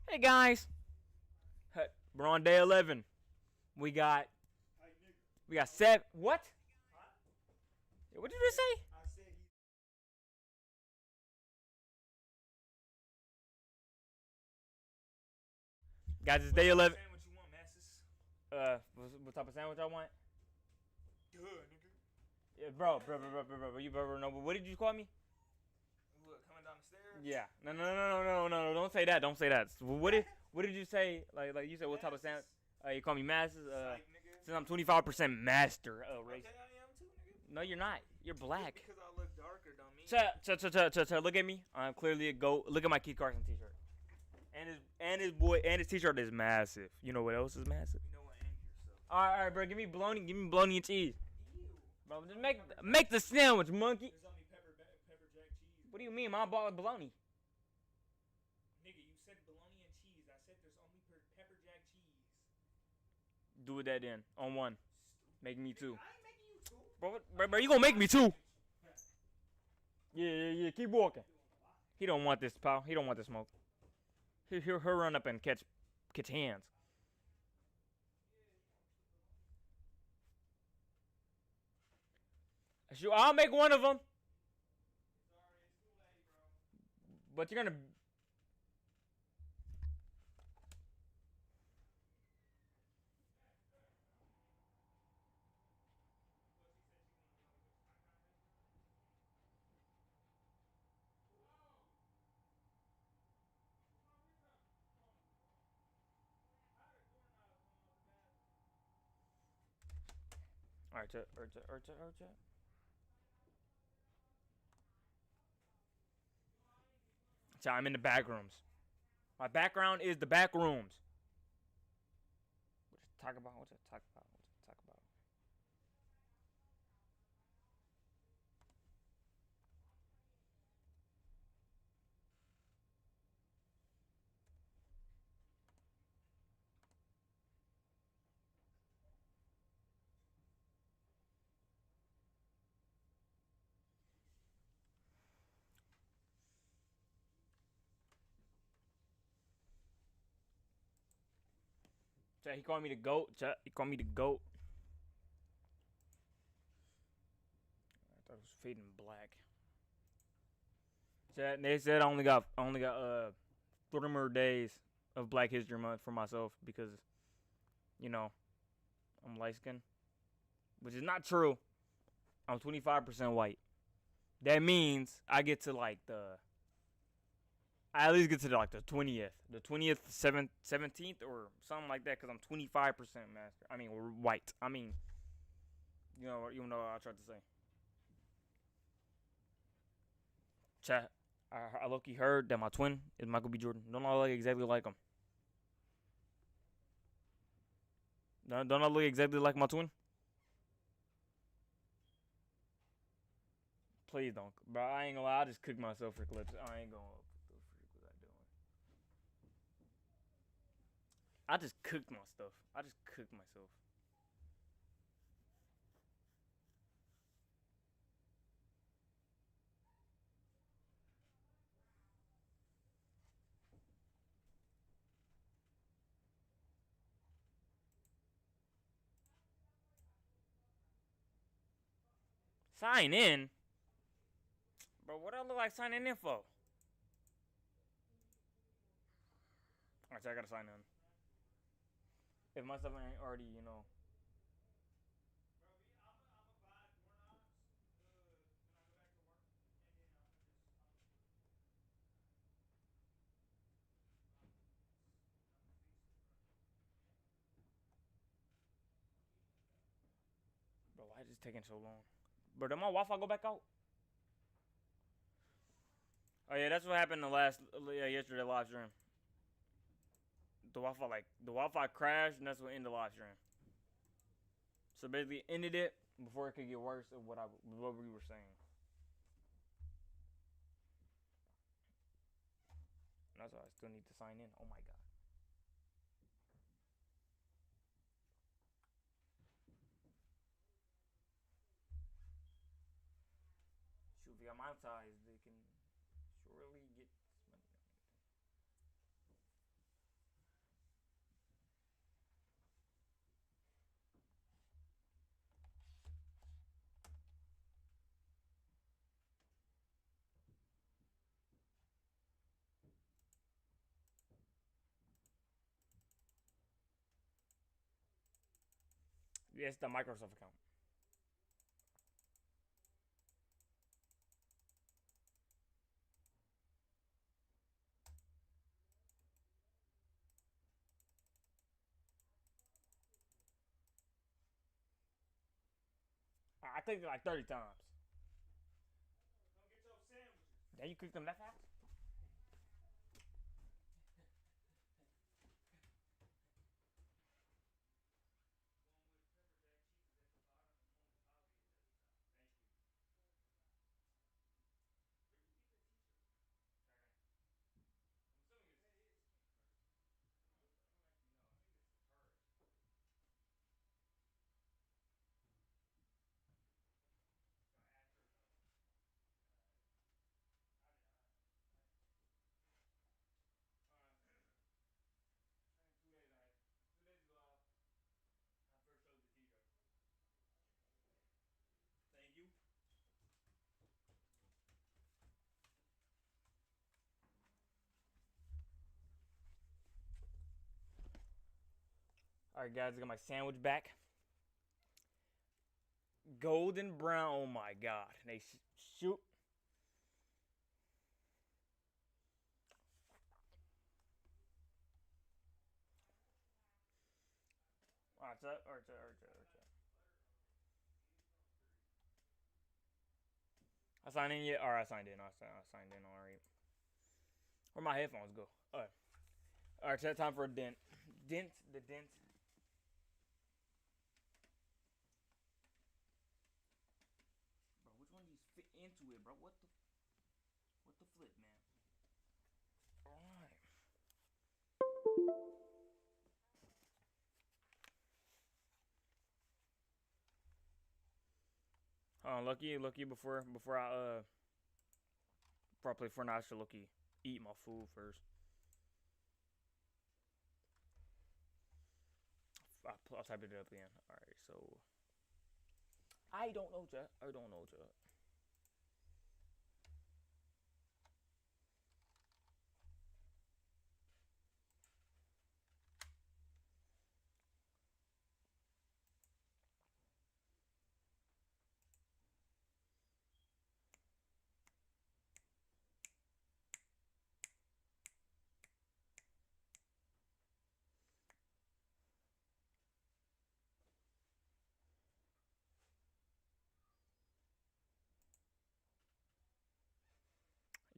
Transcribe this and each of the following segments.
Hey guys, we're on day 11. We got seven. What? What did you just say? Guys, it's day 11. What you want, masses? What type of sandwich I want? Good, nigga. Yeah, bro. You better know. What did you call me? What, coming down the stairs? Yeah. No. Don't say that. Don't say that. What did you say? Like you said, what type of sandwich? You call me masses. Psych, nigga. Since I'm 25% master. Race. Okay, I am too, nigga. No, you're not. You're black. Because I look darker, don't mean. Look at me. I'm clearly a goat. Look at my Keith Carson t-shirt. And his t-shirt is massive. You know what else is massive? You know what? End yourself. All right, bro. Give me bologna and cheese. Ew. Bro, just make the sandwich, monkey. There's only pepper jack cheese. What do you mean? Mom bought bologna. Nigga, you said bologna and cheese. I said there's only pepper jack cheese. Do that then. On one. Make me two. I ain't making you two. Bro, you gonna make me two. Yeah. Keep walking. He don't want this, pal. He don't want this smoke. He'll run up and catch hands. Sure, I'll make one of them. Sorry, it's too late, bro. But you're gonna. All right, Urcha. So I'm in the back rooms. My background is the back rooms. What's it talk about? So he called me the goat. He called me the goat. I thought it was fading black. So they said I only got 3 more days of Black History Month for myself because, you know, I'm light skinned, which is not true. I'm 25% white. That means I get to I at least get to the 20th, 17th or something like that because I'm 25% master. I mean, white. I mean, you know what I tried to say. Chat. I low-key heard that my twin is Michael B. Jordan. Don't I look exactly like him? Don't I look exactly like my twin? Please don't. Bro, I ain't gonna lie. I just cooked myself for clips. I ain't gonna. What the freak was I doing? I just cooked my stuff. I just cooked myself. Sign in? Bro, what I look like signing in for? Alright, so I gotta sign in. If my stuff ain't already, Bro, why is this taking so long? Bro, did my Wi-Fi go back out? Oh yeah, that's what happened yesterday live stream. The Wi-Fi crashed, and that's what ended the live stream. So basically, ended it before it could get worse of what we were saying. And that's why I still need to sign in. Oh my god. Shoot, if you got monetized, they can surely get money. Yeah, it's the Microsoft account. I clicked it like 30 times. Come get your sandwiches. Then you clicked them that fast? Thank you. Alright, guys, I got my sandwich back. Golden brown. Oh my god. They shoot. Alright, alright. I signed in yet? Alright, I signed in. I signed in. Alright. Where my headphones go? Alright. Alright, so time for a dent. The dent. Bro, which one of these fit into it, bro? What the flip, man? Alright. Lucky before I play Fortnite, I should lucky eat my food first. I'll type it up again. Alright, so I don't know, chat.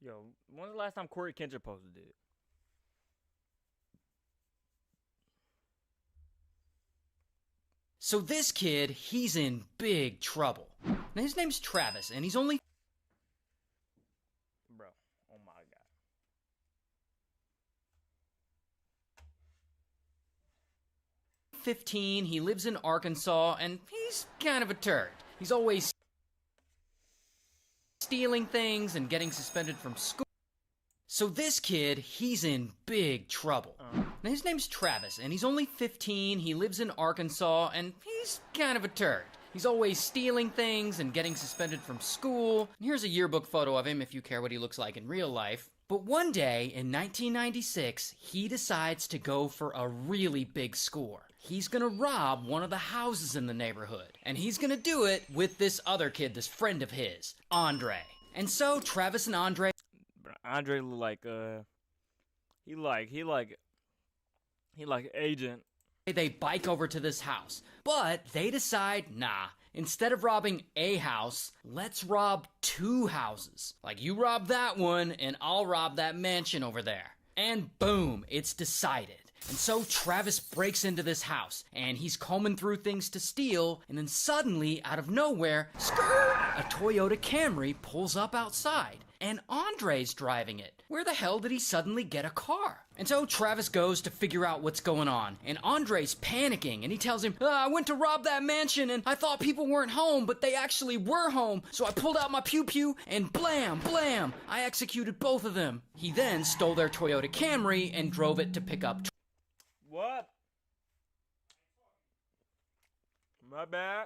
Yo, when's the last time Corey Kendrick posted it? So this kid, he's in big trouble. Now his name's Travis, and he's only Bro, oh my god. 15, he lives in Arkansas, and he's kind of a turd. He's always stealing things and getting suspended from school. So this kid, he's in big trouble. Now his name's Travis, and he's only 15, he lives in Arkansas, and he's kind of a turd. He's always stealing things and getting suspended from school. And here's a yearbook photo of him if you care what he looks like in real life. But one day, in 1996, he decides to go for a really big score. He's gonna rob one of the houses in the neighborhood. And he's gonna do it with this other kid, this friend of his, Andre. And so, Travis and Andre... Andre look like, he like agent. They bike over to this house, but they decide, nah, instead of robbing a house, let's rob 2 houses. Like, you rob that one, and I'll rob that mansion over there. And boom, it's decided. And so Travis breaks into this house, and he's combing through things to steal, and then suddenly, out of nowhere, a Toyota Camry pulls up outside. And Andre's driving it. Where the hell did he suddenly get a car? And so Travis goes to figure out what's going on, and Andre's panicking, and he tells him, I went to rob that mansion, and I thought people weren't home, but they actually were home, so I pulled out my pew-pew, and blam, blam, I executed both of them. He then stole their Toyota Camry and drove it to pick up... What? My bad.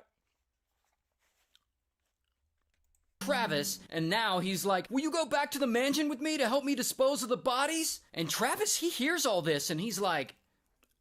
Travis, and now he's like, will you go back to the mansion with me to help me dispose of the bodies? And Travis, he hears all this, and he's like,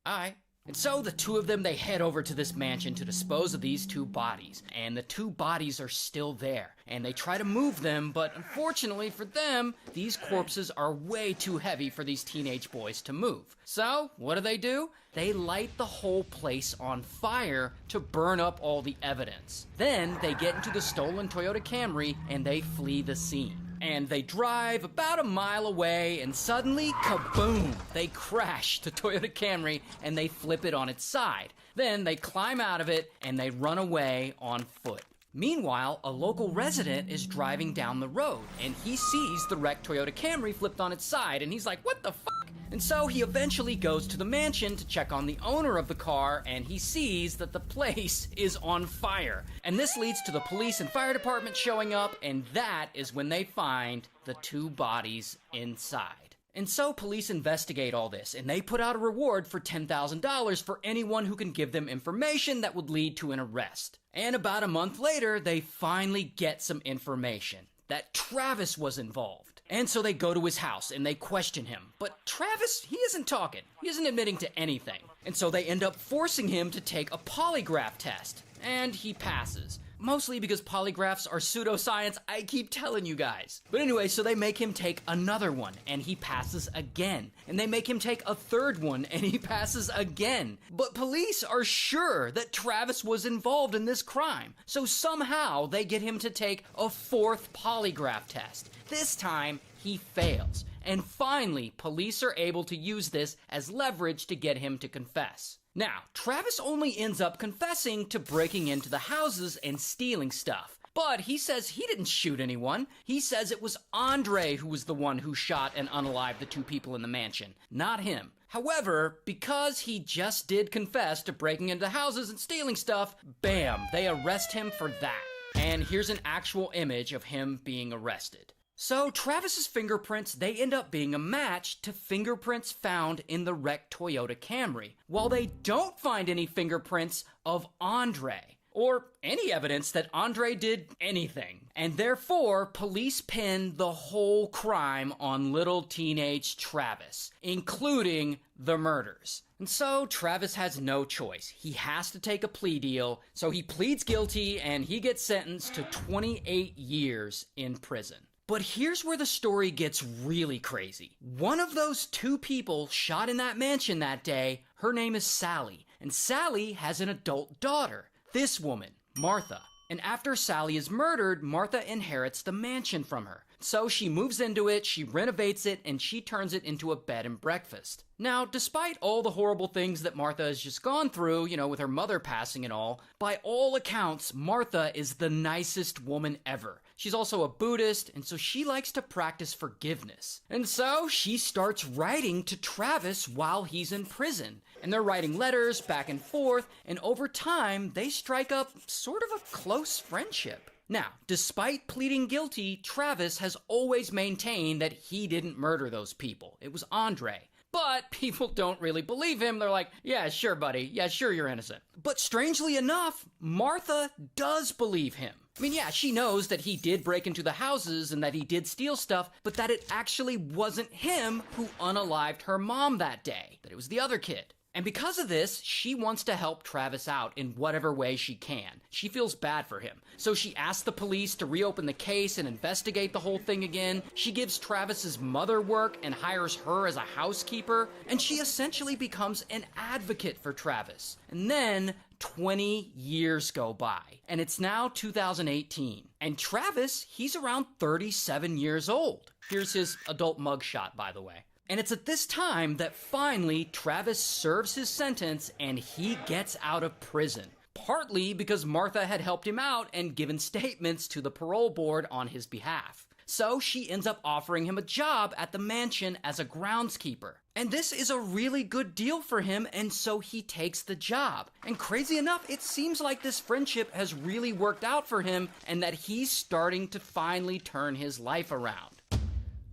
alright. And so the two of them, they head over to this mansion to dispose of these two bodies. And the two bodies are still there. And they try to move them, but unfortunately for them, these corpses are way too heavy for these teenage boys to move. So, what do? They light the whole place on fire to burn up all the evidence. Then they get into the stolen Toyota Camry and they flee the scene. And they drive about a mile away, and suddenly, kaboom! They crash the Toyota Camry, and they flip it on its side. Then they climb out of it, and they run away on foot. Meanwhile, a local resident is driving down the road, and he sees the wrecked Toyota Camry flipped on its side, and he's like, what the fuck? And so he eventually goes to the mansion to check on the owner of the car, and he sees that the place is on fire. And this leads to the police and fire department showing up, and that is when they find the two bodies inside. And so police investigate all this, and they put out a reward for $10,000 for anyone who can give them information that would lead to an arrest. And about a month later, they finally get some information that Travis was involved. And so they go to his house and they question him. But Travis, he isn't talking. He isn't admitting to anything. And so they end up forcing him to take a polygraph test. And he passes. Mostly because polygraphs are pseudoscience, I keep telling you guys. But anyway, so they make him take another one, and he passes again. And they make him take a third one, and he passes again. But police are sure that Travis was involved in this crime. So somehow they get him to take a fourth polygraph test. This time, he fails. And finally, police are able to use this as leverage to get him to confess. Now, Travis only ends up confessing to breaking into the houses and stealing stuff. But he says he didn't shoot anyone. He says it was Andre who was the one who shot and unalived the two people in the mansion, not him. However, because he just did confess to breaking into houses and stealing stuff, bam, they arrest him for that. And here's an actual image of him being arrested. So Travis's fingerprints, they end up being a match to fingerprints found in the wrecked Toyota Camry, while they don't find any fingerprints of Andre, or any evidence that Andre did anything. And therefore, police pin the whole crime on little teenage Travis, including the murders. And so Travis has no choice. He has to take a plea deal, so he pleads guilty and he gets sentenced to 28 years in prison. But here's where the story gets really crazy. One of those two people shot in that mansion that day, her name is Sally. And Sally has an adult daughter. This woman, Martha. And after Sally is murdered, Martha inherits the mansion from her. So she moves into it, she renovates it, and she turns it into a bed and breakfast. Now, despite all the horrible things that Martha has just gone through, with her mother passing and all, by all accounts, Martha is the nicest woman ever. She's also a Buddhist, and so she likes to practice forgiveness. And so she starts writing to Travis while he's in prison. And they're writing letters back and forth, and over time, they strike up sort of a close friendship. Now, despite pleading guilty, Travis has always maintained that he didn't murder those people. It was Andre. But people don't really believe him. They're like, yeah, sure, buddy. Yeah, sure, you're innocent. But strangely enough, Martha does believe him. I mean, yeah, she knows that he did break into the houses and that he did steal stuff, but that it actually wasn't him who unalived her mom that day, that it was the other kid. And because of this, she wants to help Travis out in whatever way she can. She feels bad for him. So she asks the police to reopen the case and investigate the whole thing again. She gives Travis's mother work and hires her as a housekeeper. And she essentially becomes an advocate for Travis. And then 20 years go by. And it's now 2018. And Travis, he's around 37 years old. Here's his adult mugshot, by the way. And it's at this time that finally Travis serves his sentence and he gets out of prison. Partly because Martha had helped him out and given statements to the parole board on his behalf. So she ends up offering him a job at the mansion as a groundskeeper. And this is a really good deal for him, and so he takes the job. And crazy enough, it seems like this friendship has really worked out for him and that he's starting to finally turn his life around.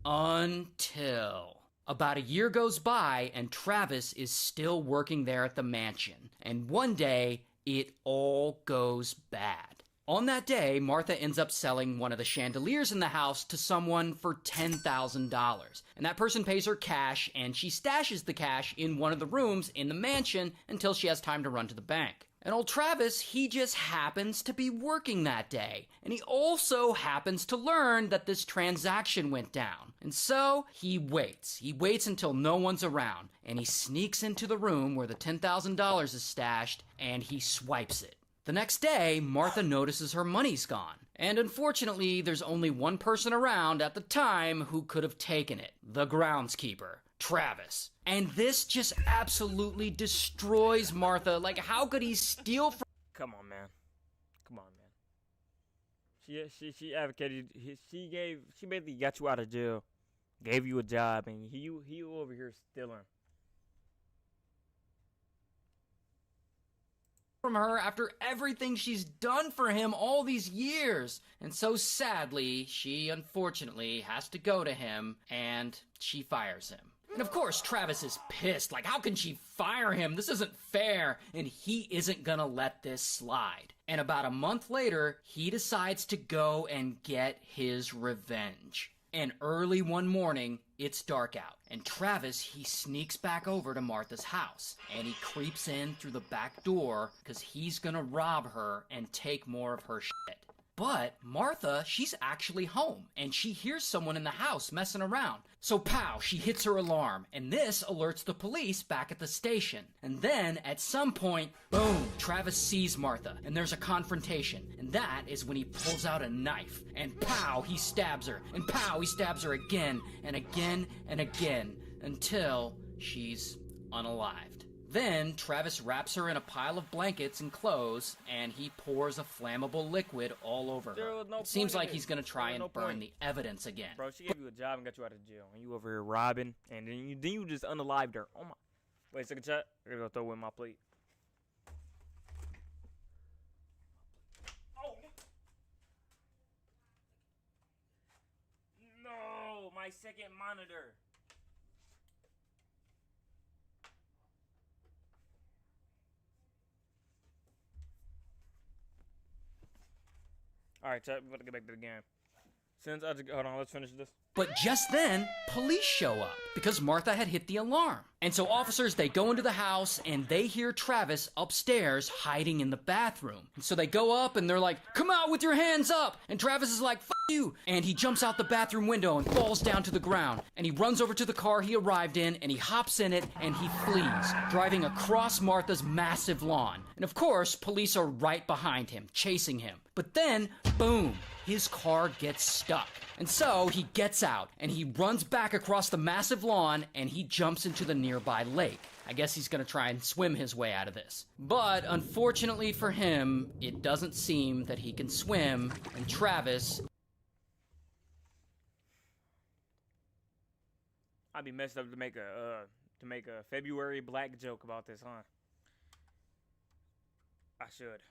Until about a year goes by and Travis is still working there at the mansion. And one day, it all goes bad. On that day, Martha ends up selling one of the chandeliers in the house to someone for $10,000. And that person pays her cash, and she stashes the cash in one of the rooms in the mansion until she has time to run to the bank. And old Travis, he just happens to be working that day. And he also happens to learn that this transaction went down. And so he waits. He waits until no one's around. And he sneaks into the room where the $10,000 is stashed, and he swipes it. The next day, Martha notices her money's gone. And unfortunately, there's only one person around at the time who could have taken it. The groundskeeper, Travis. And this just absolutely destroys Martha. Like, how could he steal from... Come on, man. Come on, man. She advocated. She basically got you out of jail, gave you a job, and he over here stealing. From her after everything she's done for him all these years. And so sadly, she unfortunately has to go to him, and she fires him. And of course, Travis is pissed. Like, how can she fire him? This isn't fair. And he isn't gonna let this slide. And about a month later, he decides to go and get his revenge. And early one morning, it's dark out, and Travis, he sneaks back over to Martha's house, and he creeps in through the back door because he's gonna rob her and take more of her shit. But Martha, she's actually home, and she hears someone in the house messing around. So pow, she hits her alarm, and this alerts the police back at the station. And then, at some point, boom, Travis sees Martha, and there's a confrontation. And that is when he pulls out a knife, and pow, he stabs her, and pow, he stabs her again, and again, and again, until she's unalived. Then, Travis wraps her in a pile of blankets and clothes, and he pours a flammable liquid all over her. It seems like he's gonna try and burn the evidence again. Bro, she gave you a job and got you out of jail, and you over here robbing, and then you just unalived her. Oh my! Wait a second, chat. I gotta go throw away my plate. Oh, no, my second monitor. All right, chat. We gotta get back to the game. Hold on, let's finish this. But just then, police show up because Martha had hit the alarm. And so officers, they go into the house and they hear Travis upstairs hiding in the bathroom. And so they go up and they're like, "Come out with your hands up!" And Travis is like, "F you!" And he jumps out the bathroom window and falls down to the ground. And he runs over to the car he arrived in and he hops in it and he flees, driving across Martha's massive lawn. And of course, police are right behind him, chasing him. But then, boom, his car gets stuck. And so he gets out and he runs back across the massive lawn and he jumps into the nearby lake. I guess he's gonna try and swim his way out of this. But unfortunately for him, it doesn't seem that he can swim, and Travis... I'd be messed up to make a February black joke about this, huh? I should.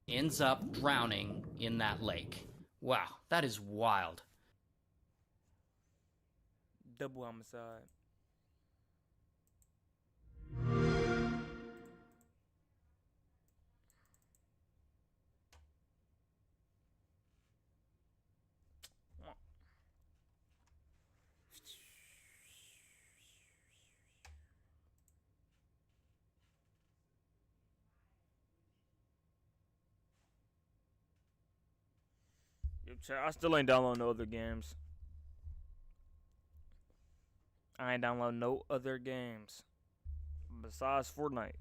ends up drowning in that lake. Wow, that is wild. Double homicide. I still ain't downloading no other games. I ain't downloading no other games besides Fortnite.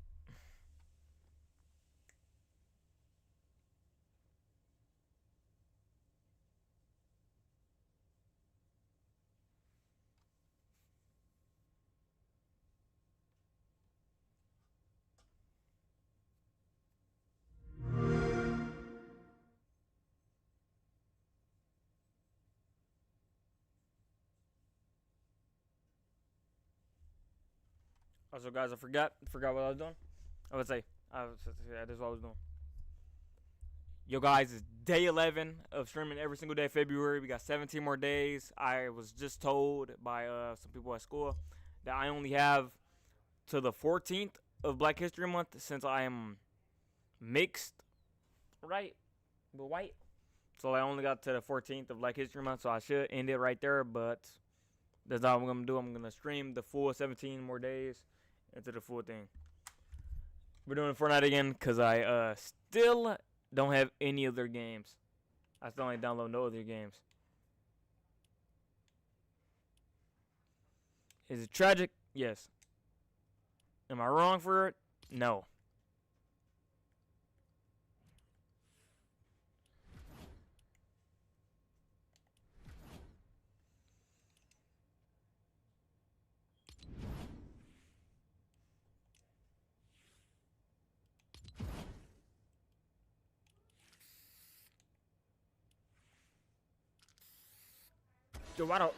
Also, guys, I forgot what I was doing. This is what I was doing. Yo, guys, it's day 11 of streaming every single day of February. We got 17 more days. I was just told by some people at school that I only have to the 14th of Black History Month since I am mixed, right? but white. So I only got to the 14th of Black History Month, so I should end it right there. But that's not what I'm gonna do. I'm gonna stream the full 17 more days into the full thing. We're doing Fortnite again because I still don't have any other games. I still ain't download no other games. Is it tragic? Yes. Am I wrong for it? No. Dude, why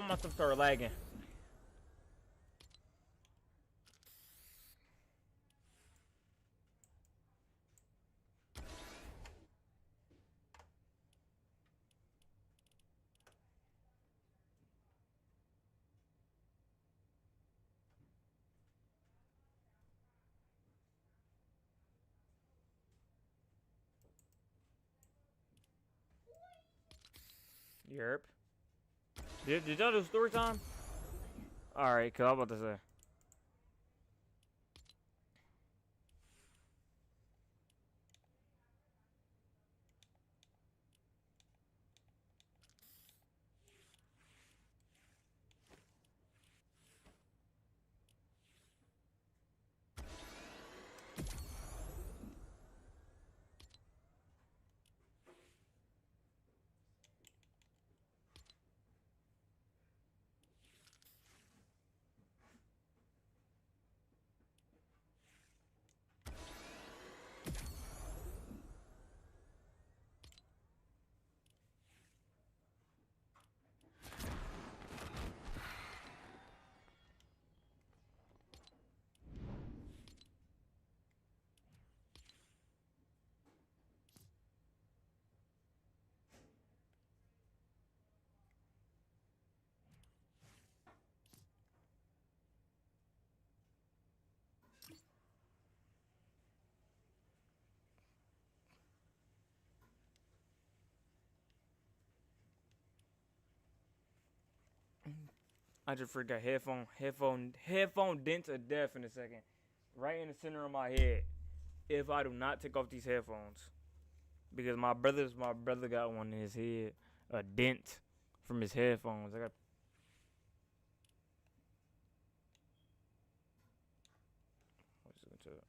my stuff start lagging? Yerp. Did y'all do story time? Alright, cause I was about to say. I just forgot headphone dents of death in a second. Right in the center of my head. If I do not take off these headphones. Because my brother got one in his head. A dent from his headphones. I got what's it?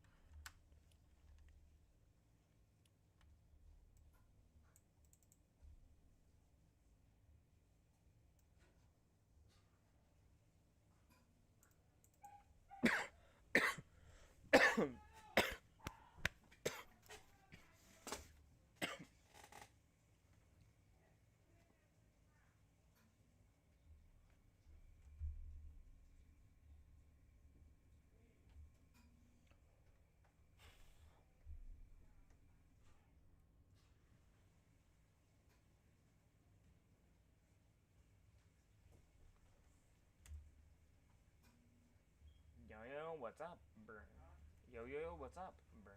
Yo, what's up, bro? Yo, what's up, bro?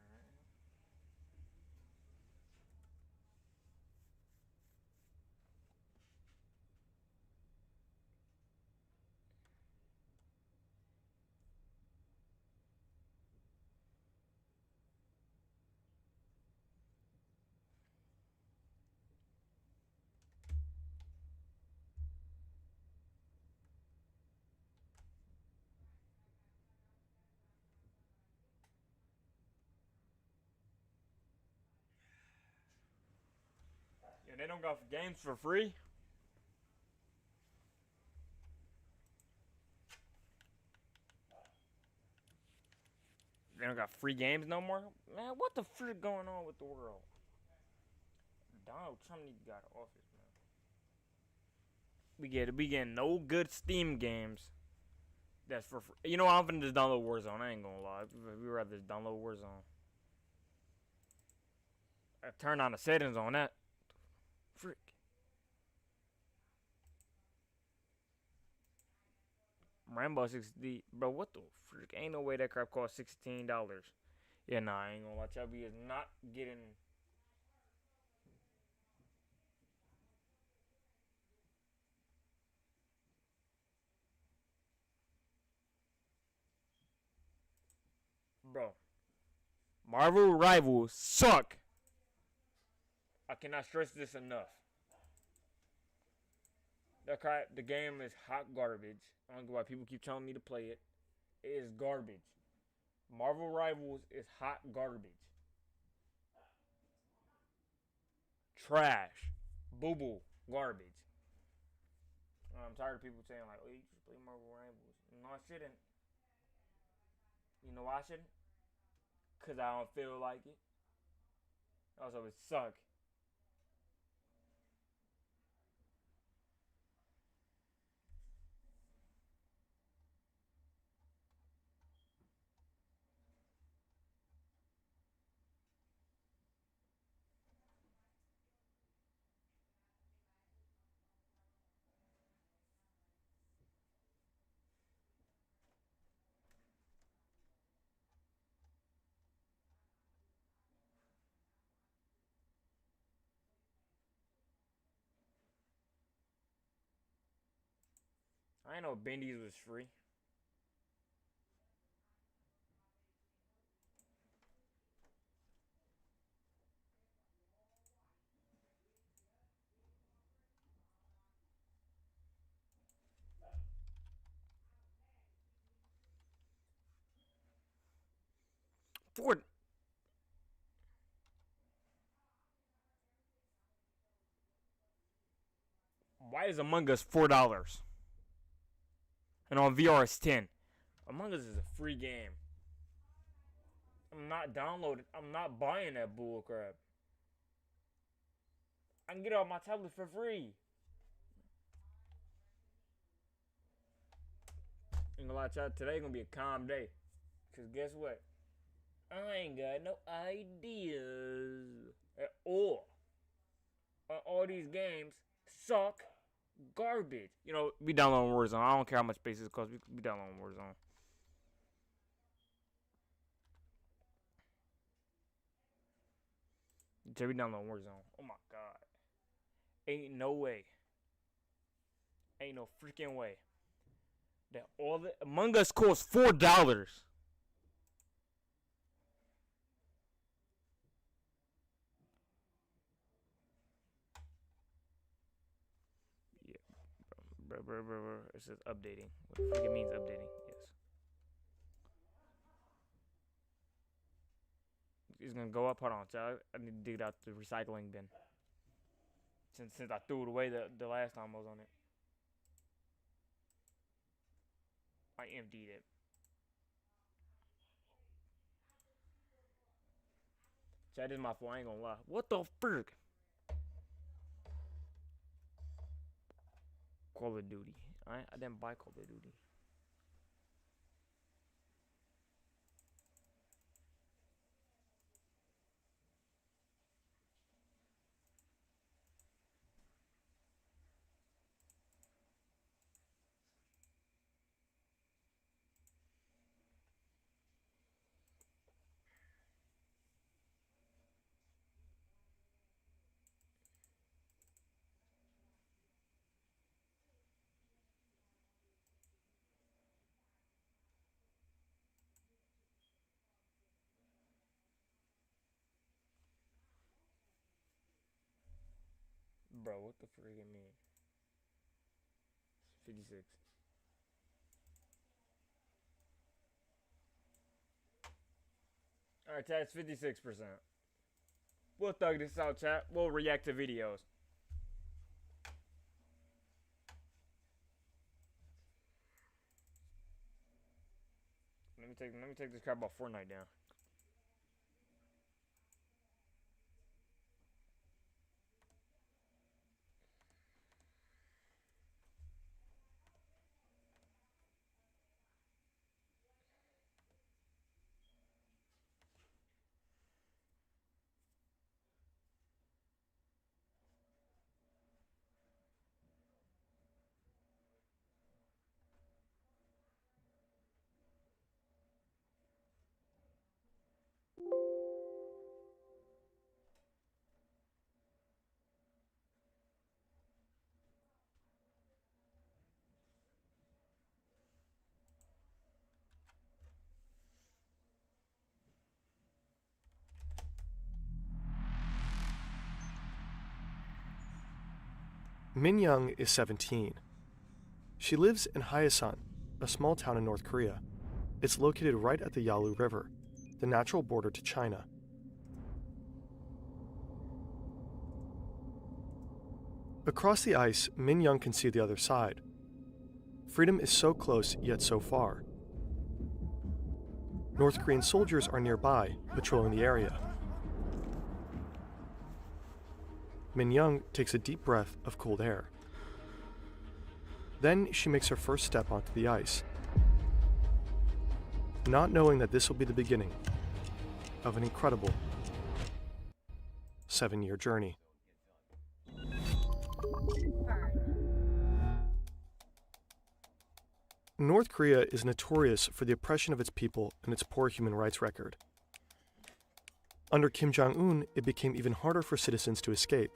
Yeah, they don't got games for free. They don't got free games no more. Man, what the frick going on with the world? Donald Trump need to get out of office, man. We getting no good Steam games. That's for free. You know, I'm finna just download Warzone. I ain't gonna lie. We rather just download Warzone. I turned on the settings on that. Frick. Rainbow Six D, bro. What the frick? Ain't no way that crap cost $16. Yeah, nah, I ain't gonna lie. Chubby is not getting. Bro, Marvel Rivals suck. I cannot stress this enough. The game is hot garbage. I don't know why people keep telling me to play it. It is garbage. Marvel Rivals is hot garbage. Trash. Boo boo. Garbage. I'm tired of people saying like, oh, you should play Marvel Rivals. No, I shouldn't. You know why I shouldn't? Because I don't feel like it. Also, it suck. I didn't know Bendy's was free. Ford. Why is Among Us $4? And on VR it's 10. Among Us is a free game. I'm not downloading. I'm not buying that bullcrap. I can get it on my tablet for free. Ain't gonna lie, chat. Today gonna be a calm day. Cause guess what? I ain't got no ideas at all. All these games suck garbage. You know, we downloading Warzone. I don't care how much space it costs. We downloading Warzone. We downloading Warzone. Oh my god. Ain't no way. Ain't no freaking way. That all the Among Us costs $4. Yeah, bro. It says updating. What the freak it means updating? Yes. It's gonna go up. Hold on, so I need to dig it out the recycling bin. Since I threw it away the last time I was on it. I emptied it. Chat is my fault. I ain't gonna lie. What the frick? Call of Duty. I didn't buy Call of Duty. Bro, what the frick it mean? 56. Alright, chat, it's 56%. We'll thug this out, chat. We'll react to videos. Let me take this crap about Fortnite down. Min Young is 17. She lives in Hyesan, a small town in North Korea. It's located right at the Yalu River, the natural border to China. Across the ice, Min Young can see the other side. Freedom is so close, yet so far. North Korean soldiers are nearby, patrolling the area. Min Young takes a deep breath of cold air. Then she makes her first step onto the ice, not knowing that this will be the beginning of an incredible 7-year journey. North Korea is notorious for the oppression of its people and its poor human rights record. Under Kim Jong-un, it became even harder for citizens to escape.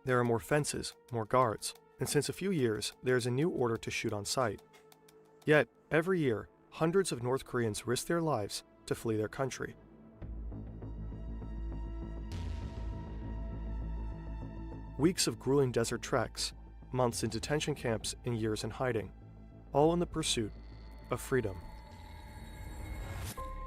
There are more fences, more guards, and since a few years, there is a new order to shoot on sight. Yet, every year, hundreds of North Koreans risk their lives to flee their country. Weeks of grueling desert treks, months in detention camps, and years in hiding, all in the pursuit of freedom.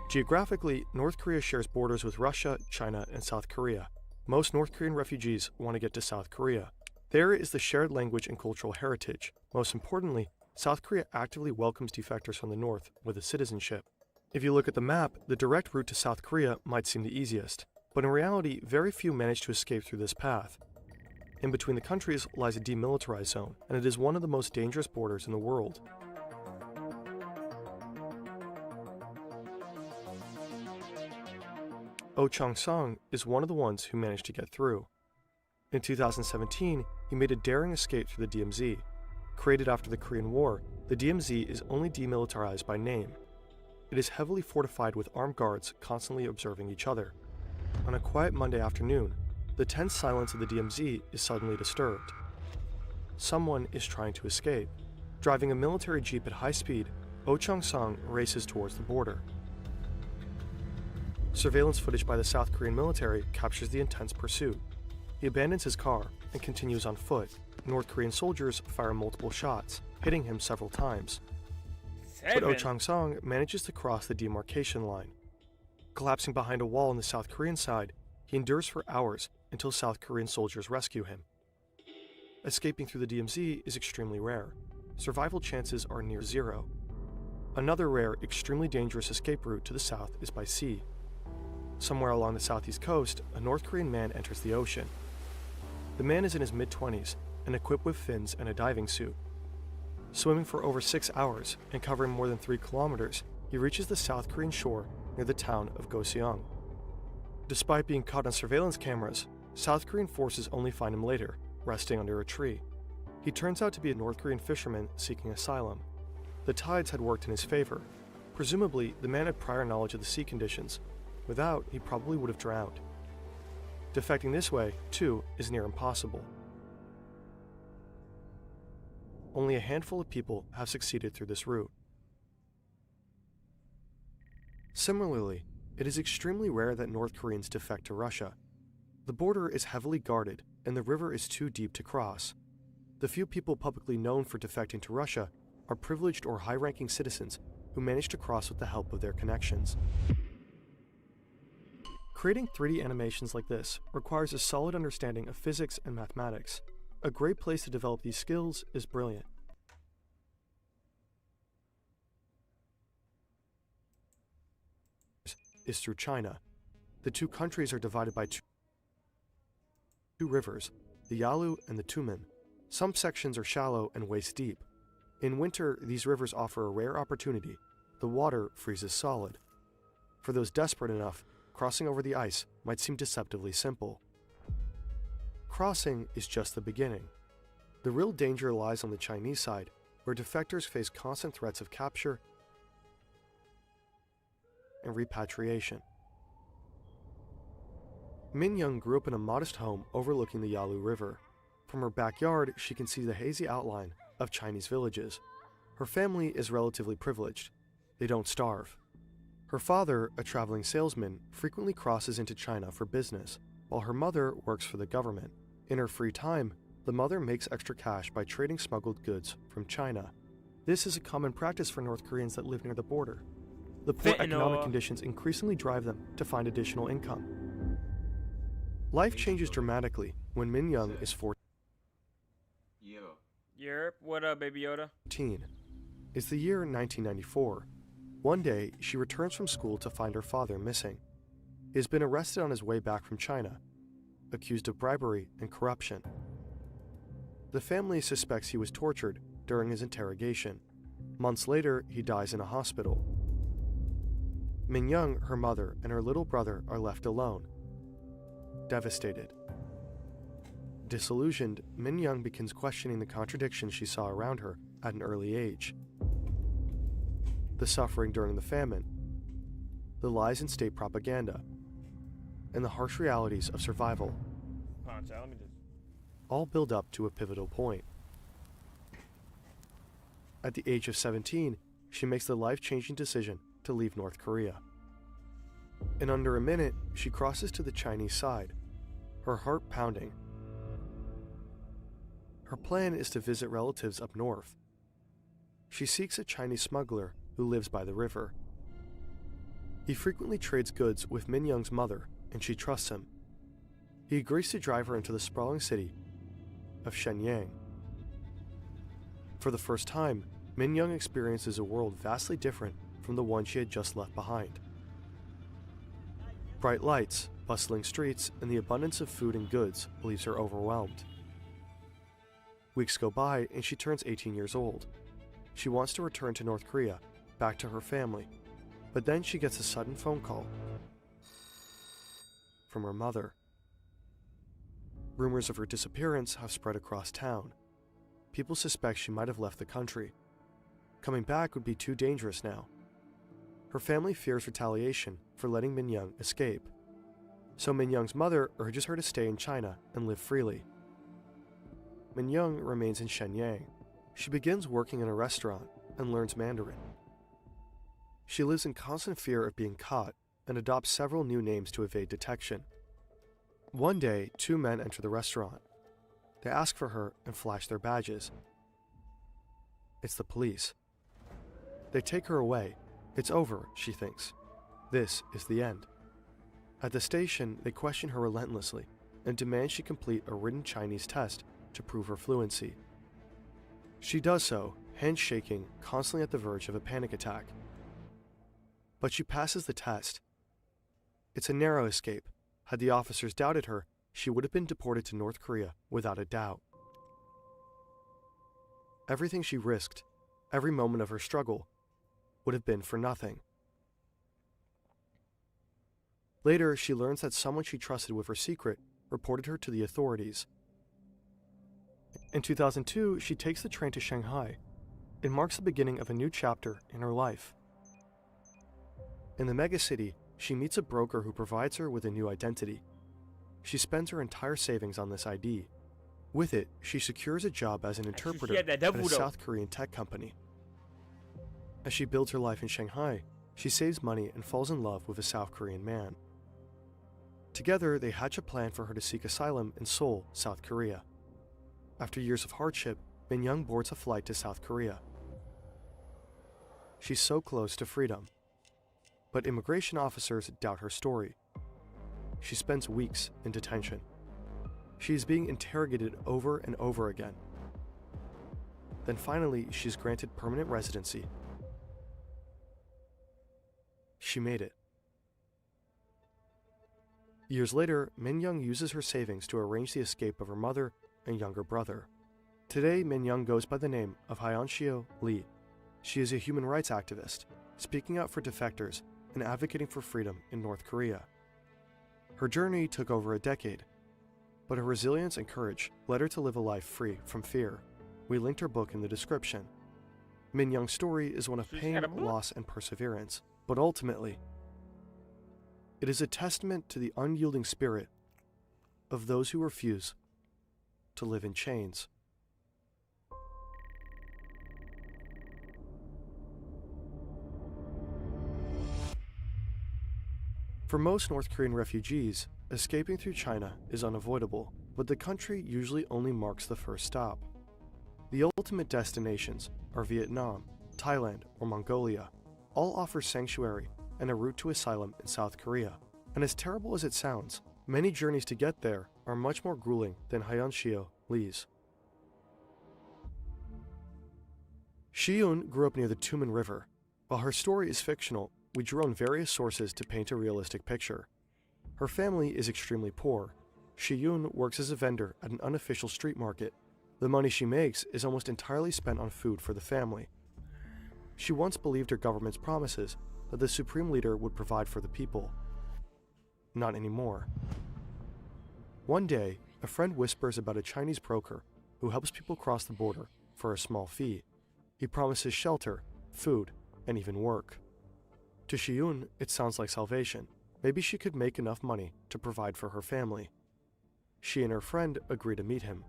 Geographically, North Korea shares borders with Russia, China, and South Korea. Most North Korean refugees want to get to South Korea. There is the shared language and cultural heritage. Most importantly, South Korea actively welcomes defectors from the North with a citizenship. If you look at the map, the direct route to South Korea might seem the easiest, but in reality, very few manage to escape through this path. In between the countries lies a demilitarized zone, and it is one of the most dangerous borders in the world. Oh Chang-sung is one of the ones who managed to get through. In 2017, he made a daring escape through the DMZ. Created after the Korean War, the DMZ is only demilitarized by name. It is heavily fortified with armed guards constantly observing each other. On a quiet Monday afternoon, the tense silence of the DMZ is suddenly disturbed. Someone is trying to escape. Driving a military jeep at high speed, Oh Chang-sung races towards the border. Surveillance footage by the South Korean military captures the intense pursuit. He abandons his car and continues on foot. North Korean soldiers fire multiple shots, hitting him several times. But Oh Chang-sung manages to cross the demarcation line. Collapsing behind a wall on the South Korean side, he endures for hours until South Korean soldiers rescue him. Escaping through the DMZ is extremely rare. Survival chances are near zero. Another rare, extremely dangerous escape route to the south is by sea. Somewhere along the southeast coast, a North Korean man enters the ocean. The man is in his mid-20s and equipped with fins and a diving suit. Swimming for over 6 hours and covering more than 3 kilometers, he reaches the South Korean shore near the town of Goseong. Despite being caught on surveillance cameras, South Korean forces only find him later, resting under a tree. He turns out to be a North Korean fisherman seeking asylum. The tides had worked in his favor. Presumably, the man had prior knowledge of the sea conditions. Without, he probably would have drowned. Defecting this way, too, is near impossible. Only a handful of people have succeeded through this route. Similarly, it is extremely rare that North Koreans defect to Russia. The border is heavily guarded, and the river is too deep to cross. The few people publicly known for defecting to Russia are privileged or high-ranking citizens who manage to cross with the help of their connections. Creating 3D animations like this requires a solid understanding of physics and mathematics. A great place to develop these skills is Brilliant. Is through China. The two countries are divided by two rivers, the Yalu and the Tumen. Some sections are shallow and waist deep. In winter, these rivers offer a rare opportunity. The water freezes solid. For those desperate enough, crossing over the ice might seem deceptively simple. Crossing is just the beginning. The real danger lies on the Chinese side, where defectors face constant threats of capture and repatriation. Min Young grew up in a modest home overlooking the Yalu River. From her backyard, she can see the hazy outline of Chinese villages. Her family is relatively privileged. They don't starve. Her father, a traveling salesman, frequently crosses into China for business, while her mother works for the government. In her free time, the mother makes extra cash by trading smuggled goods from China. This is a common practice for North Koreans that live near the border. The poor economic conditions increasingly drive them to find additional income. Life changes dramatically when Min Young is 14. Yerp, what up, Baby Yoda? It's the year 1994. One day, she returns from school to find her father missing. He has been arrested on his way back from China, accused of bribery and corruption. The family suspects he was tortured during his interrogation. Months later, he dies in a hospital. Min Young, her mother, and her little brother are left alone, devastated. Disillusioned, Min Young begins questioning the contradictions she saw around her at an early age. The suffering during the famine, the lies in state propaganda, and the harsh realities of survival all build up to a pivotal point. At the age of 17, she makes the life-changing decision to leave North Korea. In under a minute, she crosses to the Chinese side, her heart pounding. Her plan is to visit relatives up north. She seeks a Chinese smuggler who lives by the river. He frequently trades goods with Min Young's mother, and she trusts him. He agrees to drive her into the sprawling city of Shenyang. For the first time, Min Young experiences a world vastly different from the one she had just left behind. Bright lights, bustling streets, and the abundance of food and goods leaves her overwhelmed. Weeks go by and she turns 18 years old. She wants to return to North Korea, back to her family, but then she gets a sudden phone call from her mother. Rumors of her disappearance have spread across town. People suspect she might have left the country. Coming back would be too dangerous now. Her family fears retaliation for letting Min Young escape. So Min Young's mother urges her to stay in China and live freely. Min Young remains in Shenyang. She begins working in a restaurant and learns Mandarin. She lives in constant fear of being caught and adopts several new names to evade detection. One day, two men enter the restaurant. They ask for her and flash their badges. It's the police. They take her away. It's over, she thinks. This is the end. At the station, they question her relentlessly and demand she complete a written Chinese test to prove her fluency. She does so, hands shaking, constantly at the verge of a panic attack. But she passes the test. It's a narrow escape. Had the officers doubted her, she would have been deported to North Korea without a doubt. Everything she risked, every moment of her struggle, would have been for nothing. Later, she learns that someone she trusted with her secret reported her to the authorities. In 2002, she takes the train to Shanghai. It marks the beginning of a new chapter in her life. In the megacity, she meets a broker who provides her with a new identity. She spends her entire savings on this ID. With it, she secures a job as an interpreter at a South Korean tech company. As she builds her life in Shanghai, she saves money and falls in love with a South Korean man. Together, they hatch a plan for her to seek asylum in Seoul, South Korea. After years of hardship, Min Young boards a flight to South Korea. She's so close to freedom. But immigration officers doubt her story. She spends weeks in detention. She is being interrogated over and over again. Then finally, she's granted permanent residency. She made it. Years later, Min Young uses her savings to arrange the escape of her mother and younger brother. Today, Min Young goes by the name of Hyunshio Lee. She is a human rights activist, speaking out for defectors and advocating for freedom in North Korea. Her journey took over a decade, but her resilience and courage led her to live a life free from fear. We linked her book in the description. Min Young's story is one of pain, loss, and perseverance, but ultimately, it is a testament to the unyielding spirit of those who refuse to live in chains. For most North Korean refugees, escaping through China is unavoidable, but the country usually only marks the first stop. The ultimate destinations are Vietnam, Thailand, or Mongolia. All offer sanctuary and a route to asylum in South Korea. And as terrible as it sounds, many journeys to get there are much more grueling than Hyunshio Lee's. Shiyun grew up near the Tumen River. While her story is fictional, we drew on various sources to paint a realistic picture. Her family is extremely poor. Shiyun works as a vendor at an unofficial street market. The money she makes is almost entirely spent on food for the family. She once believed her government's promises that the supreme leader would provide for the people. Not anymore. One day, a friend whispers about a Chinese broker who helps people cross the border for a small fee. He promises shelter, food, and even work. To Shiyun, it sounds like salvation. Maybe she could make enough money to provide for her family. She and her friend agree to meet him.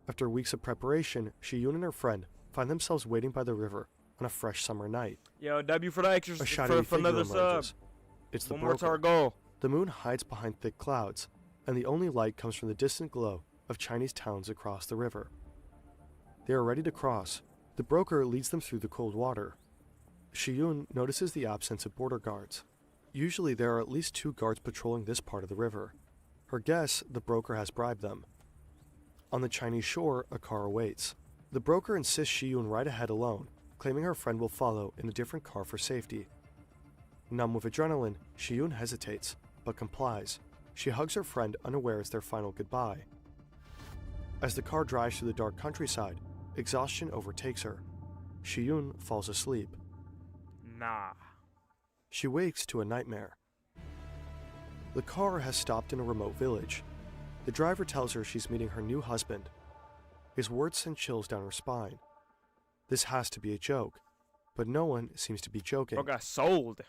After weeks of preparation, Shiyun and her friend find themselves waiting by the river on a fresh summer night. Yo, W for the extra A shadowy for another figure sub. emerges. It's the One more to our broker. goal. The moon hides behind thick clouds, and the only light comes from the distant glow of Chinese towns across the river. They are ready to cross. The broker leads them through the cold water. Shiyun notices the absence of border guards. Usually there are at least 2 guards patrolling this part of the river. Her guess, the broker has bribed them. On the Chinese shore, a car awaits. The broker insists Shiyun ride ahead alone, claiming her friend will follow in a different car for safety. Numb with adrenaline, Shiyun hesitates, but complies. She hugs her friend, unaware it's their final goodbye. As the car drives through the dark countryside, exhaustion overtakes her. Shiyun falls asleep. Nah. She wakes to a nightmare. The car has stopped in a remote village. The driver tells her she's meeting her new husband. His words send chills down her spine. This has to be a joke, but no one seems to be joking. Bro got sold.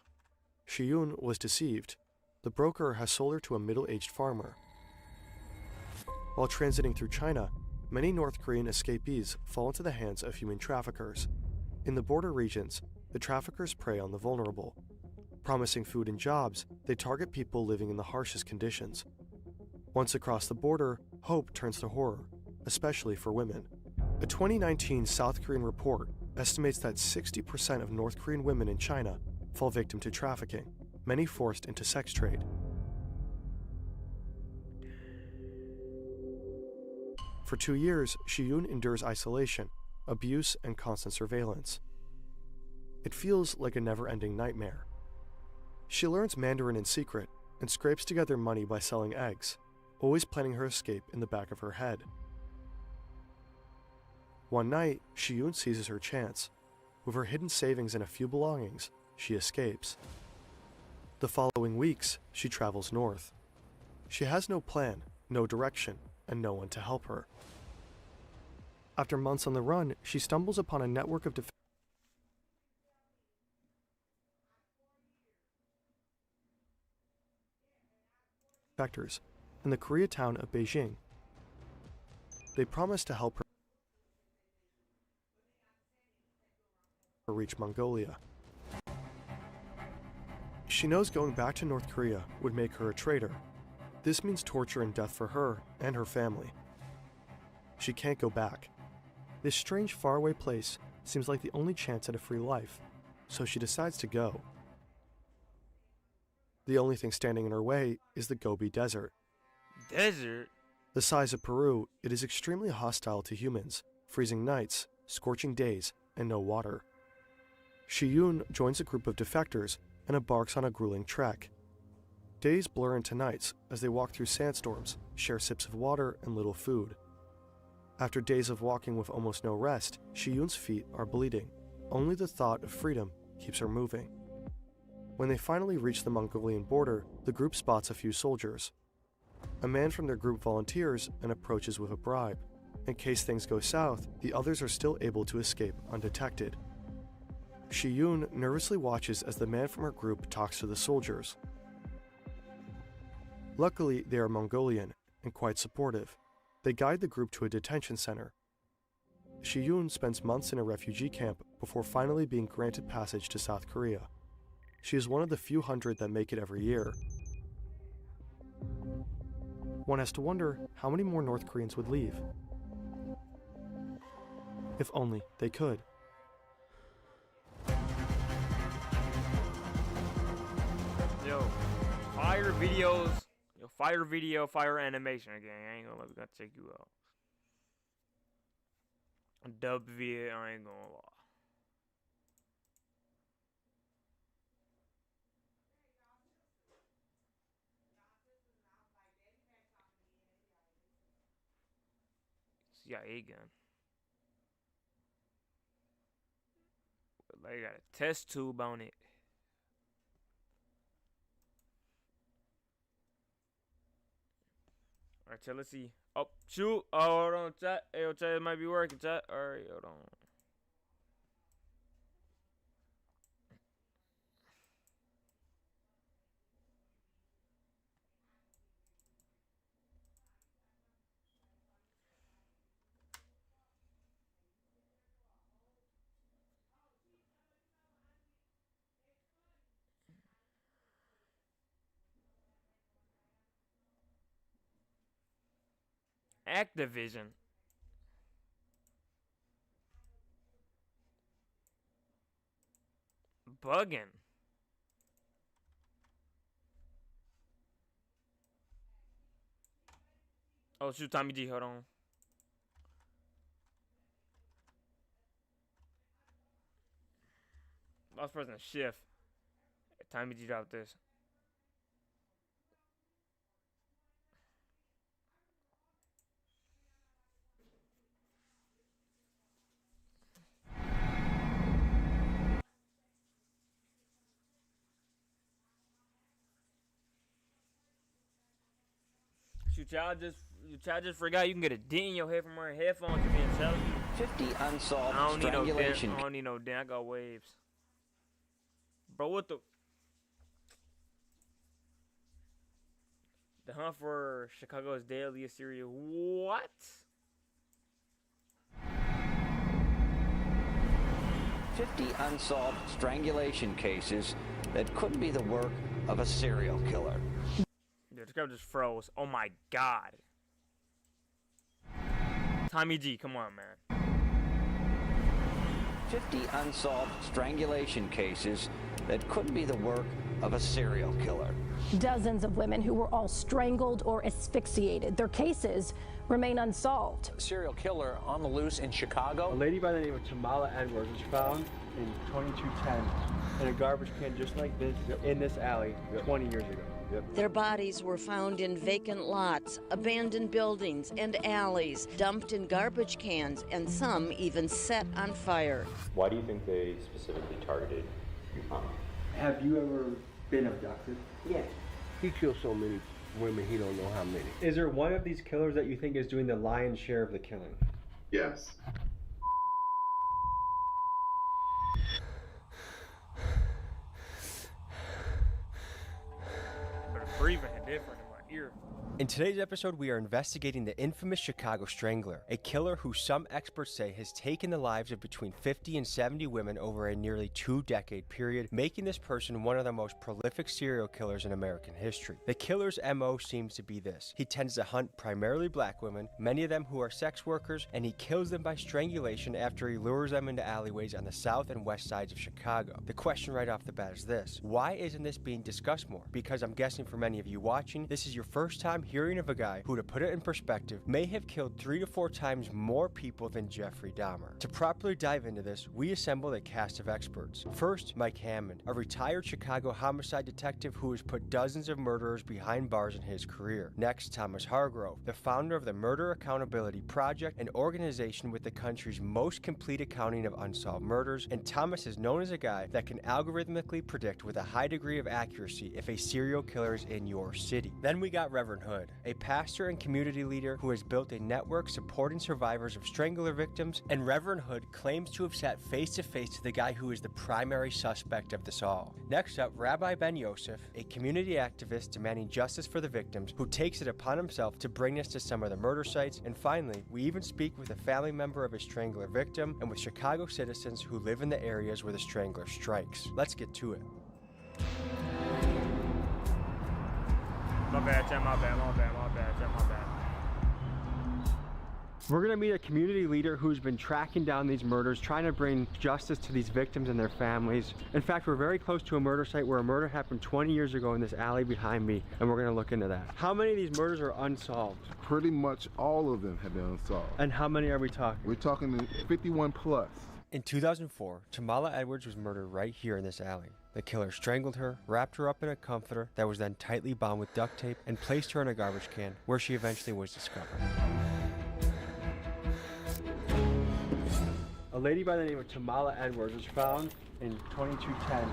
Shiyun was deceived. The broker has sold her to a middle-aged farmer. While transiting through China, many North Korean escapees fall into the hands of human traffickers. In the border regions, the traffickers prey on the vulnerable. Promising food and jobs, they target people living in the harshest conditions. Once across the border, hope turns to horror, especially for women. A 2019 South Korean report estimates that 60% of North Korean women in China fall victim to trafficking, many forced into sex trade. For 2 years, Shiyun endures isolation, abuse, and constant surveillance. It feels like a never-ending nightmare. She learns Mandarin in secret and scrapes together money by selling eggs, always planning her escape in the back of her head. One night, Shiyun seizes her chance. With her hidden savings and a few belongings, she escapes. The following weeks, she travels north. She has no plan, no direction, and no one to help her. After months on the run, she stumbles upon a network of defectors in the Koreatown of Beijing. They promise to help her reach Mongolia. She knows going back to North Korea would make her a traitor. This means torture and death for her and her family. She can't go back. This strange faraway place seems like the only chance at a free life, so she decides to go. The only thing standing in her way is the Gobi Desert. Desert? The size of Peru, it is extremely hostile to humans, freezing nights, scorching days, and no water. Shiyun joins a group of defectors and embarks on a grueling trek. Days blur into nights as they walk through sandstorms, share sips of water and little food. After days of walking with almost no rest, Shiyun's feet are bleeding. Only the thought of freedom keeps her moving. When they finally reach the Mongolian border, the group spots a few soldiers. A man from their group volunteers and approaches with a bribe. In case things go south, the others are still able to escape undetected. Shiyun nervously watches as the man from her group talks to the soldiers. Luckily, they are Mongolian and quite supportive. They guide the group to a detention center. Shiyun spends months in a refugee camp before finally being granted passage to South Korea. She is one of the few hundred that make it every year. One has to wonder how many more North Koreans would leave. If only they could. Yo, fire videos. Yo, fire video, fire animation again. I ain't gonna let me check you out. Dub video, I ain't gonna lie. CIA gun. They got a test tube on it. Alright, so let's see. Oh, shoot. Oh, hold on, chat. Hey, yo, chat, it might be working, chat. Alright, hold on. Activision. Bugging. Oh shoot, Tommy G, hold on. I was pressing shift. Tommy G dropped this. Y'all just forgot you can get a dent in your head from wearing headphones to be intelligent. 50 unsolved I don't need no dent. strangulation. I don't need no dent. I got waves. Bro, what the? The hunt for Chicago's deadliest serial. What? "50 unsolved strangulation cases that could be the work of a serial killer." Dude, this guy just froze. Oh my god. Tommy G, come on, man. 50 unsolved strangulation cases that could be the work of a serial killer. Dozens of women who were all strangled or asphyxiated. Their cases remain unsolved. Serial killer on the loose in Chicago. A lady by the name of Tamala Edwards was found in 2210 in a garbage can just like this in this alley 20 years ago. Their bodies were found in vacant lots, abandoned buildings, and alleys, dumped in garbage cans, and some even set on fire. Why do you think they specifically targeted Mama? Have you ever been abducted? Yes. He killed so many women, he don't know how many. Is there one of these killers that you think is doing the lion's share of the killing? Yes. But breathing different in my ear. In today's episode, we are investigating the infamous Chicago Strangler, a killer who some experts say has taken the lives of between 50 and 70 women over a nearly 2-decade period, making this person one of the most prolific serial killers in American history. The killer's MO seems to be this. He tends to hunt primarily black women, many of them who are sex workers, and he kills them by strangulation after he lures them into alleyways on the south and west sides of Chicago. The question right off the bat is this: why isn't this being discussed more? Because I'm guessing for many of you watching, this is your first time hearing of a guy who, to put it in perspective, may have killed 3 to 4 times more people than Jeffrey Dahmer. To properly dive into this, we assembled a cast of experts. First, Mike Hammond, a retired Chicago homicide detective who has put dozens of murderers behind bars in his career. Next, Thomas Hargrove, the founder of the Murder Accountability Project, an organization with the country's most complete accounting of unsolved murders, and Thomas is known as a guy that can algorithmically predict with a high degree of accuracy if a serial killer is in your city. Then we got Reverend Hood, a pastor and community leader who has built a network supporting survivors of strangler victims, and Reverend Hood claims to have sat face to face to the guy who is the primary suspect of this all. Next up, Rabbi Ben Yosef, a community activist demanding justice for the victims, who takes it upon himself to bring us to some of the murder sites. And finally, we even speak with a family member of a strangler victim and with Chicago citizens who live in the areas where the strangler strikes. Let's get to it. My bad, chat, my bad. Snapchat, my bad. We're gonna meet a community leader who's been tracking down these murders, trying to bring justice to these victims and their families. In fact, we're very close to a murder site where a murder happened 20 years ago in this alley behind me, and we're gonna look into that. How many of these murders are unsolved? Pretty much all of them have been unsolved. And how many are we talking? We're talking 51 plus. In 2004, Tamala Edwards was murdered right here in this alley. The killer strangled her, wrapped her up in a comforter that was then tightly bound with duct tape, and placed her in a garbage can, where she eventually was discovered. A lady by the name of Tamala Edwards was found in 2210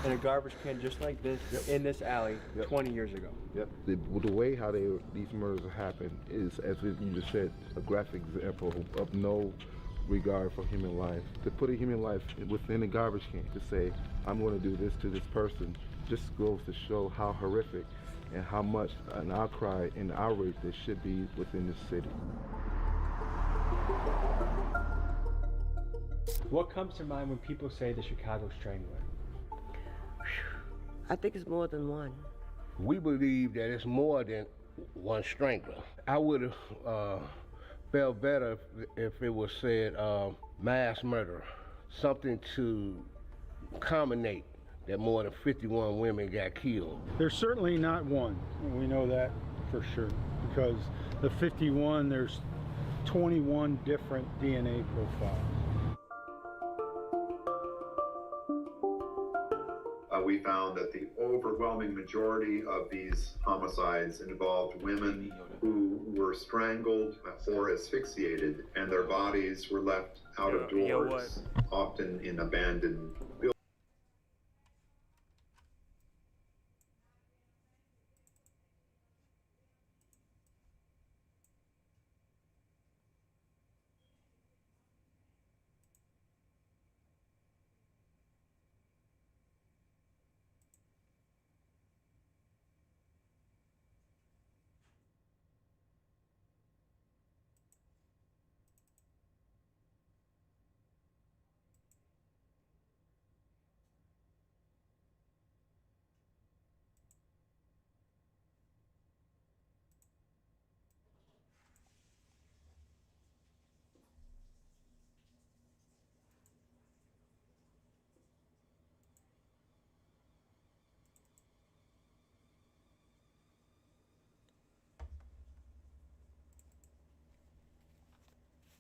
in a garbage can just like this in this alley 20 years ago. Yep. The way how these murders happen is, as you just said, a graphic example of no regard for human life. To put a human life within a garbage can, to say, I'm going to do this to this person, just goes to show how horrific and how much an outcry and outrage there should be within the city. What comes to mind when people say the Chicago Strangler? I think it's more than one. We believe that it's more than one strangler. I would have felt better if it was said mass murder, something to culminate that more than 51 women got killed. There's certainly not one. We know that for sure, because the 51, there's 21 different DNA profiles. We found that the overwhelming majority of these homicides involved women who were strangled or asphyxiated, and their bodies were left out of doors, often in abandoned buildings.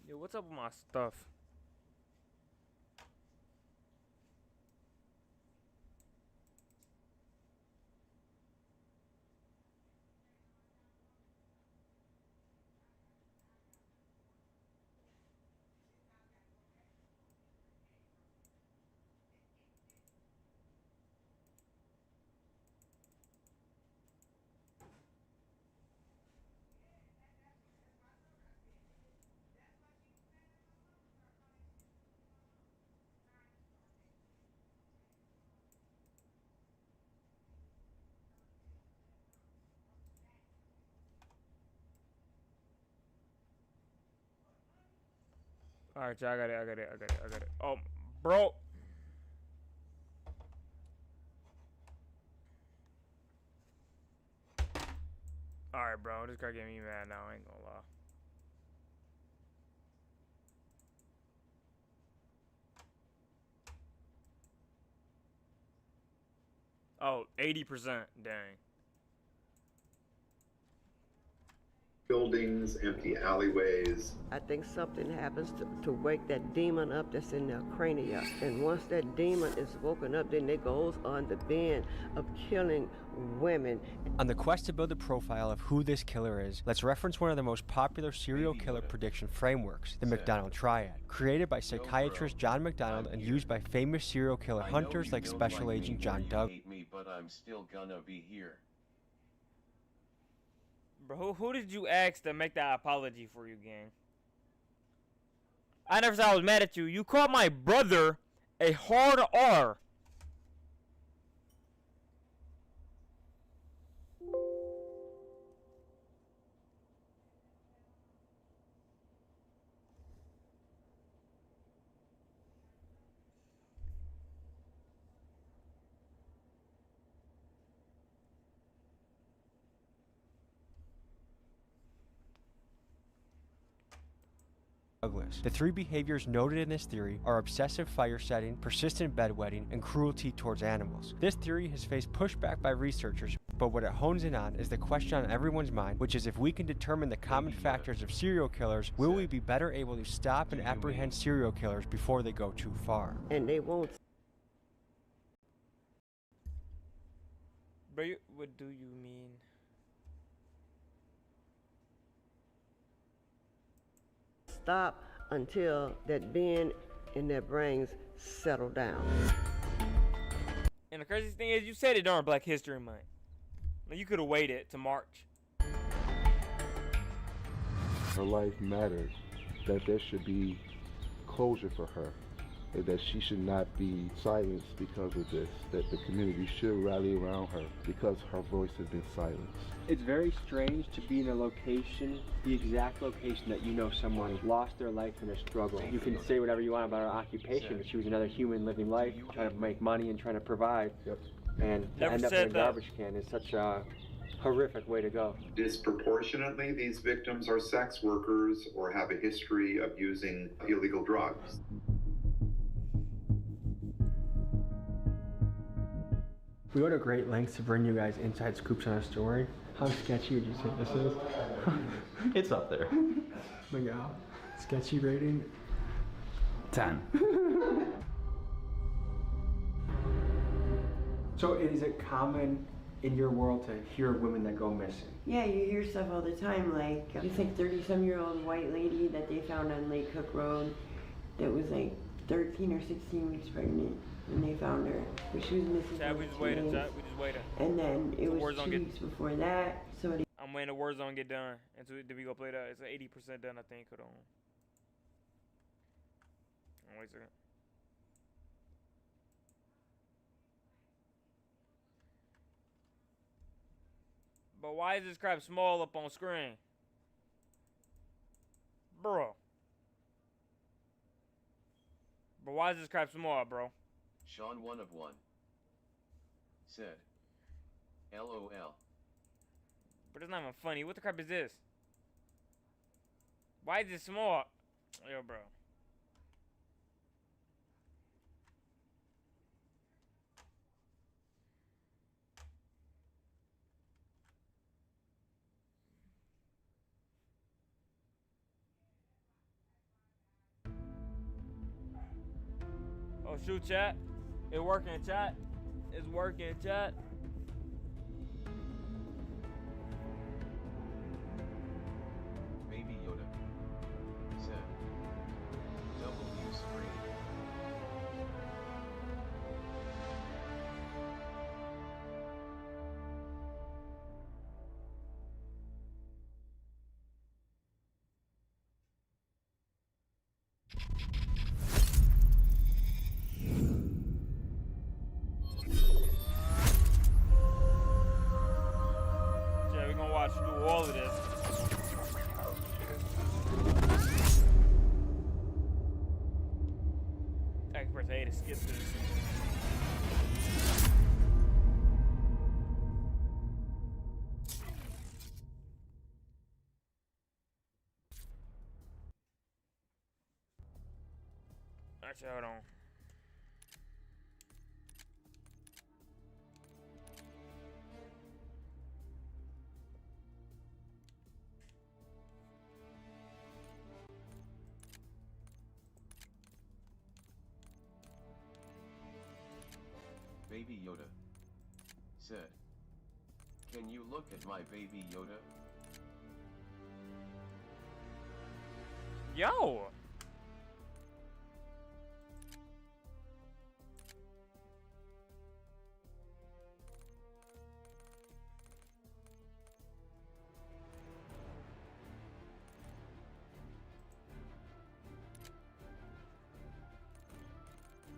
Yo, what's up with my stuff? Alright, I got it. Oh, bro. Alright, bro. This guy getting me mad now. I ain't gonna lie. Oh, 80%. Dang. Buildings, empty alleyways. I think something happens to wake that demon up that's in their crania. And once that demon is woken up, then it goes on the bend of killing women. On the quest to build a profile of who this killer is, let's reference one of the most popular serial killer prediction frameworks, the McDonald Triad, created by psychiatrist John McDonald and used by famous serial killer hunters like Special Agent John Douglas. But I'm still gonna be here. Bro, who did you ask to make that apology for you, gang? I never said I was mad at you. You called my brother a hard R. Louis. The 3 behaviors noted in this theory are obsessive fire setting, persistent bedwetting, and cruelty towards animals. This theory has faced pushback by researchers, but what it hones in on is the question on everyone's mind, which is if we can determine the common factors of serial killers, will we be better able to stop and apprehend serial killers before they go too far? And they won't. But what do you mean? Stop until that bend in their brains settle down. And the craziest thing is, you said it during Black History Month. Now, you could have waited to March. Her life matters, that there should be closure for her, and that she should not be silenced because of this, that the community should rally around her because her voice has been silenced. It's very strange to be in a location, the exact location that you know someone lost their life in a struggle. You can say whatever you want about her occupation, but she was another human living life, trying to make money and trying to provide. Yep. And to end up in a garbage can is such a horrific way to go. Disproportionately, these victims are sex workers or have a history of using illegal drugs. We go to great lengths to bring you guys inside scoops on a story. How sketchy would you say this is? It's up there. Miguel, sketchy rating? 10. So is it common in your world to hear women that go missing? Yeah, you hear stuff all the time, like this 30-some-year-old white lady that they found on Lake Cook Road that was like 13 or 16 weeks pregnant when they found her, but she was missing. Chat, we just waited. Chat, we just waited. And then it was 2 weeks before that. Somebody. I'm waiting the Warzone get done. And so did we go play that? It's 80% done, I think. Hold on. Wait a second. But why is this crap small up on screen? Bro. But why is this crap small, bro? Sean 1 of 1 said, LOL. But it's not even funny. What the crap is this? Why is it small? Yo, bro. Oh, shoot, chat. It's working, chat. It's working, chat. Baby Yoda said, W screen. Yeah, we're gonna watch you do all of this. I can press A to skip this. Actually, hold on. Baby Yoda said, can you look at my baby Yoda? Yo!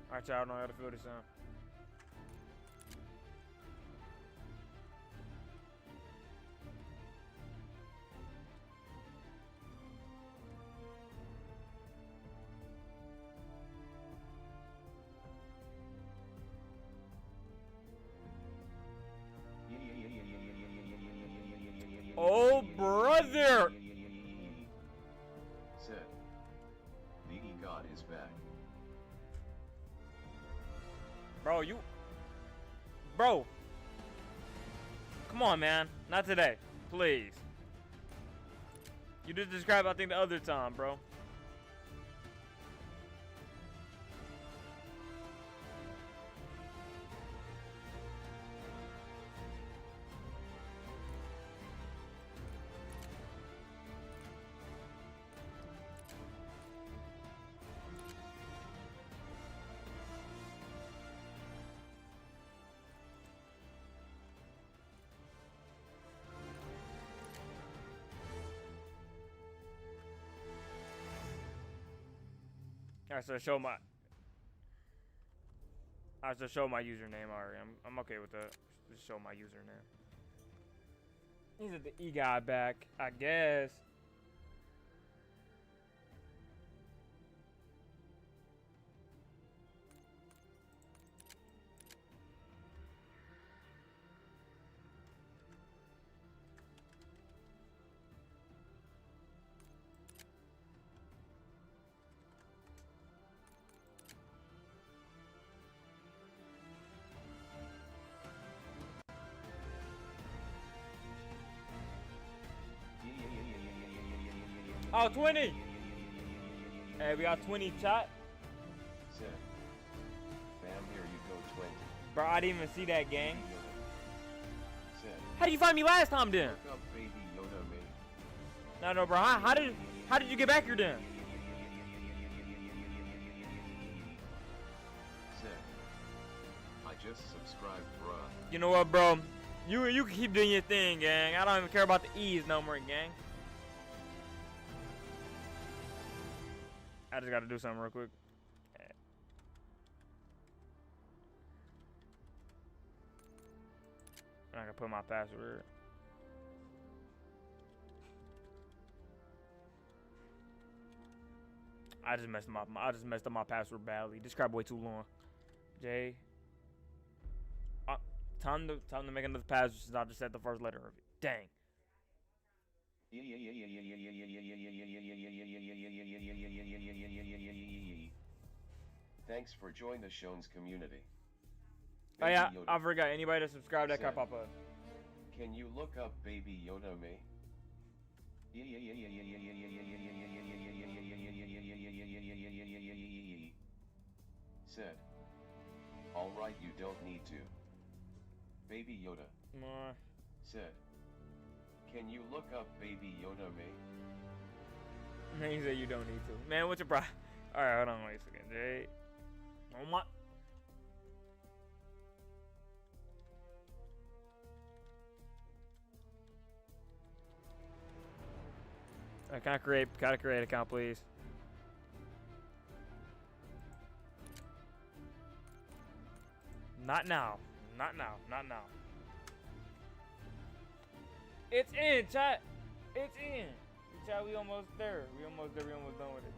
Alright, y'all, I don't know how to feel this sound. Oh, brother! Said, Bro, you... Bro. Come on, man. Not today. Please. You just described, I think, the other time, bro. I should show my username already. I'm okay with that. Just show my username. He's at the E guy back, I guess. Oh, 20! Hey, we got 20 chat. Set. Bam, here you go, 20. Bro, I didn't even see that, gang. Set. How did you find me last time, then? Look up Baby Yoda, mate. No, bro. How did you get back here, then? Set. I just subscribed, bruh. You know what, bro? You can keep doing your thing, gang. I don't even care about the E's no more, gang. I just gotta do something real quick. I gotta put my password. I just messed up my password badly. This crap way too long. J. Time to make another password since I just said the first letter of it. Dang. Thanks for joining the Shones community. Oh yeah, I forgot. Anybody that subscribed, that crap pop up. Can you look up Baby Yoda, me? Said. Alright, you don't need to. Baby Yoda. Said. Can you look up Baby Yoda, me? Man, he said you don't need to. Man, what's your problem? Alright, hold on, wait a second. Jay. Oh my. Gotta create account, please. Not now. Not now. Not now. It's in, chat. It's in. Chat, we almost there. We almost there. We almost done with it.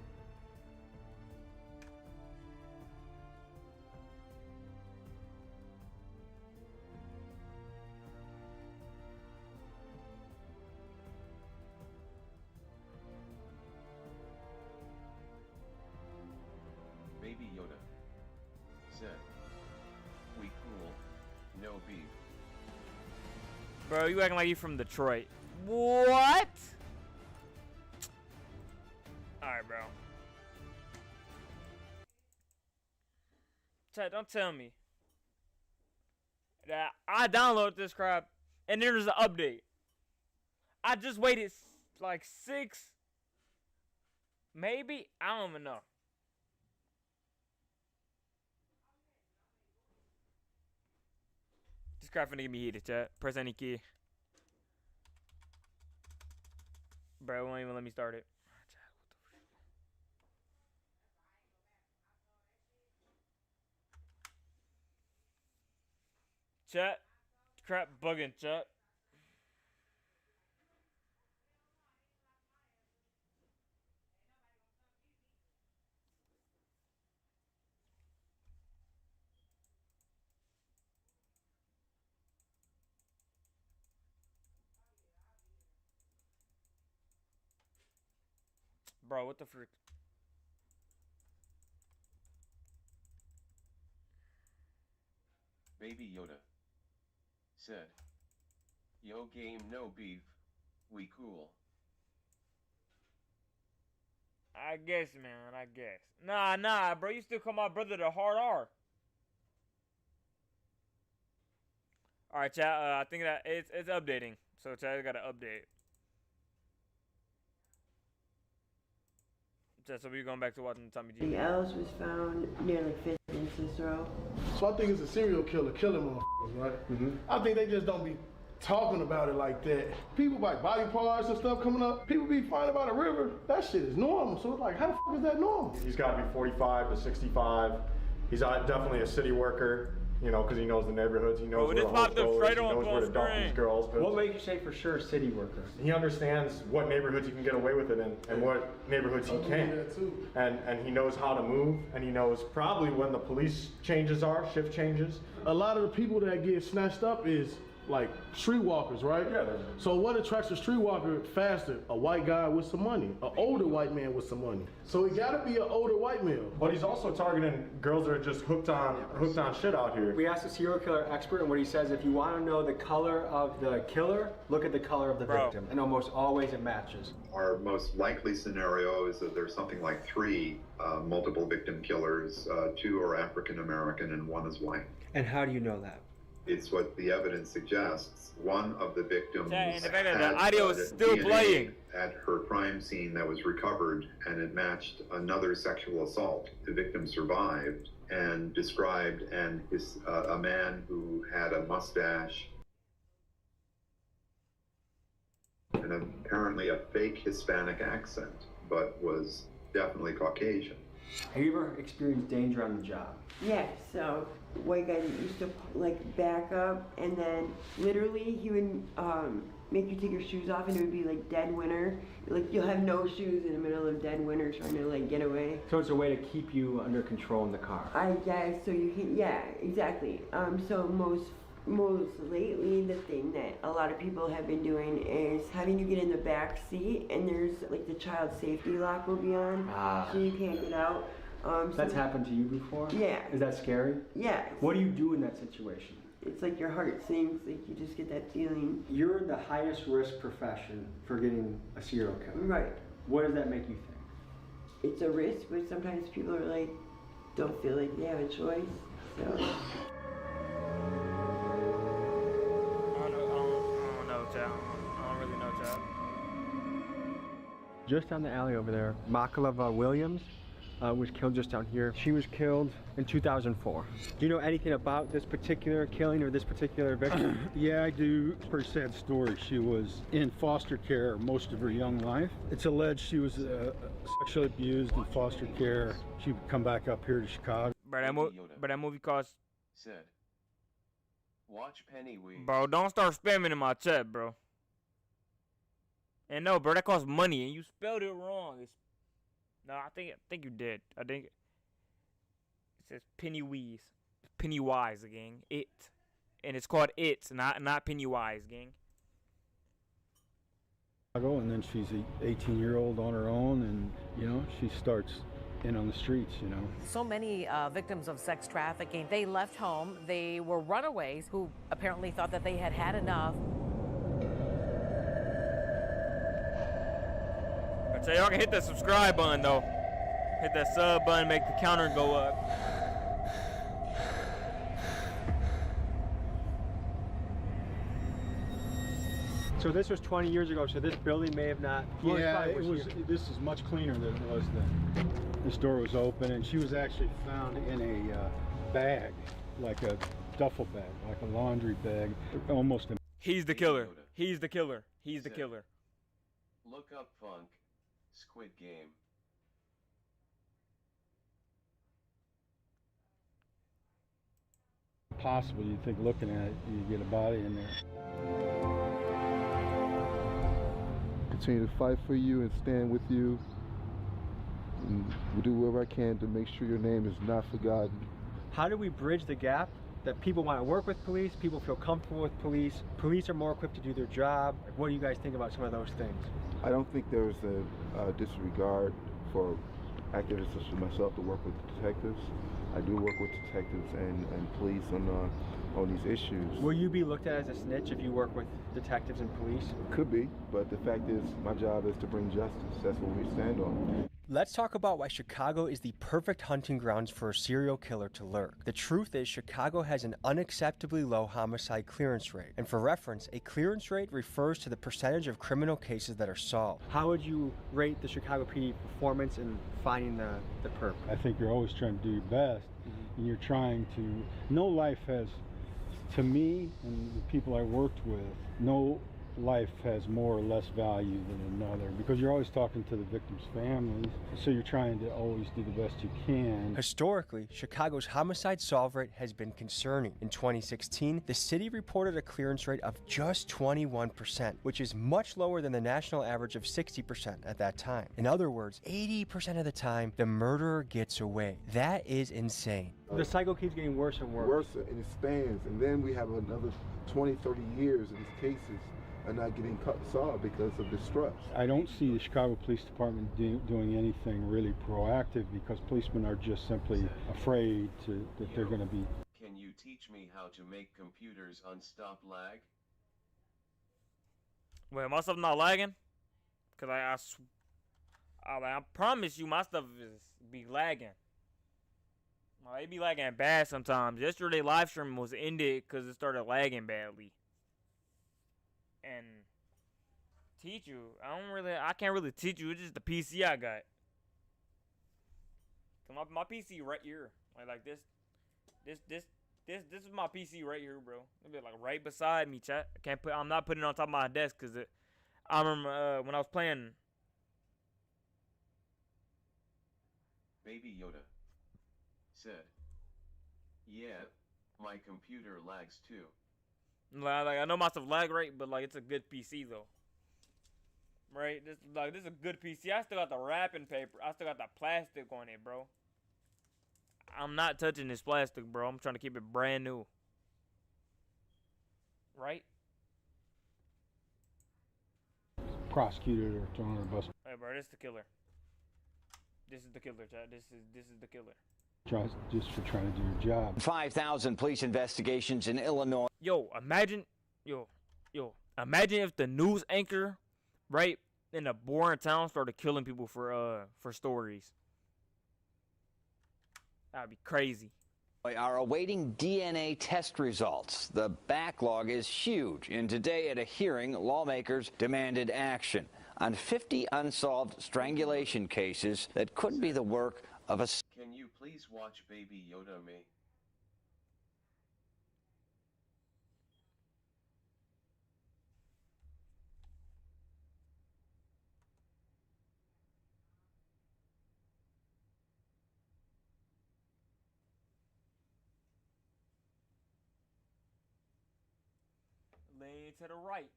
Baby Yoda. Said. We cool. No beef. Bro, you acting like you from Detroit. What? Alright, bro. Chat, don't tell me that I downloaded this crap and there's an update. I just waited like 6, maybe? I don't even know. This crap finna get me heated, chat. Press any key. Bro, it won't even let me start it. Chat. Crap bugging, chat. Bro, what the frick? Baby Yoda said, "Yo game no beef, we cool." I guess, man, I guess. Nah, bro, you still call my brother the hard R. Alright, chat, I think that it's updating. So, chat, I gotta update. Chat, so we're going back to watching Tommy G. The Ellis was found near like 5th and Cicero. So I think it's a serial killer killing motherfuckers, right? Mm-hmm. I think they just don't be talking about it like that. People like body parts and stuff coming up. People be finding about a river. That shit is normal. So it's like, how the fuck is that normal? He's got to be 45 to 65. He's definitely a city worker, you know, because he knows the neighborhoods. He knows where the hoes go. He knows where to dump these girls. What makes you say for sure city worker? He understands what neighborhoods he can get away with it in and what neighborhoods he can't. And he knows how to move, and he knows probably when the police changes are, shift changes. A lot of the people that get snatched up is like streetwalkers, right? Yeah. So what attracts a streetwalker faster? A white guy with some money, an older white man with some money. So it gotta be an older white male. But he's also targeting girls that are just hooked on shit out here. We asked a serial killer expert, and what he says, if you want to know the color of the killer, look at the color of the victim, and almost always it matches. Our most likely scenario is that there's something like 3 multiple victim killers. 2 are African American and 1 is white. And how do you know that? It's what the evidence suggests. One of the victims and the fact that had the audio is still DNA playing at her crime scene that was recovered, and it matched another sexual assault. The victim survived and described a man who had a mustache and apparently a fake Hispanic accent, but was definitely Caucasian. Have you ever experienced danger on the job? Yeah, so white guy that used to like back up, and then literally he would make you take your shoes off, and it would be like dead winter. Like you'll have no shoes in the middle of dead winter trying to like get away. So it's a way to keep you under control in the car. I guess so. You can, yeah, exactly. So most lately, the thing that a lot of people have been doing is having you get in the back seat, and there's like the child safety lock will be on, so you can't get out. That's happened to you before? Yeah. Is that scary? Yeah. What do you do in that situation? It's like your heart sinks, like you just get that feeling. You're the highest risk profession for getting a serial killer. Right. What does that make you think? It's a risk, but sometimes people are like, don't feel like they have a choice, so. I don't know, child. I don't really know, child. Just down the alley over there, Makalava Williams was killed just down here. She was killed in 2004. Do you know anything about this particular killing or this particular victim? Yeah, I do. Pretty sad story. She was in foster care most of her young life. It's alleged she was sexually abused in foster care. She would come back up here to Chicago. But that movie cost. Said, "Watch Pennywise." Bro, don't start spamming in my chat, bro. And no, bro, that costs money, and you spelled it wrong. No, I think you did. I think it says Pennywise. Pennywise, gang. It. And it's called It, not Pennywise, gang. And then she's an 18-year-old on her own, and, you know, she starts in on the streets, you know. So many victims of sex trafficking, they left home. They were runaways who apparently thought that they had had enough. So y'all can hit that subscribe button though. Hit that sub button, make the counter go up. So this was 20 years ago, so this building may have not... Yeah, this is much cleaner than it was then. This door was open, and she was actually found in a bag, like a duffel bag, like a laundry bag, almost. He's the killer. He's the killer. He's the killer. Look up Funk. Squid Game. Possible, you think looking at it, you get a body in there. Continue to fight for you and stand with you. And we'll do whatever I can to make sure your name is not forgotten. How do we bridge the gap that people want to work with police, people feel comfortable with police, police are more equipped to do their job? What do you guys think about some of those things? I don't think there's a disregard for activists such as myself to work with detectives. I do work with detectives and police on on these issues. Will you be looked at as a snitch if you work with detectives and police? Could be, but the fact is, my job is to bring justice. That's what we stand on. Let's talk about why Chicago is the perfect hunting grounds for a serial killer to lurk. The truth is, Chicago has an unacceptably low homicide clearance rate. And for reference, a clearance rate refers to the percentage of criminal cases that are solved. How would you rate the Chicago PD performance in finding the perp? I think you're always trying to do your best, and you're trying to, no life has, to me and the people I worked with, no life has more or less value than another, because you're always talking to the victims' families, so you're trying to always do the best you can. Historically, Chicago's homicide solve rate has been concerning. In 2016, the city reported a clearance rate of just 21%, which is much lower than the national average of 60% at that time. In other words, 80% of the time, the murderer gets away. That is insane. The cycle keeps getting worse and worse. Worse, and it spans, and then we have another 20, 30 years of these cases are not getting solved because of distrust. I don't see the Chicago Police Department doing anything really proactive, because policemen are just simply afraid that they're going to be. Can you teach me how to make computers unstop lag? Wait, my stuff not lagging? Cause I promise you, my stuff is be lagging. It be lagging bad sometimes. Yesterday live stream was ended because it started lagging badly. And teach you, I can't really teach you. It's just the PC I got. My PC right here, like this is my PC right here, bro. It'll be like right beside me, chat. I'm not putting it on top of my desk because I remember when I was playing. Baby Yoda said, "Yeah, my computer lags too." Like I know my stuff lag right, but like it's a good PC though. Right? This is a good PC. I still got the wrapping paper. I still got the plastic on it, bro. I'm not touching this plastic, bro. I'm trying to keep it brand new. Right? Prosecuted or thrown on a bus. Hey, bro, this is the killer. This is the killer, chat. This is the killer. Just for trying to do your job. 5,000 police investigations in Illinois. Imagine if the news anchor, right, in a boring town started killing people for stories. That'd be crazy. Are awaiting DNA test results. The backlog is huge, and today at a hearing, lawmakers demanded action on 50 unsolved strangulation cases that could be the work of a... Can you please watch Baby Yoda me? Lean to the right.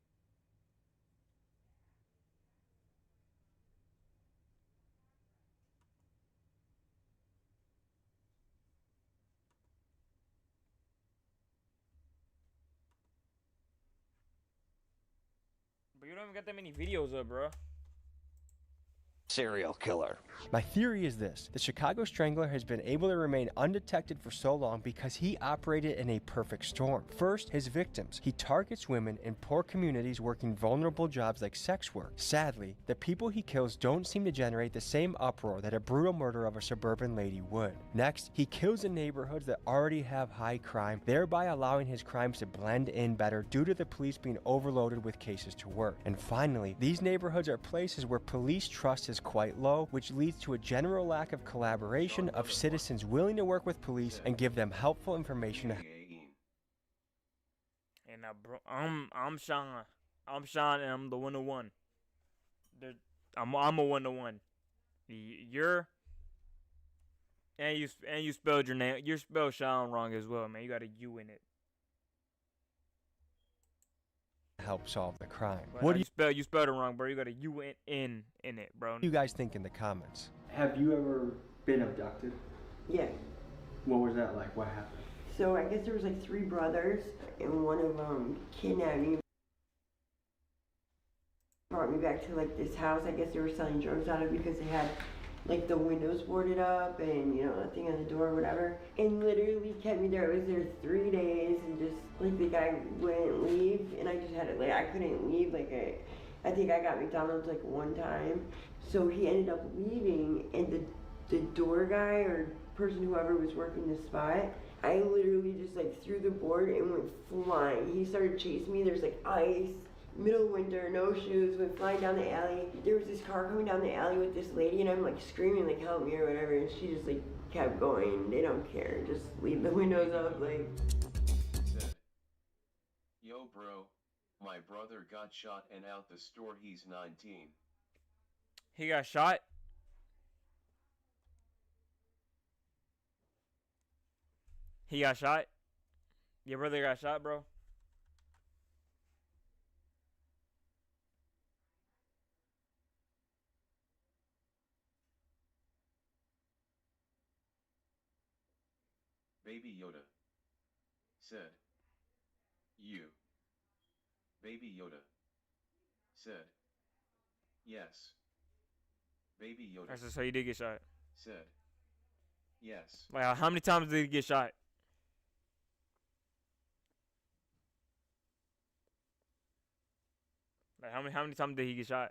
But you don't even got that many videos up, bro. Serial killer. My theory is this: the Chicago Strangler has been able to remain undetected for so long because he operated in a perfect storm. First, his victims. He targets women in poor communities working vulnerable jobs like sex work. Sadly, the people he kills don't seem to generate the same uproar that a brutal murder of a suburban lady would. Next, he kills in neighborhoods that already have high crime, thereby allowing his crimes to blend in better due to the police being overloaded with cases to work. And finally, these neighborhoods are places where police trust is quite low, which leads to a general lack of collaboration of citizens willing to work with police and give them helpful information. And bro, I'm Sean. I'm Sean, and I'm the 1-1. I'm a 1-1. You're and you spelled your name. You spelled Sean wrong as well, man. You got a U in it. Help solve the crime. What do you spelled it wrong, bro? You got a U in it, bro. What do you guys think in the comments? Have you ever been abducted? Yeah. What was that like? What happened? So I guess there was like 3 brothers, and one of them kidnapped me. Brought me back to like this house. I guess they were selling drugs out of it because they had like the windows boarded up and, you know, nothing on the door or whatever. And literally kept me there. I was there 3 days and just, like, the guy wouldn't leave. And I just had it, like, I couldn't leave. Like, I think I got McDonald's, like, one time. So he ended up leaving, and the door guy or person, whoever was working the spot, I literally just, like, threw the board and went flying. He started chasing me. There's, like, ice. Middle of winter, no shoes, went flying down the alley. There was this car coming down the alley with this lady, and I'm like screaming, like, help me or whatever, and she just like kept going. They don't care, just leave the windows up, like. Said, yo bro, my brother got shot and out the store, he's 19. He got shot? He got shot? Your brother got shot, bro? Baby Yoda said, you. Baby Yoda said, yes. Baby Yoda So you did get shot? said, yes. Like, how many times did he get shot? Like, how many times did he get shot?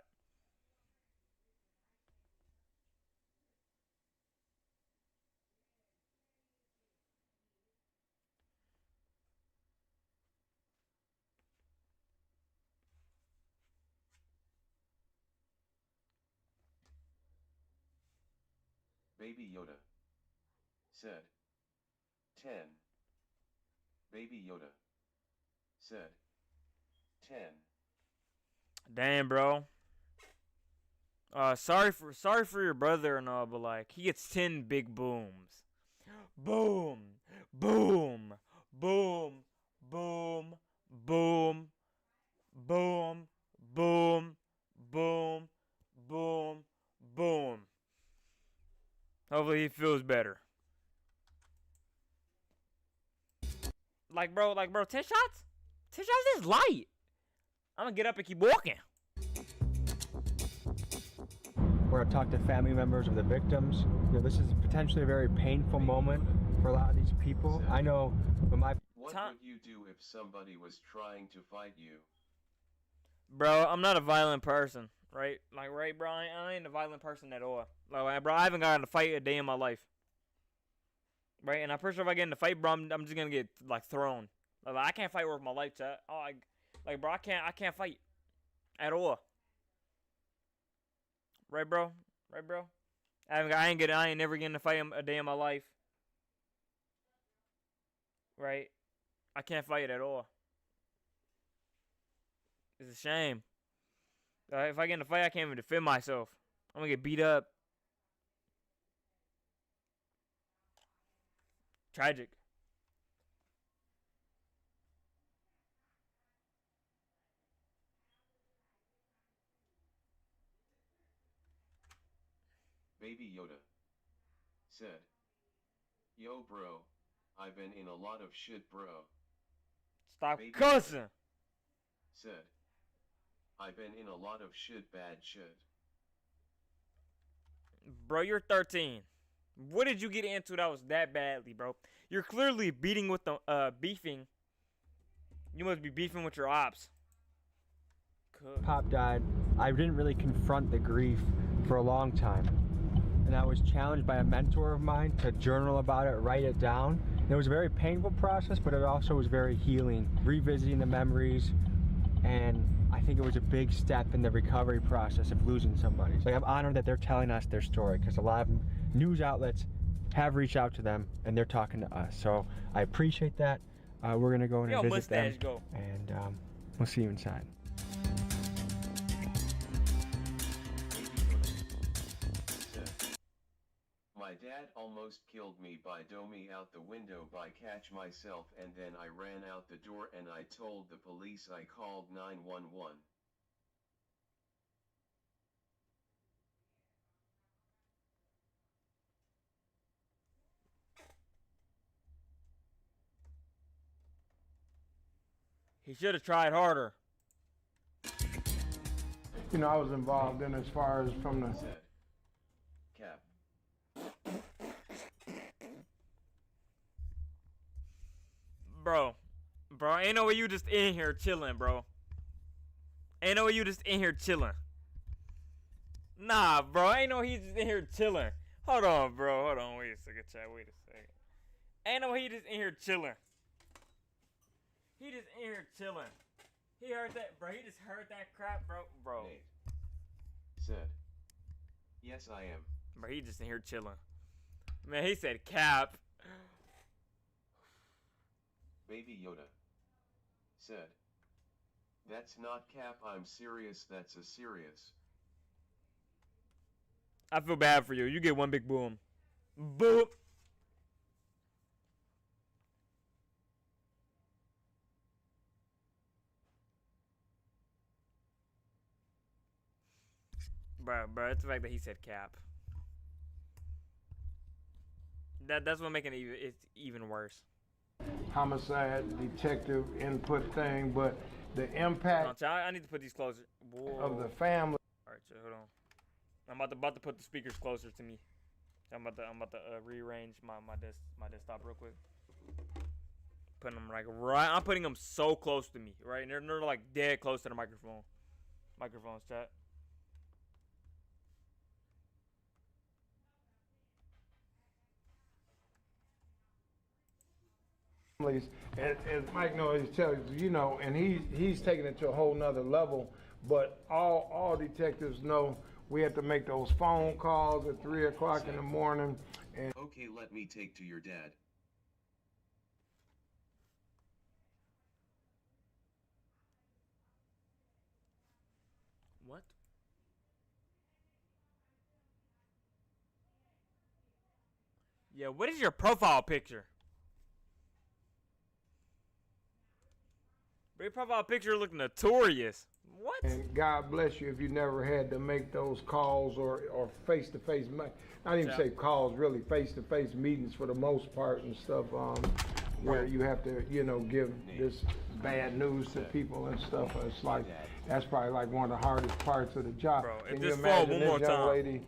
Baby Yoda said, 10. Baby Yoda said, 10. Damn, bro. Sorry for your brother and all, but like, he gets 10 big booms. Boom, boom, boom, boom, boom, boom, boom, boom, boom, boom. Hopefully he feels better. Like, bro, 10 shots? 10 shots is light. I'm gonna get up and keep walking. We're gonna talk to family members of the victims. You know, this is potentially a very painful moment for a lot of these people. I know when my... What would you do if somebody was trying to fight you? Bro, I'm not a violent person, right? Like, right, bro? I ain't a violent person at all. Like, bro, I haven't gotten in a fight a day in my life. Right? And I'm pretty sure if I get in a fight, bro, I'm just gonna get, like, thrown. Like, I can't fight worth my life, chat. Oh, like, bro, I can't fight. At all. Right, bro? Right, bro? I ain't never getting in a fight a day in my life. Right? I can't fight at all. It's a shame. If I get in a fight, I can't even defend myself. I'm gonna get beat up. Tragic. Baby Yoda said, yo bro, I've been in a lot of shit, bro. Stop Baby cussing. Yoda said, I've been in a lot of shit, bad shit. Bro, you're 13. What did you get into that was that badly, bro? You're clearly beefing. You must be beefing with your ops. Pop died, I didn't really confront the grief for a long time. And I was challenged by a mentor of mine to journal about it, write it down. And it was a very painful process, but it also was very healing. Revisiting the memories, and I think it was a big step in the recovery process of losing somebody. So I'm honored that they're telling us their story, because a lot of news outlets have reached out to them and they're talking to us. So I appreciate that. We're gonna go in and visit them, and we'll see you inside. My dad almost killed me by throw me out the window by catch myself, and then I ran out the door and I told the police. I called 911. He should have tried harder. You know, I was involved in as far as from the... Cap. Bro, ain't no way you just in here chilling, bro. Ain't no way you just in here chilling. Nah, bro, ain't no he just in here chilling. Hold on, bro. Hold on. Wait a second, chat. Wait a second. Ain't no he just in here chilling. He just in here chilling. He heard that, bro. He just heard that crap, bro. Nate said, yes, I am. Bro, he just in here chilling. Man, he said cap. Baby Yoda said, that's not cap, I'm serious, that's a serious. I feel bad for you. You get one big boom. Boop. Bro, it's the fact that he said cap. That's what making it even worse. Homicide detective input thing, but the impact I need to put these closer. Whoa. of the family. All right, so hold on. I'm about to put the speakers closer to me. I'm about to rearrange my desktop real quick. Putting them like right. I'm putting them so close to me, right? And they're like dead close to the microphone. Microphones, chat. As Mike always tells you, know, and he's taking it to a whole nother level. But all detectives know we have to make those phone calls at 3 o'clock in the morning. And okay, let me take to your dad. What? Yeah, what is your profile picture? Your profile picture look notorious. What? And God bless you if you never had to make those calls or face-to-face, not even say calls, really face-to-face meetings for the most part and stuff, where you have to, give this bad news to people and stuff. It's like, that's probably like one of the hardest parts of the job. Bro, can you imagine this young lady,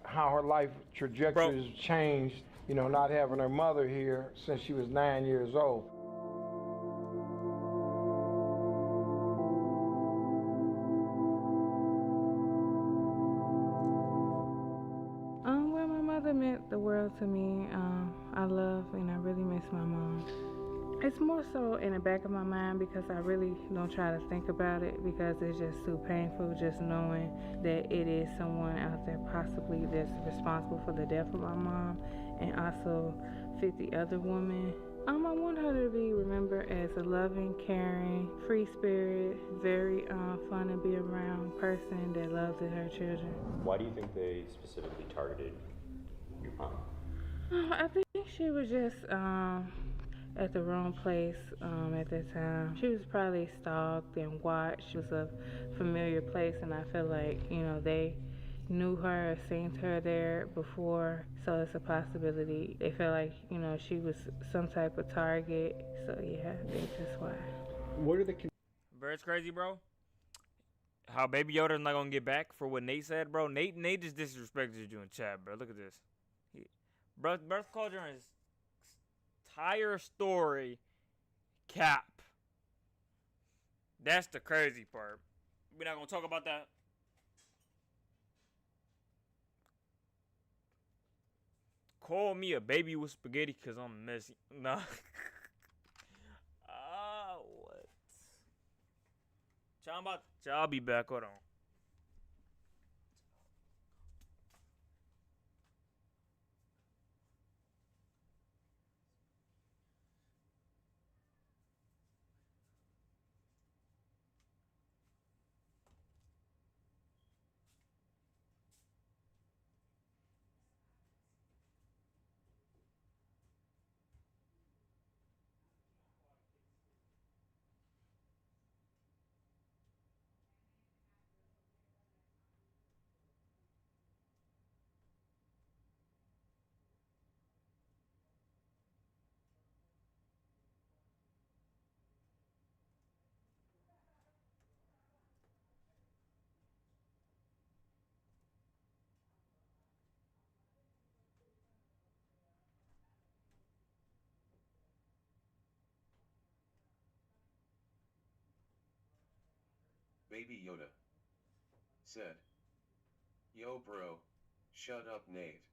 how her life trajectory has changed, not having her mother here since she was 9 years old. Meant the world to me. I love and I really miss my mom. It's more so in the back of my mind because I really don't try to think about it because it's just too painful just knowing that it is someone out there possibly that's responsible for the death of my mom and also 50 other women. I want her to be remembered as a loving, caring, free spirit, very fun to be around person that loves her children. Why do you think they specifically targeted your mom? I think she was just at the wrong place at that time. She was probably stalked and watched. It was a familiar place, and I feel like, they knew her or seen her there before, so it's a possibility. They felt like, she was some type of target, so yeah, I think that's why. What are the... Bro, it's crazy, bro. How Baby Yoda's not gonna get back for what Nate said, bro. Nate just disrespected you in chat, bro. Look at this. Bro called your entire story cap. That's the crazy part. We're not gonna talk about that. Call me a baby with spaghetti because I'm messy. Nah. What? I'll be back. Hold on. Baby Yoda said, "Yo bro, shut up Nate."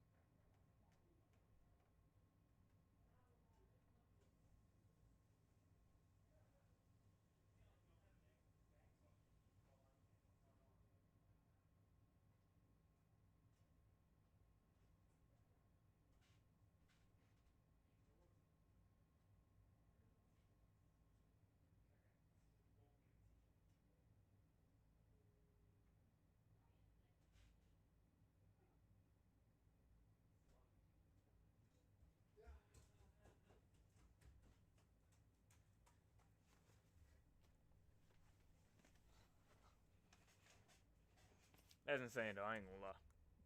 That's insane, though. I ain't gonna lie.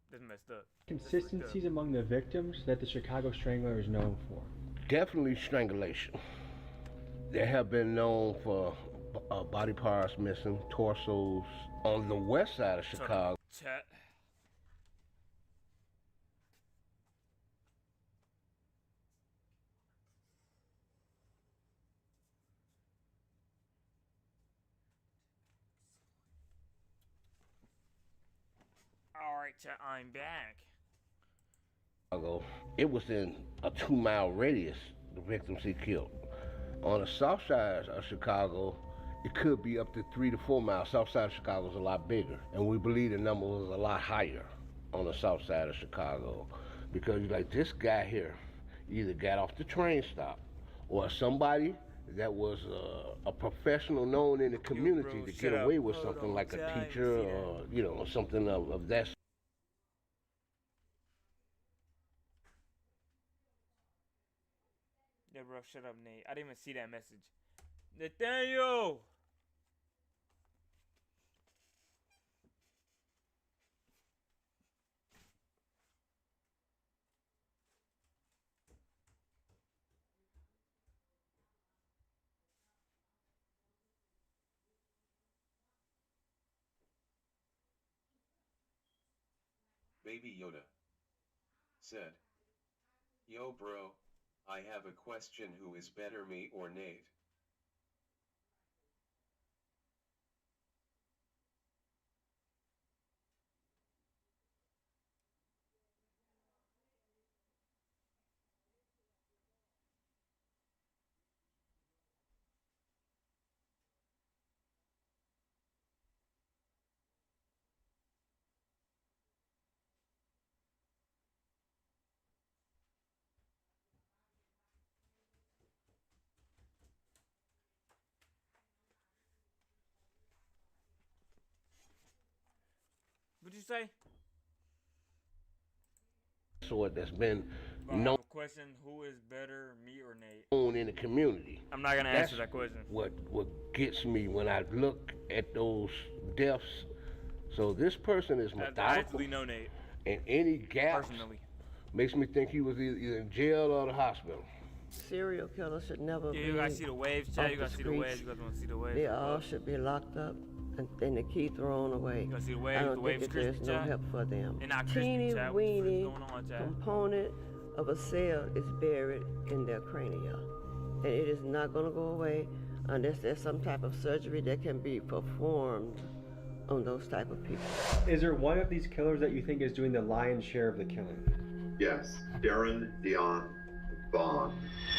That's messed up. Consistencies among the victims that the Chicago Strangler is known for. Definitely strangulation. They have been known for body parts missing, torsos. On the west side of Chicago. Chat. Alright, chat, I'm back. It was in a 2-mile radius, the victims he killed. On the south side of Chicago, it could be up to 3 to 4 miles. South side of Chicago is a lot bigger, and we believe the number was a lot higher on the south side of Chicago, because like this guy here either got off the train stop or somebody that was a professional known in the community to get away with something like a teacher or, you know, something of that. Yeah, bro, shut up, Nate. I didn't even see that message. Nathaniel! Baby Yoda said, "Yo bro, I have a question, who is better, me or Nate?" What'd you say? Sword that's been I have known a question, who is better, me or Nate? in the community. I'm not gonna answer that question. What gets me when I look at those deaths. So this person is I methodical. actually know Nate. And any gaps Personally. makes me think he was either in jail or the hospital. Serial killers should never be. Yeah, you gotta see the waves, chat. You gotta see the waves. You guys wanna see the waves. They all should be locked up and the key thrown away. You gotta see the waves. I don't The waves think that there's crispy, no chat. help for them. They're not crispy, Teeny chat. What the fuck is weeny going on, chat? component of a cell is buried in their cranium, and it is not going to go away unless there's some type of surgery that can be performed on those type of people. Is there one of these killers that you think is doing the lion's share of the killing? Yes, Darren Dion Vaughn.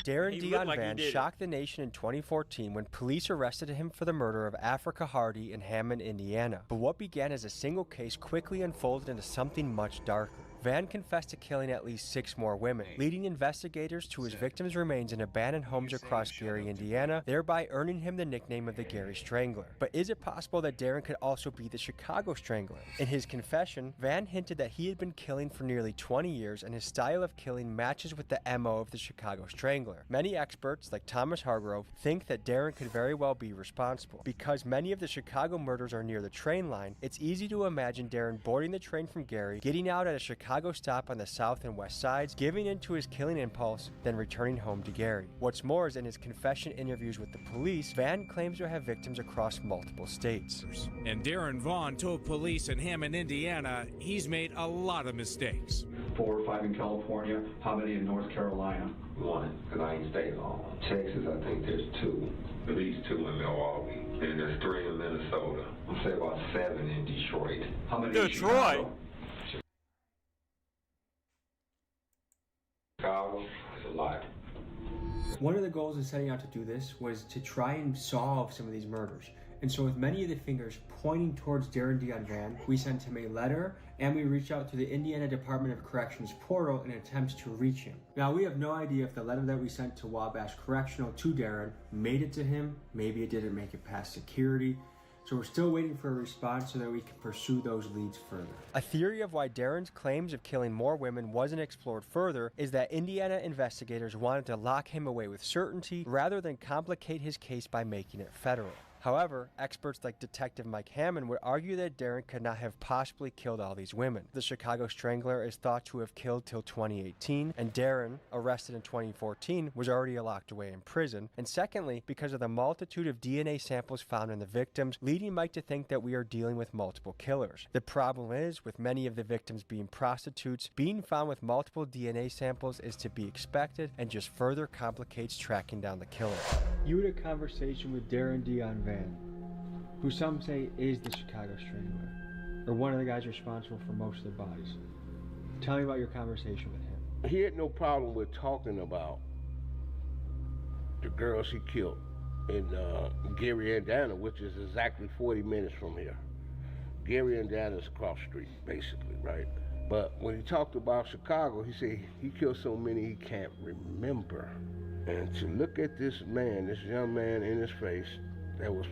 Darren Dion Van shocked the nation in 2014 when police arrested him for the murder of Africa Hardy in Hammond, Indiana. But what began as a single case quickly unfolded into something much darker. Van confessed to killing at least 6 more women, leading investigators to his victims' remains in abandoned homes across Gary, Indiana, thereby earning him the nickname of the Gary Strangler. But is it possible that Darren could also be the Chicago Strangler? In his confession, Van hinted that he had been killing for nearly 20 years and his style of killing matches with the MO of the Chicago Strangler. Many experts, like Thomas Hargrove, think that Darren could very well be responsible. Because many of the Chicago murders are near the train line, it's easy to imagine Darren boarding the train from Gary, getting out at a Chicago stop on the south and west sides, giving into his killing impulse, then returning home to Gary. What's more is in his confession interviews with the police, Van claims to have victims across multiple states. And Darren Vaughn told police in Hammond, Indiana, he's made a lot of mistakes. 4 or 5 in California. How many in North Carolina? 1, because I ain't staying long. Texas, I think there's 2. At least 2 in Milwaukee. And there's 3 in Minnesota. I'll say about 7 in Detroit. How many Detroit? in Chicago? Chicago is a lot. One of the goals in setting out to do this was to try and solve some of these murders. And so with many of the fingers pointing towards Darren Dion Van, we sent him a letter and we reached out to the Indiana Department of Corrections portal in attempts to reach him. Now we have no idea if the letter that we sent to Wabash Correctional to Darren made it to him. Maybe it didn't make it past security. So we're still waiting for a response so that we can pursue those leads further. A theory of why Darren's claims of killing more women wasn't explored further is that Indiana investigators wanted to lock him away with certainty rather than complicate his case by making it federal. However, experts like Detective Mike Hammond would argue that Darren could not have possibly killed all these women. The Chicago Strangler is thought to have killed till 2018, and Darren, arrested in 2014, was already locked away in prison. And secondly, because of the multitude of DNA samples found in the victims, leading Mike to think that we are dealing with multiple killers. The problem is, with many of the victims being prostitutes, being found with multiple DNA samples is to be expected and just further complicates tracking down the killer. You had a conversation with Darren Dion Van, who some say is the Chicago Strangler, or one of the guys responsible for most of the bodies. Tell me about your conversation with him. He had no problem with talking about the girls he killed in Gary, Indiana, which is exactly 40 minutes from here. Gary, Indiana is across the street, basically, right? But when he talked about Chicago, he said he killed so many he can't remember. And to look at this man, this young man in his face, that was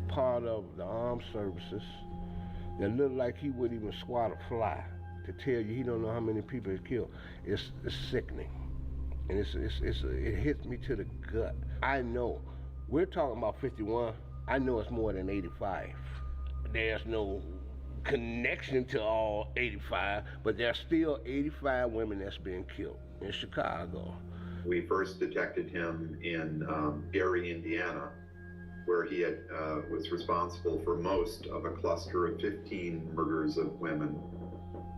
part of the armed services, that looked like he wouldn't even swat a fly, to tell you he don't know how many people he killed, it's sickening. And it hits me to the gut. I know, we're talking about 51, I know it's more than 85. There's no connection to all 85, but there's still 85 women that's being killed in Chicago. We first detected him in Gary, Indiana, where he was responsible for most of a cluster of 15 murders of women.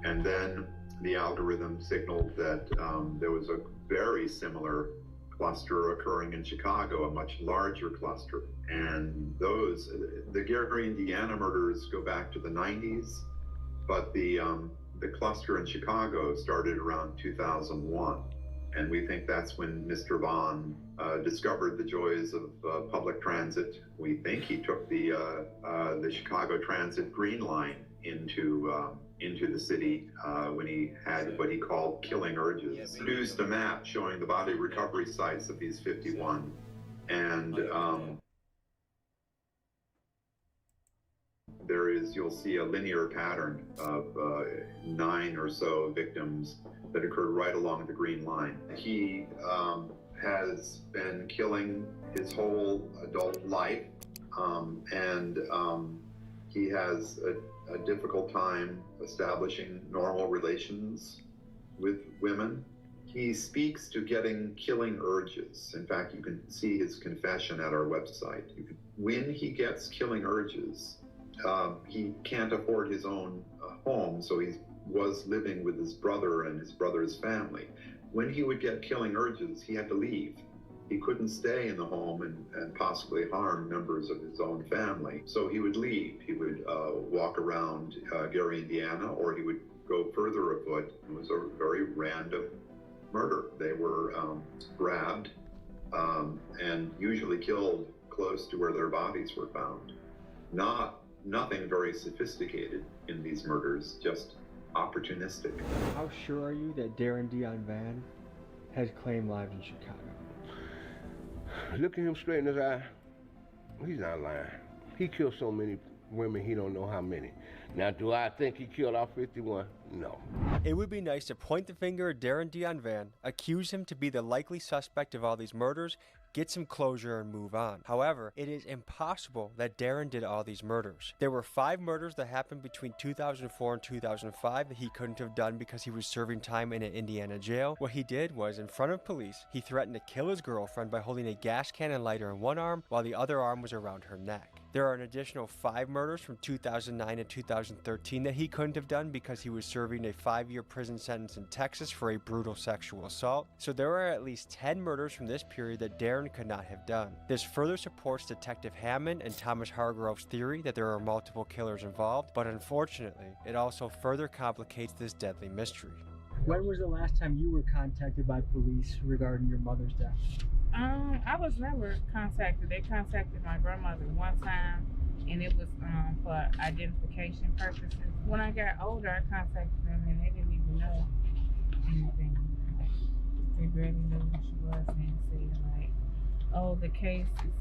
And then the algorithm signaled that there was a very similar cluster occurring in Chicago, a much larger cluster. And the Gary, Indiana murders go back to the 90s, but the cluster in Chicago started around 2001. And we think that's when Mr. Vaughn discovered the joys of public transit. We think he took the Chicago Transit Green Line into the city when he had what he called killing urges. He produced a map showing the body recovery sites of these 51. And you'll see a linear pattern of 9 or so victims that occurred right along the Green Line. He has been killing his whole adult life, and he has a difficult time establishing normal relations with women. He speaks to getting killing urges. In fact, you can see his confession at our website. When he gets killing urges, he can't afford his own home, so he was living with his brother and his brother's family. When he would get killing urges, he had to leave. He couldn't stay in the home and possibly harm members of his own family. So he would leave. He would walk around Gary, Indiana, or he would go further afoot. It was a very random murder. They were grabbed and usually killed close to where their bodies were found. Nothing very sophisticated in these murders, just opportunistic. How sure are you that Darren Dion Van has claimed lives in Chicago? Look at him straight in his eye. He's not lying. He killed so many women, he don't know how many. Now, do I think he killed all 51? No. It would be nice to point the finger at Darren Dion Van, accuse him to be the likely suspect of all these murders, get some closure and move on. However, it is impossible that Darren did all these murders. There were 5 murders that happened between 2004 and 2005 that he couldn't have done because he was serving time in an Indiana jail. What he did was, in front of police, he threatened to kill his girlfriend by holding a gas can and lighter in one arm while the other arm was around her neck. There are an additional 5 murders from 2009 to 2013 that he couldn't have done because he was serving a 5-year prison sentence in Texas for a brutal sexual assault. So there are at least 10 murders from this period that Darren could not have done. This further supports Detective Hammond and Thomas Hargrove's theory that there are multiple killers involved, but unfortunately, it also further complicates this deadly mystery. When was the last time you were contacted by police regarding your mother's death? I was never contacted. They contacted my grandmother one time, and it was for identification purposes. When I got older, I contacted them, and they didn't even know anything. They barely knew who she was, and said like, "Oh, the case is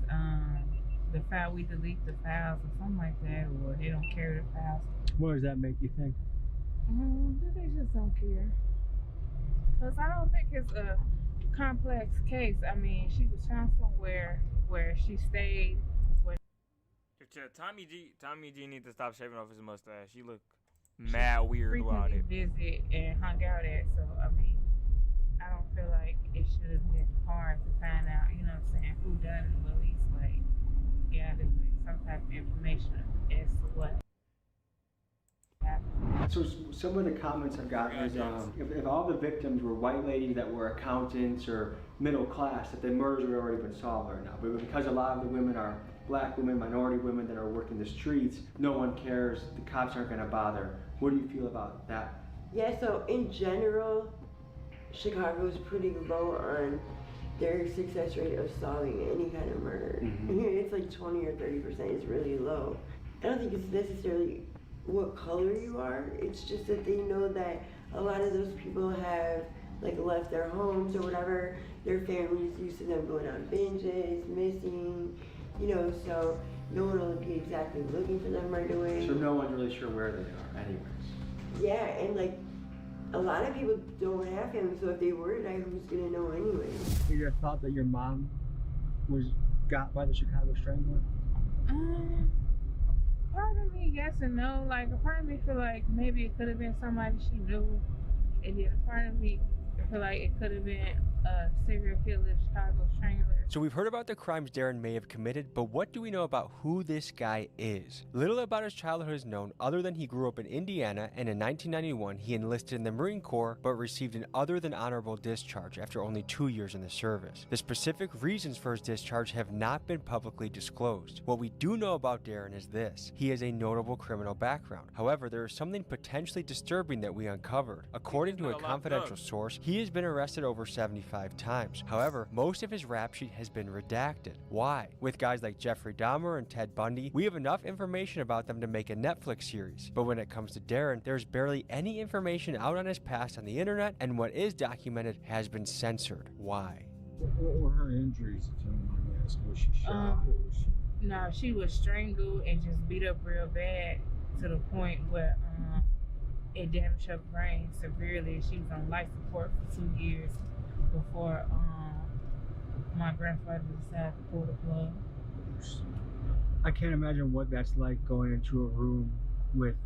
the file. We delete the files or something like that, or they don't carry the files." What does that make you think? They just don't care. Cause I don't think it's a complex case. I mean, she was found somewhere where she stayed. Tommy G needs to stop shaving off his mustache. He looked mad weird about it. Visit and hung out at. So I mean, I don't feel like it should have been hard to find out. You know what I'm saying? Who done it? But at least like gather like some type of information as to what. So some of the comments I've gotten is if all the victims were white ladies that were accountants or middle class, that the murders would have already been solved right now. But because a lot of the women are black women, minority women that are working the streets, no one cares, the cops aren't going to bother. What do you feel about that? Yeah, so in general, Chicago is pretty low on their success rate of solving any kind of murder. It's like 20 or 30%. It's really low. I don't think it's necessarily what color you are. It's just that they know that a lot of those people have like left their homes or whatever. Their families used to them going on binges, missing, you know, so no one will be exactly looking for them right away. So no one's really sure where they are anyways. Yeah, and like a lot of people don't have families, so if they were to die, who's gonna know anyway? You ever thought that your mom was got by the Chicago Strangler? Part of me yes and no. Like a part of me feel like maybe it could have been somebody she knew, and then a part of me feel like it could have been a serial killer, Chicago Strangler. So we've heard about the crimes Darren may have committed, but what do we know about who this guy is? Little about his childhood is known other than he grew up in Indiana, and in 1991 he enlisted in the Marine Corps but received an other than honorable discharge after only 2 years in the service. The specific reasons for his discharge have not been publicly disclosed. What we do know about Darren is this: he has a notable criminal background. However, there is something potentially disturbing that we uncovered. According to a confidential source, he has been arrested over 75 times. However, most of his rap sheet has been redacted. Why? With guys like Jeffrey Dahmer and Ted Bundy, we have enough information about them to make a Netflix series. But when it comes to Darren, there's barely any information out on his past on the internet, and what is documented has been censored. Why? What were her injuries, if you don't mind me asking? Was she shot? No, she was strangled and just beat up real bad to the point where it damaged her brain severely. She was on life support for 2 years before my grandfather decided to pull the plug. I can't imagine what that's like going into a room with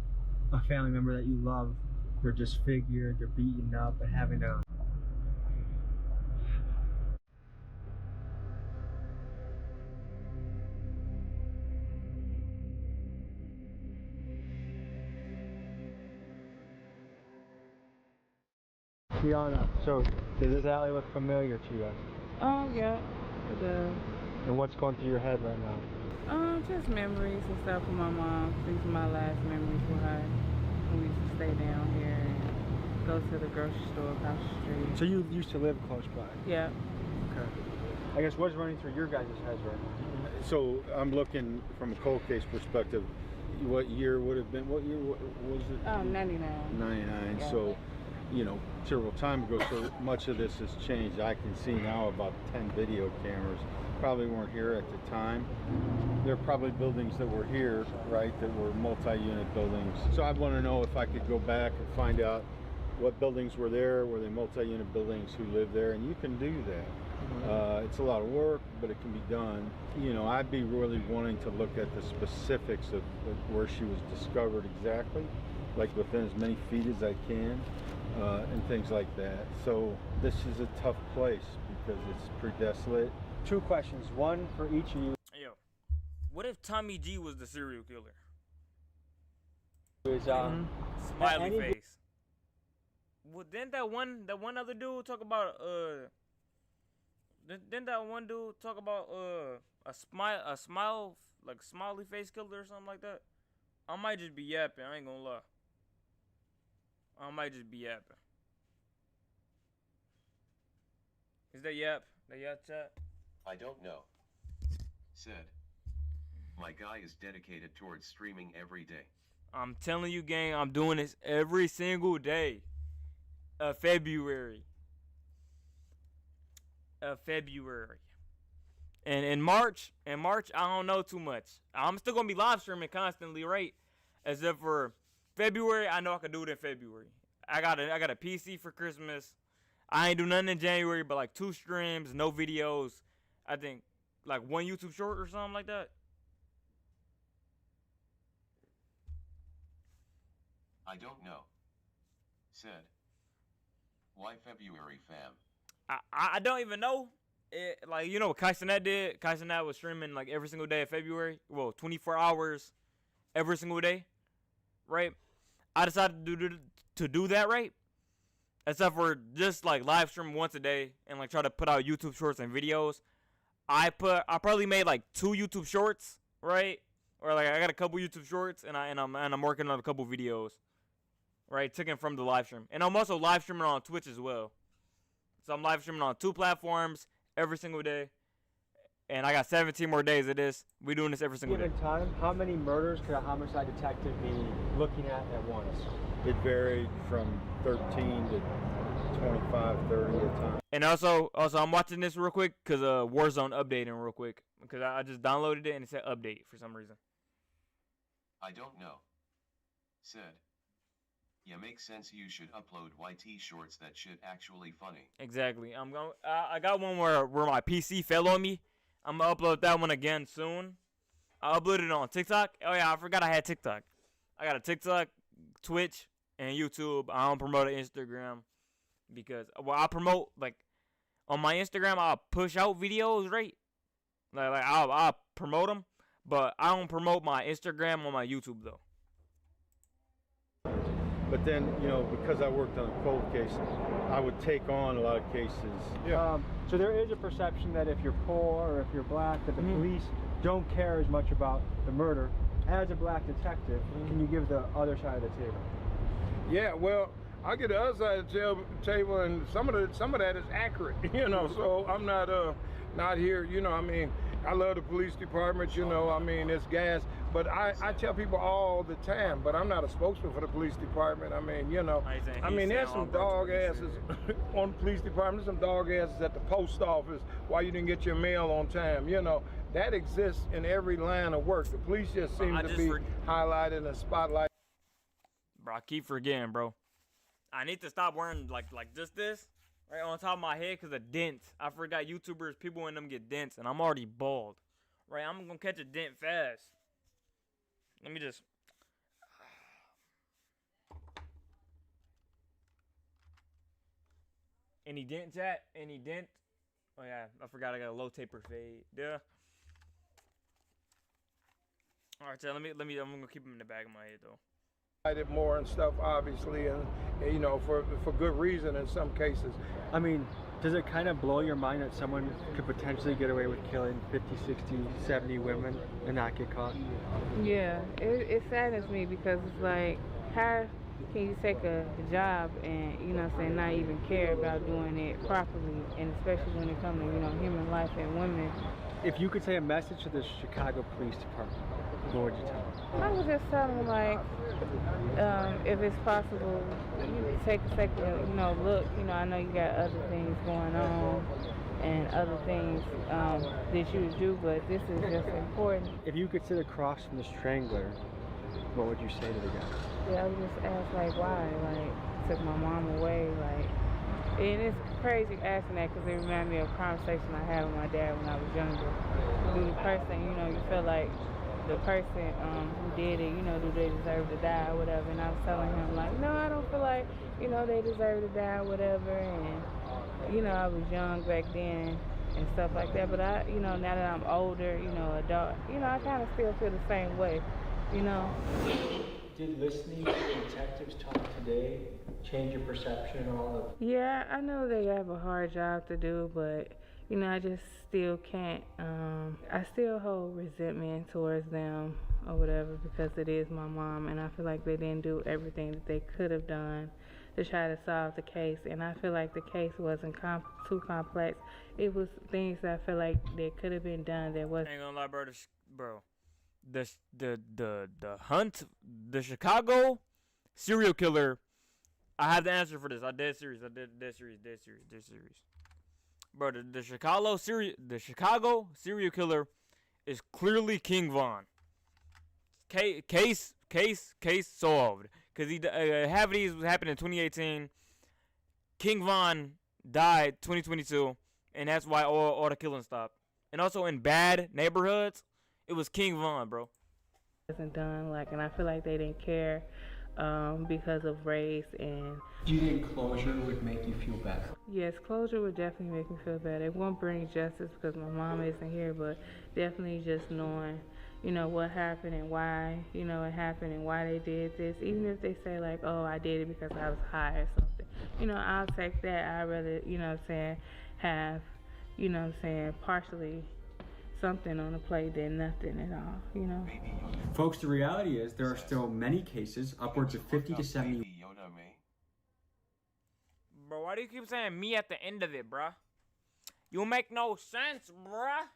a family member that you love. They're disfigured, they're beaten up, and having to... Kiana, so does this alley look familiar to you? Oh, yeah. It does. And what's going through your head right now? Just memories and stuff with my mom. These are my last memories with her. We used to stay down here and go to the grocery store across the street. So you used to live close by? Yeah. Okay. I guess what's running through your guys' heads right now? So I'm looking from a cold case perspective. What year would have been? What year was it? 99. 99. Yeah. So, you know, several time ago. So much of this has changed. I can see now about 10 video cameras. Probably weren't here at the time. There are probably buildings that were here, right, that were multi-unit buildings. So I want to know if I could go back and find out what buildings were there, were they multi-unit buildings, who lived there, and you can do that. It's a lot of work, but it can be done. You know, I'd be really wanting to look at the specifics of where she was discovered exactly, like within as many feet as I can, and things like that. So this is a tough place because it's pretty desolate. 2 questions, one for each of you. Yo, What if Tommy G was the serial killer? Was, Smiley any- face. Well, didn't that one other dude talk about Didn't that one dude talk about a smile like smiley face killer or something like that? I might just be yapping. I ain't gonna lie. I might just be yapping. Is that yap? That yap chat? I don't know. Said. My guy is dedicated towards streaming every day. I'm telling you, gang, I'm doing this every single day of February. And in March, I don't know too much. I'm still gonna be live streaming constantly, right? Except for February, I know I can do it in February. I got a PC for Christmas. I ain't do nothing in January but like 2 streams, no videos. I think like 1 YouTube short or something like that. I don't know. Said. Why February, fam? I don't even know. Like, you know what Kai Cenat did? Kai Cenat was streaming like every single day of February. Well, 24 hours every single day, right? I decided to do that, right? Except for just like live stream once a day and like try to put out YouTube shorts and videos. I probably made like 2 YouTube shorts, right? Or like I got a couple YouTube shorts and I'm working on a couple videos, right? Taken from the live stream, and I'm also live streaming on Twitch as well. So I'm live streaming on 2 platforms every single day, and I got 17 more days of this. We doing this every single day. Given time, how many murders could a homicide detective be looking at once? It varied from 13 to 25, 30 at a time. And also I'm watching this real quick because Warzone updating real quick because I just downloaded it and it said update for some reason. I don't know. Said. Yeah, makes sense. You should upload YT shorts. That shit actually funny. Exactly. I got one where my PC fell on me. I'm gonna upload that one again soon. I uploaded it on TikTok. Oh yeah, I forgot I had TikTok. I got a TikTok, Twitch, and YouTube. I don't promote an Instagram because I promote like on my Instagram. I'll push out videos, right? Like I'll promote them, but I don't promote my Instagram on my YouTube though. But then, you know, because I worked on a cold case, I would take on a lot of cases. Yeah. So there is a perception that if you're poor or if you're black, that the police don't care as much about the murder. As a black detective, can you give the other side of the table? Yeah, well, I get the other side of the table, and some of that is accurate, you know. So I'm not here, you know. I mean, I love the police department, you know. I mean, it's gas, but I tell people all the time, but I'm not a spokesman for the police department. I mean, you know, I mean, there's some dog asses on the police department. There's some dog asses at the post office. Why you didn't get your mail on time? You know, that exists in every line of work. The police just seem to be highlighted and spotlighted. Bro, I keep forgetting, bro. I need to stop wearing like just this right on top of my head because of dents. I forgot YouTubers, people in them get dents, and I'm already bald. Right, I'm gonna catch a dent fast. Let me just. Any dent, chat? Any dent? Oh yeah, I forgot I got a low taper fade. Yeah. All right, chat. Let me. I'm gonna keep them in the back of my head though. More and stuff, obviously, and you know, for good reason in some cases. I mean, does it kind of blow your mind that someone could potentially get away with killing 50, 60, 70 women and not get caught? Yeah, it saddens me because it's like, how can you take a job and, you know what I'm saying, not even care about doing it properly, and especially when it comes to, you know, human life and women. If you could say a message to the Chicago Police Department, what would you tell them? I would just tell them, like, if it's possible, you take a second, you know, look, you know, I know you got other things going on and other things that you do, but this is just important. If you could sit across from the strangler, what would you say to the guy? Yeah, I would just ask, like, why? Like, took my mom away, like, and it's crazy asking that because it reminded me of a conversation I had with my dad when I was younger. Do the person, you know, you feel like the person who did it, you know, do they deserve to die or whatever? And I was telling him, like, no, I don't feel like, you know, they deserve to die or whatever. And, you know, I was young back then. and stuff like that. But I, now that I'm older, adult, I kind of still feel the same way, Did listening to detectives talk today change your perception at all of? Yeah, I know they have a hard job to do, but I just still can't. I still hold resentment towards them or whatever because it is my mom, and I feel like they didn't do everything that they could have done to try to solve the case. And I feel like the case wasn't too complex. It was things that I feel like that could have been done that wasn't. Ain't gonna lie, bro. The hunt, the Chicago serial killer. I have the answer for this. I did series. Bro, the Chicago serial killer is clearly King Von. Case solved. Cause half of these happened in 2018. King Von died 2022, and that's why all the killing stopped. And also in bad neighborhoods, it was King Von, bro. Wasn't done, and I feel like they didn't care because of race. And do you think closure would make you feel better? Yes, closure would definitely make me feel better. It won't bring justice because my mom isn't here, but definitely just knowing, what happened and why, it happened and why they did this. Even if they say oh, I did it because I was high or something, I'll take that. I'd rather, have, partially something on the plate than nothing at all, Folks, the reality is there are still many cases, upwards of 50 to 70. Bro, why do you keep saying me at the end of it, bruh? You make no sense, bruh.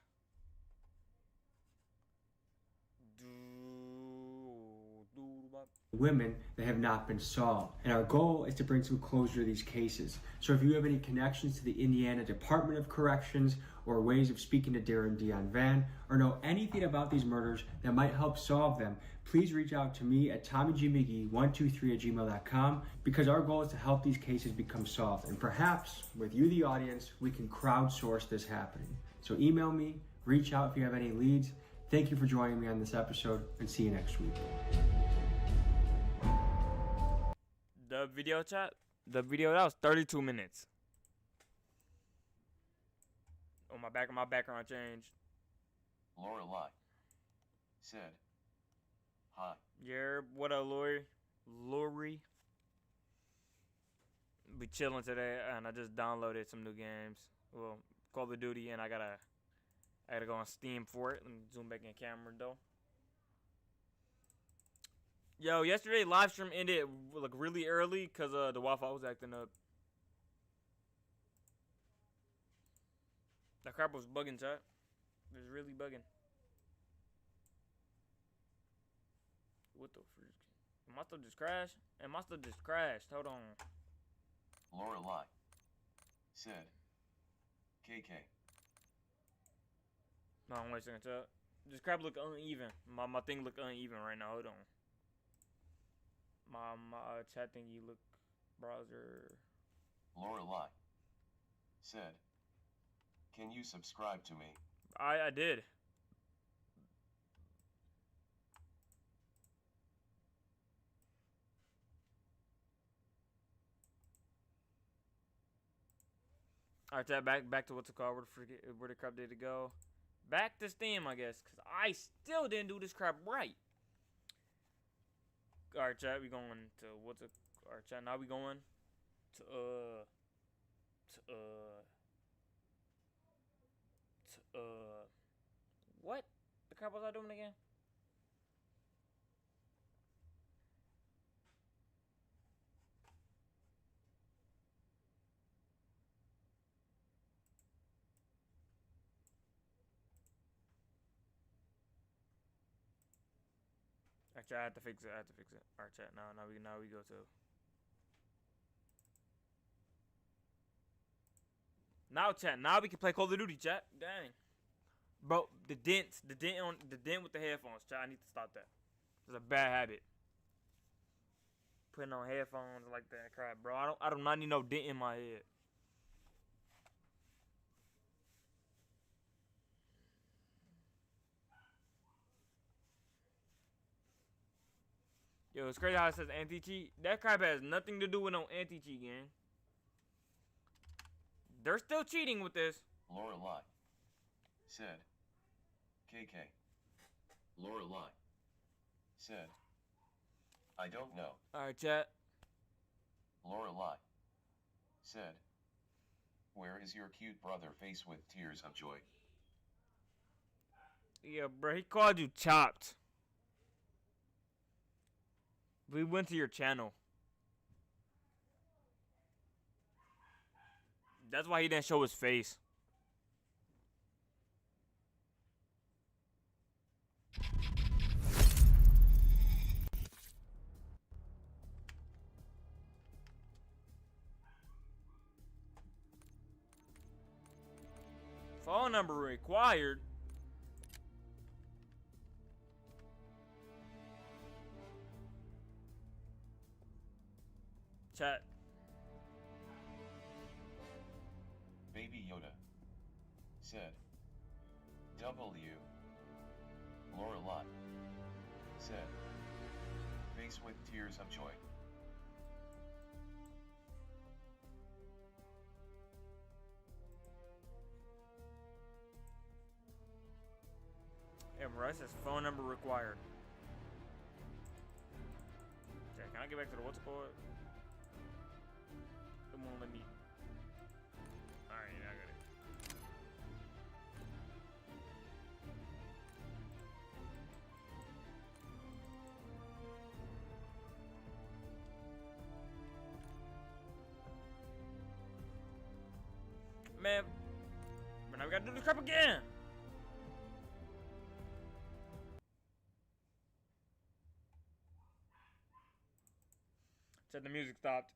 Women that have not been solved. And our goal is to bring some closure to these cases. So if you have any connections to the Indiana Department of Corrections or ways of speaking to Darren Dion Van or know anything about these murders that might help solve them, please reach out to me at TommyGMcGee123@gmail.com because our goal is to help these cases become solved. And perhaps with you, the audience, we can crowdsource this happening. So email me, reach out if you have any leads. Thank you for joining me on this episode and see you next week. The video chat? The video, that was 32 minutes. Oh, my background changed. Lorelai said, hi. Yeah, what up, Lori? We chilling today, and I just downloaded some new games. Well, Call of Duty, and I gotta go on Steam for it. Let me zoom back in camera, though. Yo, yesterday live stream ended really early because the Wi-Fi was acting up. That crap was bugging, chat. It was really bugging. What the freak? Am I still just crashed? Hold on. Lorelai said, KK. No, wait a second, chat. This crap look uneven. My thing look uneven right now. Hold on. My chat thingy look browser. Lorelai said, can you subscribe to me? I did. Alright, chat, back to what's it called? Where the crap did it go? Back to Steam, I guess, because I still didn't do this crap right. Alright, chat, we going to alright, chat, now we going to what the crap was I doing again? Actually, I have to fix it. Alright, chat. Now we go to. Now, chat. Now we can play Call of Duty, chat. Dang, bro. The dent with the headphones, chat. I need to stop that. It's a bad habit. Putting on headphones like that, crap, bro. I do not need no dent in my head. Yo, it's crazy how it says anti-cheat. That crap has nothing to do with no anti-cheat, gang. They're still cheating with this. Lorelai. Said. KK. Lorelai. Said. I don't know. Alright, chat. Lorelai. Said. Where is your cute brother face with tears of joy? Yeah, bro, he called you chopped. We went to your channel. That's why he didn't show his face. Phone number required. Chat. Baby Yoda. Said. W. Lorelai. Said. Face with tears of joy. Yeah, bro, it says phone number required. Okay, can I get back to the what's it called? It won't let me. Alright, yeah, I got it. Man, but now we gotta do this crap again. Said the music stopped.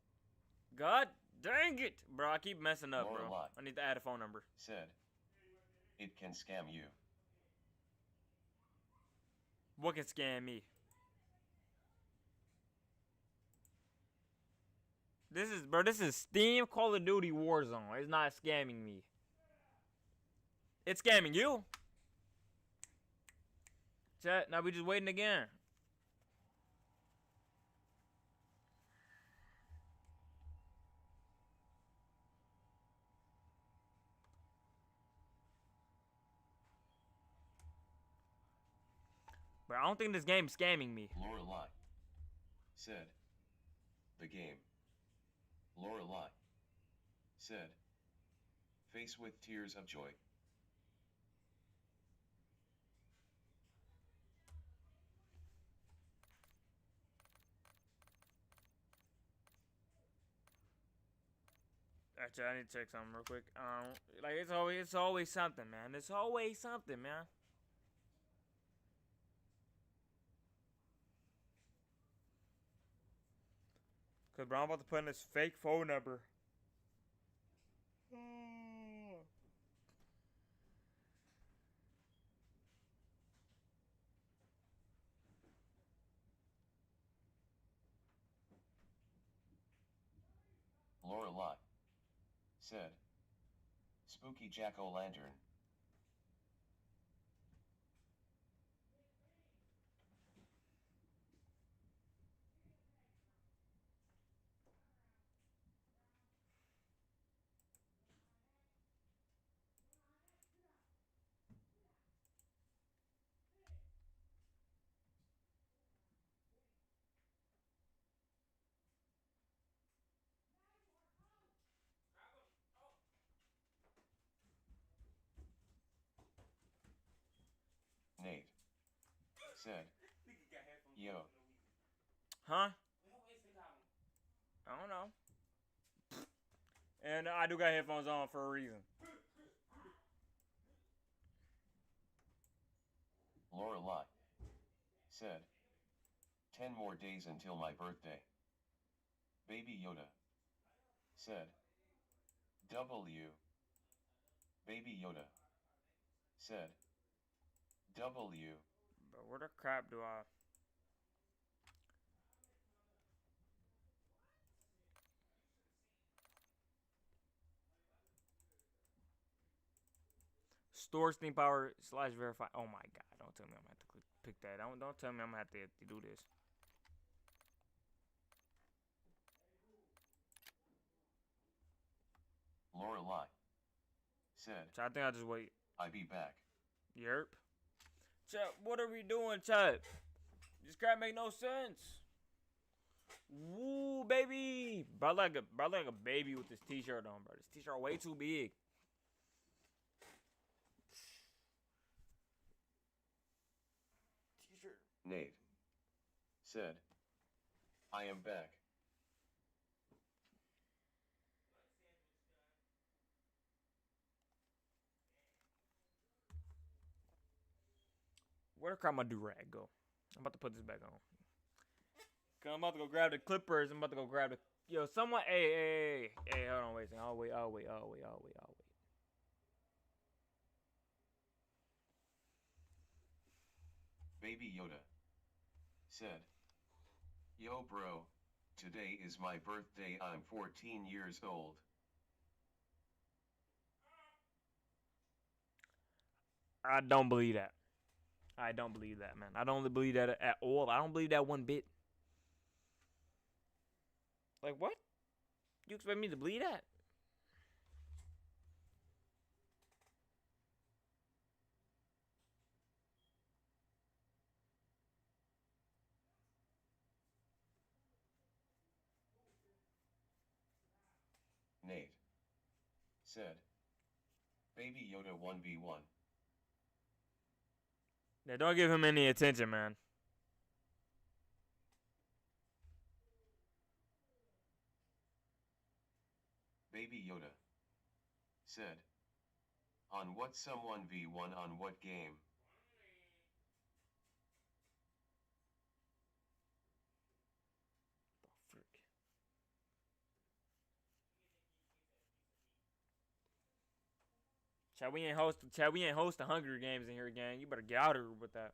God dang it, bro! I keep messing up, bro. Lorelai. I need to add a phone number. Said. It can scam you. What can scam me? This is Steam Call of Duty Warzone. It's not scamming me. It's scamming you. Chat, now we just waiting again. But I don't think this game's scamming me. Lorelai. Said. The game. Lorelai. Said. Face with tears of joy. Actually, I need to check something real quick. Like it's always something, man. It's always something, man. Cause bro, I'm about to put in this fake phone number. Lorelai. Said. Spooky jack-o'-lantern. Nate. Said. Yo. Huh? I don't know. And I do got headphones on for a reason. Lorelai. Said. 10 more days until my birthday. Baby Yoda. Said. W. Baby Yoda. Said. W. But where the crap do I? Store Steam Power / verify. Oh my god! Don't tell me I'm gonna have to pick that. Don't tell me I'm gonna have to do this. Lorelai. Said. So I think I'll just wait. I be back. Yerp. Chat, what are we doing, chat? This crap make no sense. Woo, baby. Bro, like a baby with this t-shirt on, bro. This t-shirt way too big. T-shirt. Nate. Said. I am back. Where the crap my do-rag go? I'm about to put this back on. Cause I'm about to go grab the clippers. I'm about to go grab the... Yo, someone... Hey, hold on, wait a second. I'll wait. Baby Yoda. Said. Yo bro, today is my birthday, I'm 14 years old. I don't believe that. I don't believe that, man. I don't believe that at all. I don't believe that one bit. Like, what? You expect me to believe that? Nate. Said. Baby Yoda 1v1. Yeah, don't give him any attention, man. Baby Yoda. Said. On what someone v1 on what game? Chad, we ain't host the Hunger Games in here, gang. You better get out of here with that.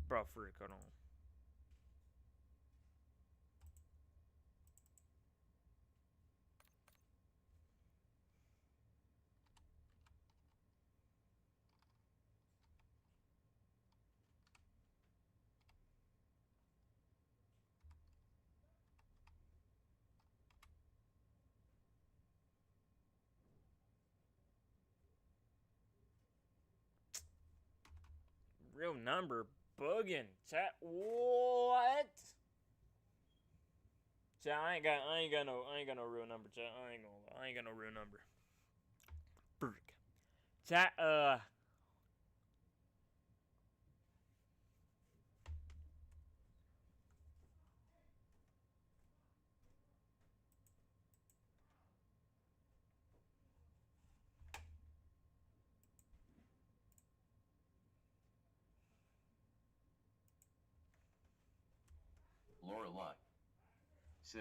Bro, freak, hold on. Real number bugging. Chat, what? Chat, I ain't got no real number. Chat, I ain't got no real number. Freak. Chat, Lorelai. Said.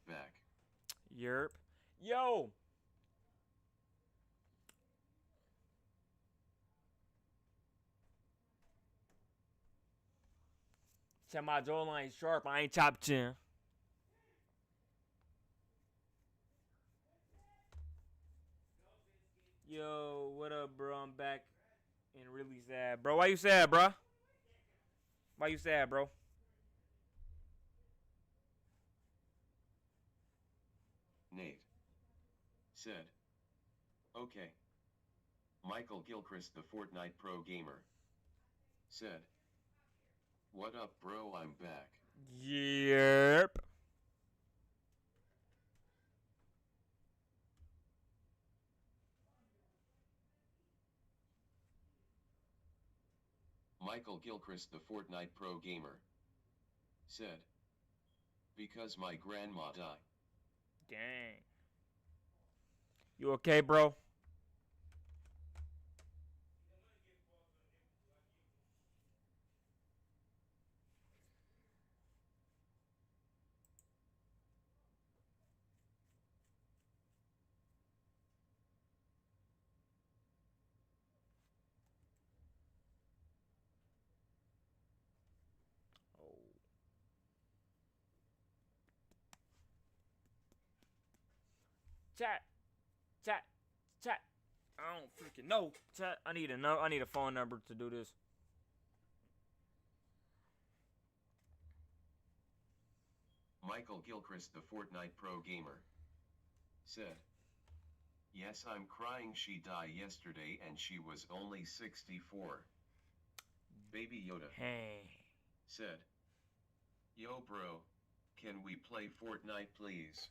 Back. Yerp. Yo! Chat, my jawline sharp. I ain't chopped chin. Yo, what up, bro? I'm back and really sad. Bro, why you sad, bro? Why you sad, bro? Nate. Said. Okay. Michael Gilchrist, the Fortnite pro gamer. Said. What up, bro? I'm back. Yep. Michael Gilchrist, the Fortnite pro gamer, said, because my grandma died. Dang. You okay, bro? Chat. I don't freaking know. Chat. I need a phone number to do this. Michael Gilchrist, the Fortnite pro gamer, said, yes, I'm crying. She died yesterday and she was only 64. Baby Yoda said, yo bro, can we play Fortnite please?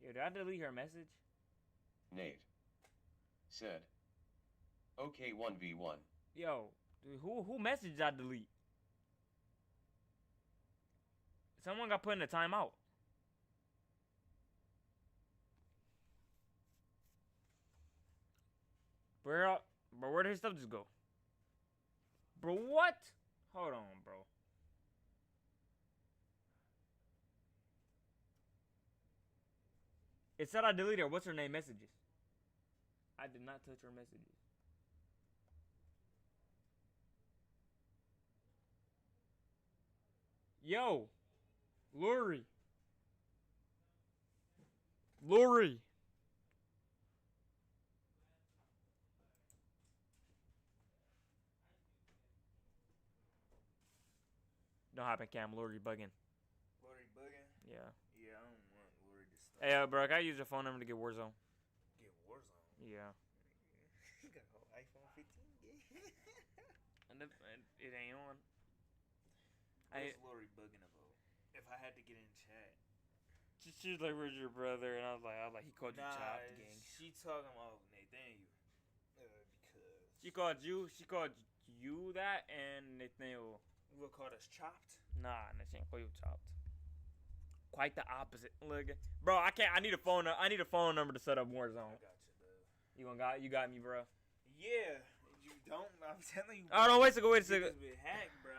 Yo, did I delete her message? Nate said, okay 1v1. Yo, dude, who message I delete? Someone got put in a timeout. Bro, where did his stuff just go? Bro, what? Hold on, bro. It said I deleted her. What's her name messages? I did not touch her messages. Yo. Lori. Don't happen, Cam. Lori bugging. Lori bugging? Yeah. Yeah, I don't want Lori to stop. Hey, bro, I gotta use your phone number to get Warzone. Get Warzone? Yeah. You got a whole iPhone 15 game. And it ain't on. What's Lori bugging about? If I had to get in chat. She was like, where's your brother? And I was like, he called you Nah, Chopped Gang. she talking about Nathaniel. Because She called you that and Nathaniel. What called us Chopped? Nah, she ain't call you Chopped. Quite the opposite. Look, bro, I need a phone number to set up Warzone. I got you, bro. You got me, bro. Yeah, you don't. I'm telling you. Oh no, wait a second. It's been hacked, bro.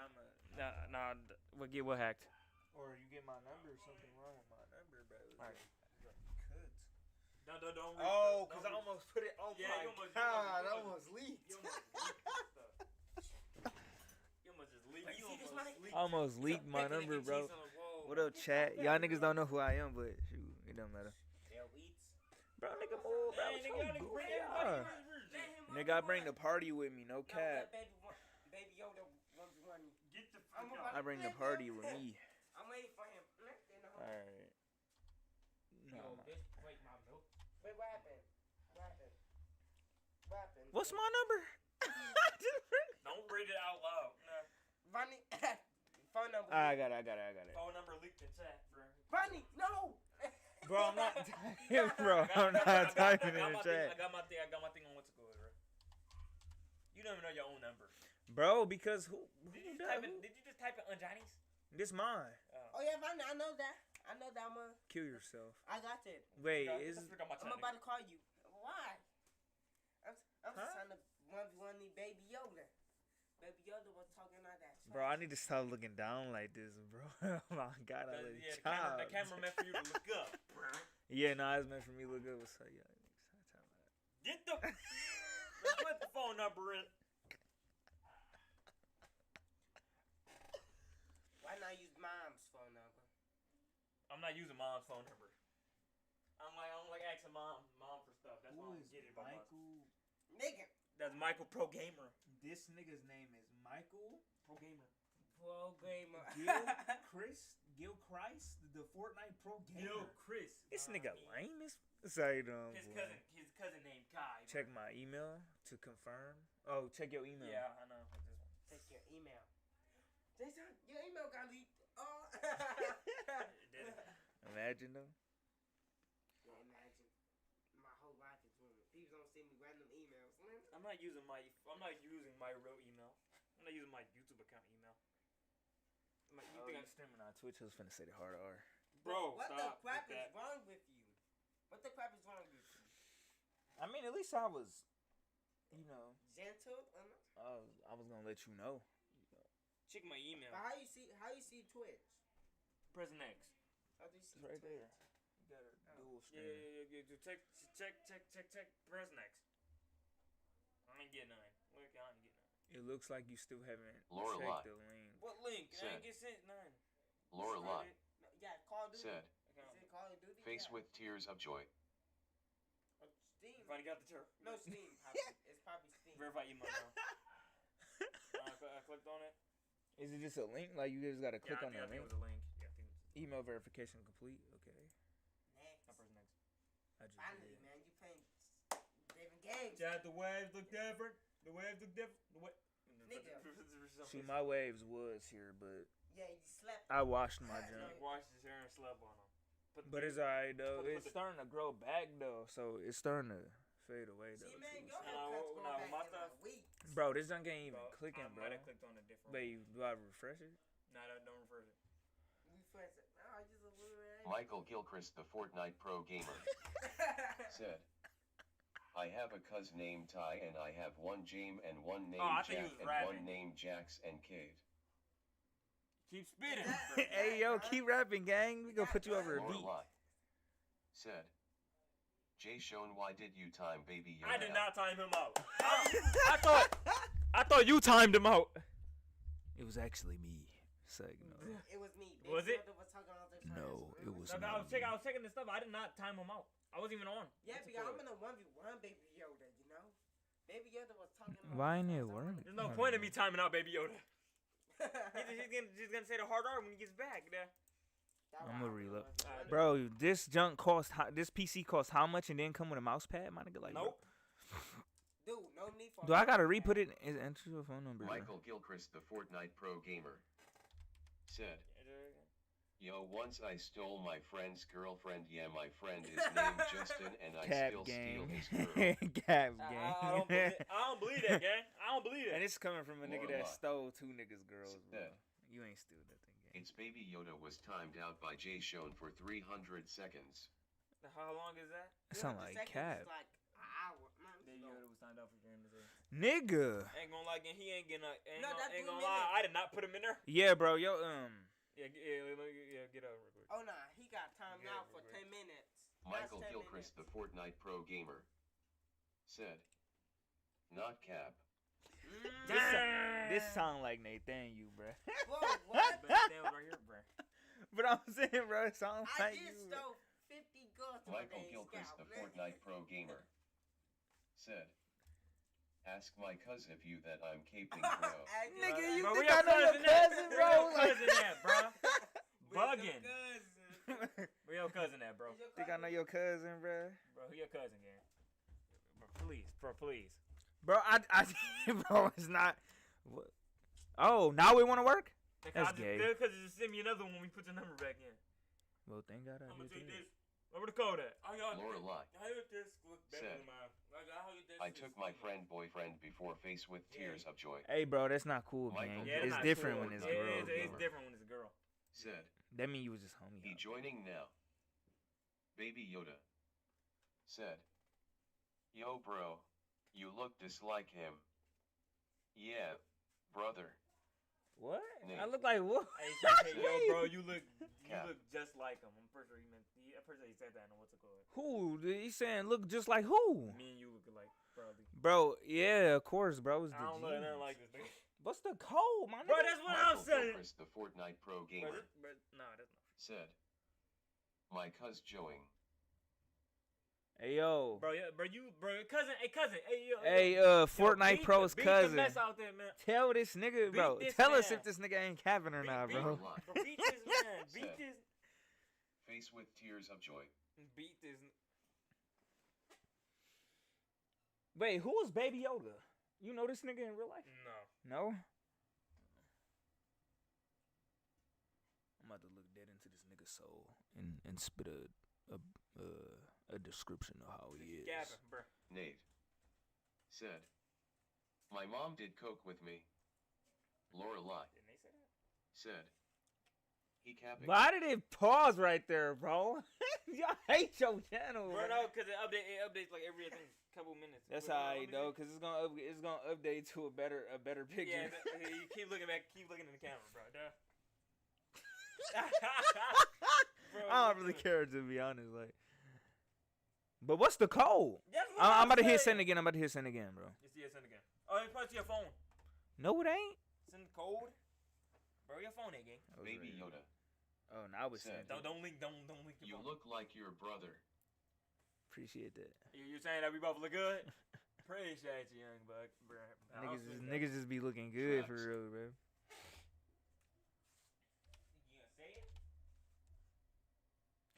Nah. What hacked? Or you get my number or something wrong with my number, bro. All right. Don't. Oh, because I almost put it. Oh yeah, my God, I almost leaked. You almost just leaked. I almost leaked my number, bro. What up, chat? Y'all niggas don't know who I am, but shoot, it don't matter. Bro, nigga, move, bro. Nigga, I bring the party with me, no cap. I bring the party with me. I'm waiting for him. Alright. No. Wait, what happened? What's my number? Don't read it out loud. Vonnie, phone number. I got it. Phone number leaked in chat, bro. Vonnie, no. Bro, I'm not typing, bro. I'm not typing in the chat. I got my thing on what's good, bro. You don't even know your own number. Bro, because who Did you just type it on Johnny's? This mine. Oh yeah, Vonnie, I know that one. Kill yourself. I got it. Wait, I'm about to call you. Why? I'm trying to 1v1 Baby Yoda. Baby Yoda was talking like that. Bro, I need to stop looking down like this, bro. Oh my God, I look the camera meant for you to look up, bro. Yeah, nah, it's meant for me to look up. What's up, y'all? Get the put the phone number in. Why not use mom's phone number? I'm not using mom's phone number. I don't like asking mom for stuff. That's why I don't get it. Michael? Nigga. That's Michael Pro Gamer. This nigga's name is Michael Pro Gamer. Gil Christ, the Fortnite Pro Gamer. Yo, Chris. This nigga lame as. Sorry, no. His cousin named Kai. Check my email to confirm. Oh, check your email. Yeah, I know. Check your email. Jason, your email got leaked. Oh. Imagine though. Yeah, imagine. My whole life is ruined. People don't send me random emails. I'm not using my real email. I'm not using my YouTube account email. You think I'm streaming on Twitch? I was finna say the hard R. Bro, what stop the crap with is that. wrong with you? What the crap is wrong with you? I mean, at least I was, you know. Gentle? I was gonna let you know. Check my email. But how you see Twitch? Press next. How do you see It's right Twitch? there. You got a dual Yeah. Check. Press next. I ain't getting none. Look, I ain't getting none. It looks like you still haven't Lorelai. checked the link. What link? I Said. ain't get sent none. Lorelai Yeah, Call of Duty. said, Is it Call of Duty? face Yeah. with tears of joy. Steam. If I got the turf. No, Steam. It's probably Steam. Verify email now. I clicked on it. Is it just a link? Like you just gotta click I on the think link? it was a link. Yeah, I think it was a link. Email verification complete. Okay. Next. I press next. I just Finally, did. man, you playing different games. Chat, the waves look different. The waves look different. Nigga. See, my waves was here, but Yeah, you slept. I washed my He junk. washed his hair and slept on him. But it's alright though. put It's the- starting to grow back though, so it's starting to fade away though. See, man, too, your so. haircuts go nah, back my in stuff- like weeks. Bro, this junk ain't even Bro, clicking, I bro. might have clicked on a different Wait, do I refresh it? Nah, don't reverse it. Refresh it. No, just a little Michael Gilchrist, the Fortnite pro gamer, said, I have a cuz named Ty and I have one James and one named I think he Jack was and rapping. one named Jax and Kate. Keep spitting. Hey yo, keep rapping, gang. We gonna put you over a beat. Lorelai said, Jay Shone, why did you time Baby Yoda I did out? not time him out. I thought you timed him out. It was actually me. Say no. It was me. Was it? Was talking all the time. No, it was I not. was checking the stuff. I did not time him out. I wasn't even on. Yeah, because I'm in a 1v1 Baby Yoda, you know? Baby Yoda was talking about Why ain't it working? There's no point in me timing out Baby Yoda. he's gonna say the hard R when he gets back. Yeah. I'm gonna reload. Bro, this junk cost. This PC cost how much and then come with a mouse pad? My nigga, like. Nope. Dude, no need for. Do I gotta re-put it? Enter your phone number. bro. Michael Gilchrist, the Fortnite pro gamer, said, Yo, once I stole my friend's girlfriend. Yeah, my friend is named Justin and I Cap still steal gang. his girl. Cap gang. I don't believe that, gang. I don't believe that. And it's coming from a nigga that Lorelai stole two niggas' girls, bro. said, You ain't steal that thing, gang. It's Baby Yoda was timed out by Jay Shone for 300 seconds. How long is that? That sound like cap. Like an hour. Baby Yoda was signed out for game today. Nigga. Ain't gonna lie, he ain't getting. No, that's ain't 3 gonna minutes. lie. I did not put him in there. Yeah, bro. Yo, Yeah, get over real quick. Oh, nah, he got timed Yeah, out for we're 10 minutes. Michael That's 10 Gilchrist, the minutes. Fortnite pro gamer, said, Not cap. This sound like Nathaniel, bro. Whoa, what? Stand right here, bro. But I'm saying, bro, it sounds I like just you. stole 50 guns on Michael that Gilchrist, scout, the man. Fortnite pro gamer, said, Ask my cousin if you that I'm caping bro. Nigga, you Bro, think where I know your cousin, bro? Where your Like- cousin at, bro? Bugging. Where your cousin at, bro? Think I know your cousin, bro? Bro, who your cousin, gang? Bro, please. Bro, bro, it's not. What? Oh, now we want to work? That's gay. Because just send me another one when we put your number back in. Well, thank God I I'm gonna did take this. this. Where the code at? Lorelai How your disc look better said, than mine? How your disc I is- took my friend boyfriend before face with tears of joy. Hey, bro, that's not cool, Michael gang. Yeah, It's not different cool. when it's Yeah, girls. it's bro. different when it's a girl. Said, That mean you was just homie. He joining now. Baby Yoda said, Yo bro, you look just like him. Yeah, brother. What? Nate. I look like what? Hey, yo, bro, you look just like him. I'm pretty sure he meant. I'm pretty sure he said that. I know what's it called. Who? He saying look just like who? Me and you look alike, probably. Bro, yeah, of course, bro. It's the I don't look nothing genes. like this thing. What's the code, my nigga? Bro, that's what Michael I'm saying. Gilchrist, the Fortnite pro gamer, No, that's not. said, My cuz Joing. Hey, yo. Bro, yeah, bro, cousin, hey, yo. Hey, Fortnite Pro's beat cousin. the mess out there, man. Tell this nigga, bro. this Tell us man. if this nigga ain't capping or not, bro. Bro, beat this man. Beat Said, this. Face with tears of joy. Beat this. Wait, who was Baby Yoda? You know this nigga in real life? No. No? I'm about to look dead into this nigga's soul and spit a description of how he is. Gavin, bro. Nate said, My mom did coke with me. Lorelai said. He capping. Why did it pause right there, bro? Y'all hate your channel, Bro, no, because it updates like every couple minutes. That's alright though, cause it's gonna update to a better picture. Yeah, you keep looking back, keep looking in the camera, bro. Bro, I don't really care, to be honest. Like, but what's the code? That's what I'm about to hit saying. send again. I'm about to hit send again, bro. Yes, send again. Oh, it's probably to your phone. No, it ain't. Send the code. Bro, your phone ain't gang. Baby Yoda. Oh, now it's said. Don't link your You phone. look like your brother. Appreciate that. You saying that we both look good? Appreciate you, young buck, bro. Niggas just be looking good for real, bro.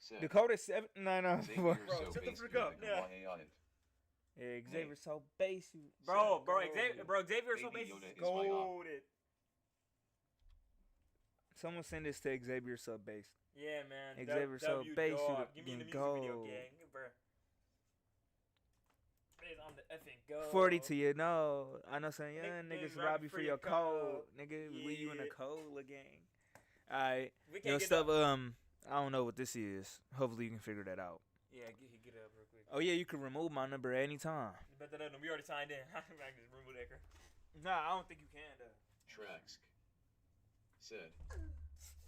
Said. The code is 7994. Bro, shut the frick up. Yeah, Xavier so base you. Bro, Xavier so base. Golded. Someone send this to Xavier sub base. Yeah, man. Xavier so base you Give me the music gold. video, gang, bro. I'm the effing gold. 40 to you, no. I know some young Niggas niggas rob you for your code. code. Nigga, we you in the Yeah. code gang. Alright. We Yo, can't get stuff, I don't know what this is. Hopefully you can figure that out. Yeah, get it up real quick. Oh yeah, you can remove my number at any time. But we already signed in. I can just remove that. Nah, I don't think you can though. Trax said.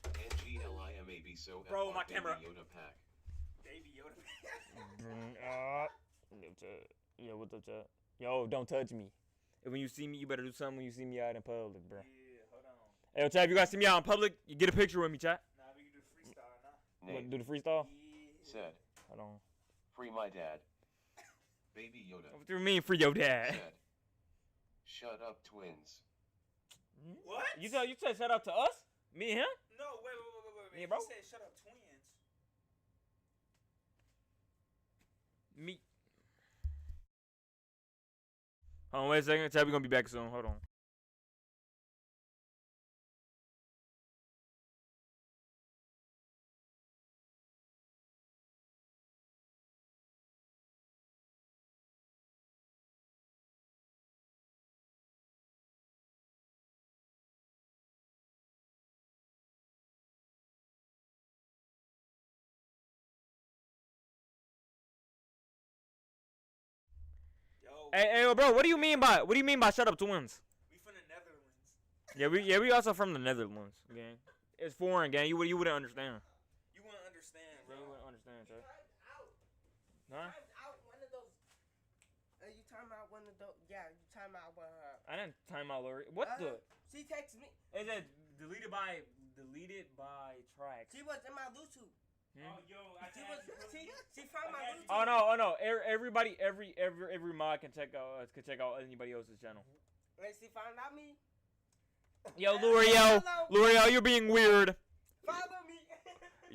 NGLIMAB so Bro, FR my Baby camera. Yoda pack. Baby Yoda. Yo, what's up, chat? Yo, don't touch me. And when you see me, you better do something when you see me out in public, bro. Yeah, hold on. Hey, yo, chat, if you guys see me out in public, you get a picture with me, chat. Nah, we can do freestyle now. You wanna do the freestyle? Said. Hold on. Free my dad. Baby Yoda. What do you mean for your dad? Said. Shut up, twins. What? You said shut up to us? Me and him? No, wait. Yeah, bro. He said shut up, twins. Me. Hold on, wait a second. Chat, we gonna be back soon. Hold on. Hey, bro, what do you mean by shut up twins? We from the Netherlands. We also from the Netherlands, gang. It's foreign, gang. You wouldn't understand. You wouldn't understand, bro. You wouldn't understand, chat. Huh? Out one of those. You talking about one of those? Yeah, you talking about one. I didn't time out Lori. What the? She texted me. It said deleted by Trax. She was in my YouTube. Oh, yo, she found my YouTube. Oh no! Everybody, every mod can check out anybody else's channel. Wait, she found out me. Yo, L'Oreal, you're being weird. Follow me.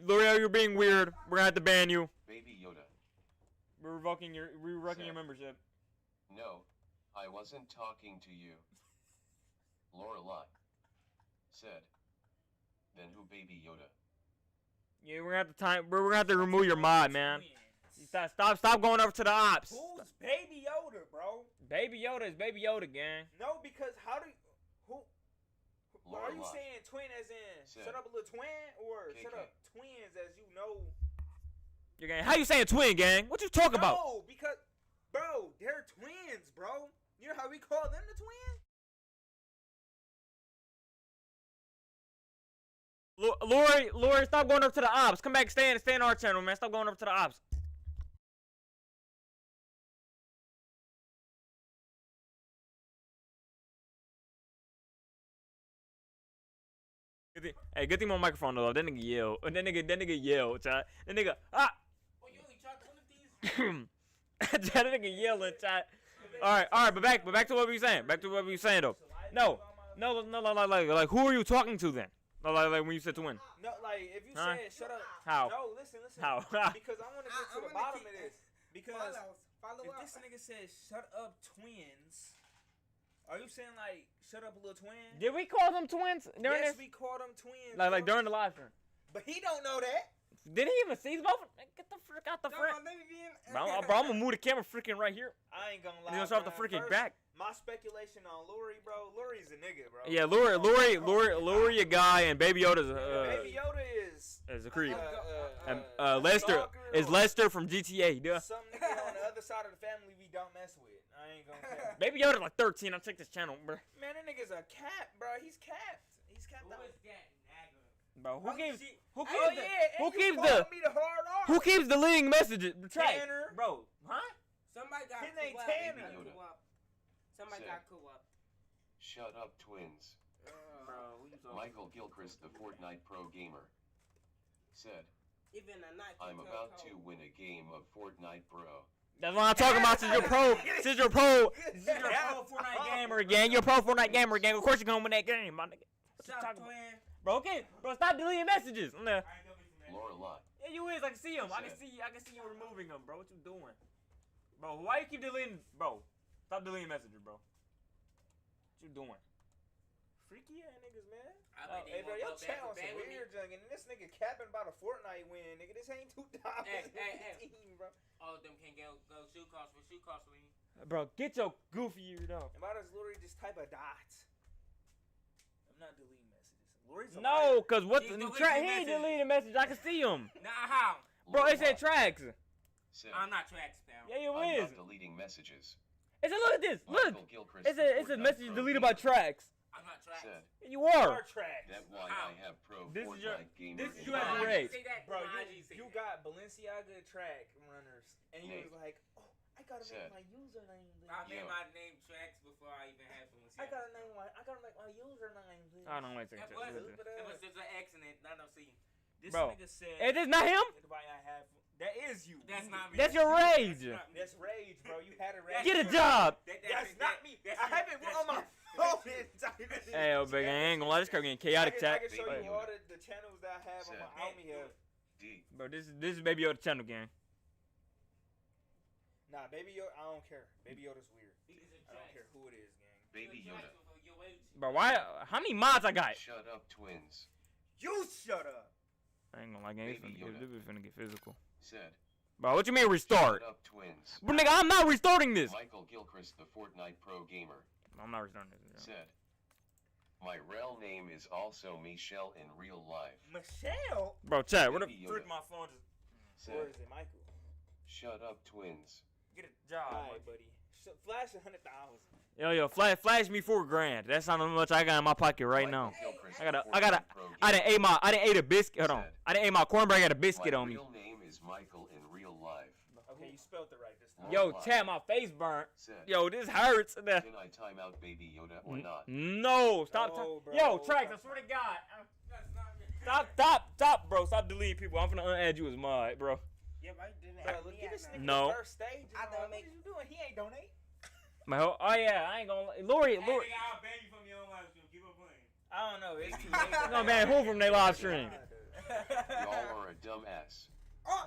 L'Oreal, you're being weird. We're gonna have to ban you. Baby Yoda. We're revoking your membership. No, I wasn't talking to you. Lorelai said. Then who, Baby Yoda? Yeah, we're gonna have to remove your mod, man. Stop going over to the ops. Who's Baby Yoda, bro? Baby Yoda is Baby Yoda, gang. No, because who? Are you Lorelai. saying twin as in Said. shut up a little twin, or KK. shut up twins as you know? Your gang. How you saying twin, gang? What you talking about? No, because bro, they're twins, bro. You know how we call them the twins? Lori, stop going up to the ops. Come back, stay in our channel, man. Stop going up to the ops. Hey, good thing my microphone though. That nigga yelled. That nigga yelled, chat. That nigga Oh, you only tried one of these. that nigga yelling, chat. All right, but back to what we were saying. Back to what we were saying though. No, like who are you talking to then? No, like when you said twin. No, like if you said shut up. How? No, listen. How? Because I want to get to the bottom of this. Because Follow if up. this nigga says shut up twins, are you saying like shut up little twin? Did we call them twins during Yes, this? we called them twins. Like bro. during the live stream. But he don't know that. Did he even see both? Get the frick out the front. Bro, I'm gonna move the camera freaking right here. I ain't gonna lie. You gonna start the bro. freaking First- back. My speculation on Lori, bro. Lori's a nigga, bro. Yeah, Lori a guy, and Baby Yoda's Baby Yoda is a creep. Lester is Lester from GTA, duh. some nigga on the other side of the family we don't mess with. I ain't gonna care. Baby Yoda like 13. I'll check this channel, bro. Man, that nigga's a cap, bro. He's capped. He's capped out. Bro, who keeps deleting messages? The track, Tanner. bro. Huh? Somebody got His name co-op. Tanner. Somebody got co-op. Shut up, twins. Michael Gilchrist, the Fortnite pro gamer, said, Even a night. I'm about to win a game of Fortnite, bro. That's what I'm talking about. Since you're pro Fortnite gamer again. You're a pro Fortnite gamer again. Of course you're gonna win that game, my nigga. What you talking about? Bro, okay, bro, stop deleting messages. Lorelai. Yeah, you is. I can see them. I can see you removing them, bro. What you doing, bro? Why you keep deleting, bro? Stop deleting messages, bro. What you doing? Freaky ass niggas, man. Hey, bro, your channel some weird junk, and this nigga capping about a Fortnite win, nigga. This ain't $2. Bro. All of them can go shoot cost for me. Bro, get your goofy ear down. And why does Lori just type a dot? I'm not deleting messages. Lori's a No, liar. cause what the track? He ain't deleting messages. I can see him. Nah, how? Bro, it said tracks. I'm not tracks, pal. Yeah, you I'm is. not deleting messages. It said, look at this. Look. Michael Gilchrist, It's a the message Fortnite deleted pro by tracks. I'm not tracks. Said, You are. Tracks. that's why I have pro This is your- Fortnite gamer. this is in you as a mind. race. Bro, you got Balenciaga track runners, and he Nate. was like, oh, I gotta Said. make my username. I made my name tracks before I even had Balenciaga. I gotta make my username. Please. I don't like to That check was this. just an accident. Not no C. This Bro, nigga said. it is not him. Why I have? That is you. That's not me. That's your rage. That's rage, bro. You had a rage. Get a job. That's not me. I haven't been on my phone the entire day. Hey, yo, big, I ain't gonna lie. This car getting chaotic, I chat. can show you all the channels that I have on my Almy have. Bro, this is Baby Yoda channel gang. Nah, Baby Yoda, I don't care. Baby Yoda's weird. I don't care who it is, gang. Baby Yoda. Bro, why? How many mods I got? Shut up, twins. You shut up. I ain't gonna lie, gang. Baby This is finna get physical. Said, Bro, what you mean restart? shut up, twins. Bro, nigga, I'm not restarting this. Michael Gilchrist, the Fortnite pro gamer, I'm not restarting this. said, my real name is also Michelle in real life. Michelle? Bro, chat, what the Baby frick Yoda. my phone just... Said, Or is it Michael? shut up, twins. Get a job. Alright, buddy. Flash 100,000. Yo, flash me $4,000. That's how much I got in my pocket right now. I didn't ate a biscuit. Hold on. I didn't ate my cornbread. I got a biscuit My on me. real name is Michael in real life. Okay, you spelled it right this time. Yo, chat, my face burnt. Said, Yo, this hurts. can I time out Baby Yoda or not? No, stop. No, bro. Yo, Trax, I swear to God. Stop, bro. Stop deleting people. I'm finna unadd you as mod, bro. Yeah, but you didn't Bro, have look me at this at nigga No. first stage. I don't What make- are you doing? He ain't donate. Oh yeah, I ain't gonna. Lori. I'll ban you from your own live stream. Keep on playing. I don't know. It's too late. I'm gonna ban who from their live stream? Y'all are a dumbass.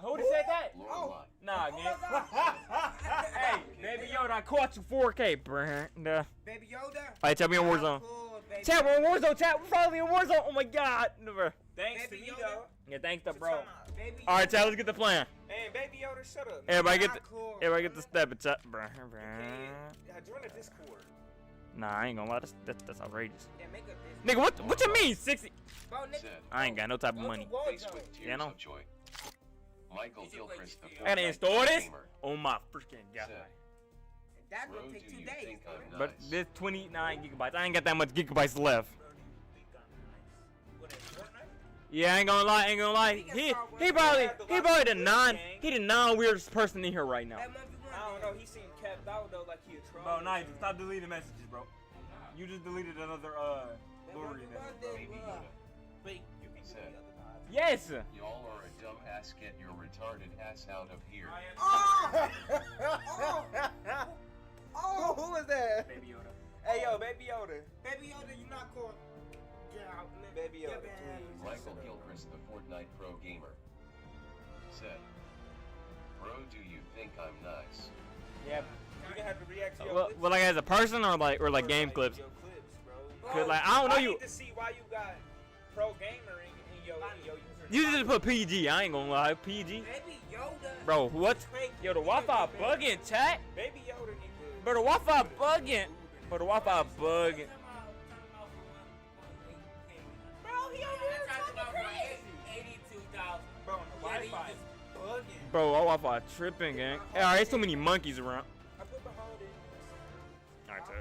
Who just said that? Lorelai. Nah, man. Hey, Baby Yoda, I caught you 4K, bro. Nah. Baby Yoda. Alright, tell me on Warzone. Cool, baby. Chat, we're on Warzone. Chat, we're finally on Warzone. Oh my God. Never. Thanks Baby to me, Yoda. though. Yeah, thanks to bro. Baby Alright, chat, let's get the plan. Hey, Baby Yoda, shut up. Everybody get Not the, cool. everybody get the step and chat, bro. Join the Discord. Nah, I ain't gonna lie. That's outrageous. Yeah, make a business. Nigga, what you mean 60? Bro, nigga. Said, I ain't got no type of money. face with tears Yeah, no. of joy. Michael Gilchrist, the I gotta Fortnite install this gamer, on my freaking God. said, That's bro, gonna do take 2 you days. think I'm But nice? this 29 gigabytes. I ain't got that much gigabytes left. What, that Fortnite? Yeah, I ain't gonna lie. He probably the non-weirdest person in here right now. I don't know. He seemed capped out, though, like he a troll. Bro, nah, stop deleting messages, bro. You just deleted another Lori message. Baby Yoda. Wait, you can Said, Yes. y'all are a dumbass. Get your retarded ass out of here. Oh, who was that? Baby Yoda. Hey, yo, Baby Yoda. Baby Yoda, you not cool. Get out, nigga. Baby Yoda, Get please. Michael Gilchrist, the Fortnite pro gamer, said, bro, do you think I'm nice? Yeah, you gonna have to react to your Well, clips. like as a person or like game clips? Your clips, bro. Cause like I don't know I you. need to see why you got pro gamer in your user. You just put PG. I ain't gonna lie, PG. Baby Yoda. Bro, what? Yo, the Wi-Fi bugging, chat. Baby Yoda need to. Bro, the Wi-Fi bugging. Bro, the Wi-Fi bugging. Bro, he over here talking crazy. 82,000. Bro, the Wi-Fi is bugging. Bro, our Wi-Fi tripping, gang. Hey, alright, there's so many monkeys around. I put my hold in. Alright, so.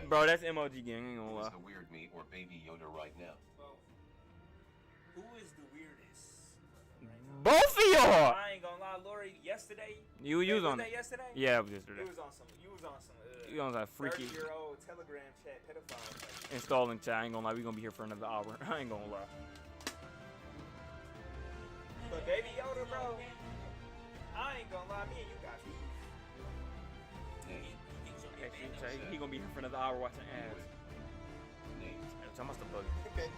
Bro, that's MOG gang, ain't gonna Who is lie. the weird me or Baby Yoda right now? Who is the weirdest? Both of y'all! I ain't gonna lie, Lori, yesterday. You Wait, was on that it. yesterday? Yeah, it was yesterday. You was on some. You was on some. You on that freaky 30-year-old Telegram chat pedophile. Like, installing chat. I ain't gonna lie, we gonna be here for another hour. I ain't gonna lie. but Baby Yoda, bro. I ain't gonna lie, me and you got you. Actually, he gonna be here for another hour watching ads. I must have bugged. Okay.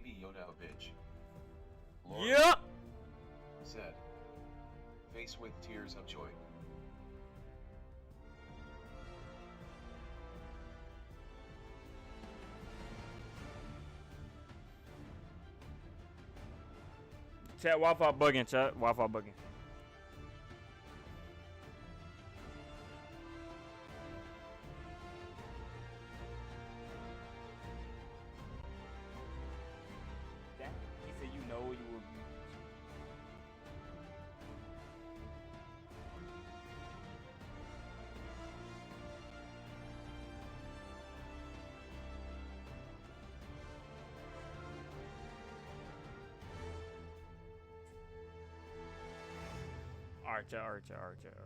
Baby Yoda a bitch. Yep. Said. Face with tears of joy. Chat, Wi-Fi bugging, chat. Wi-Fi bugging. He said you know you will. Archer.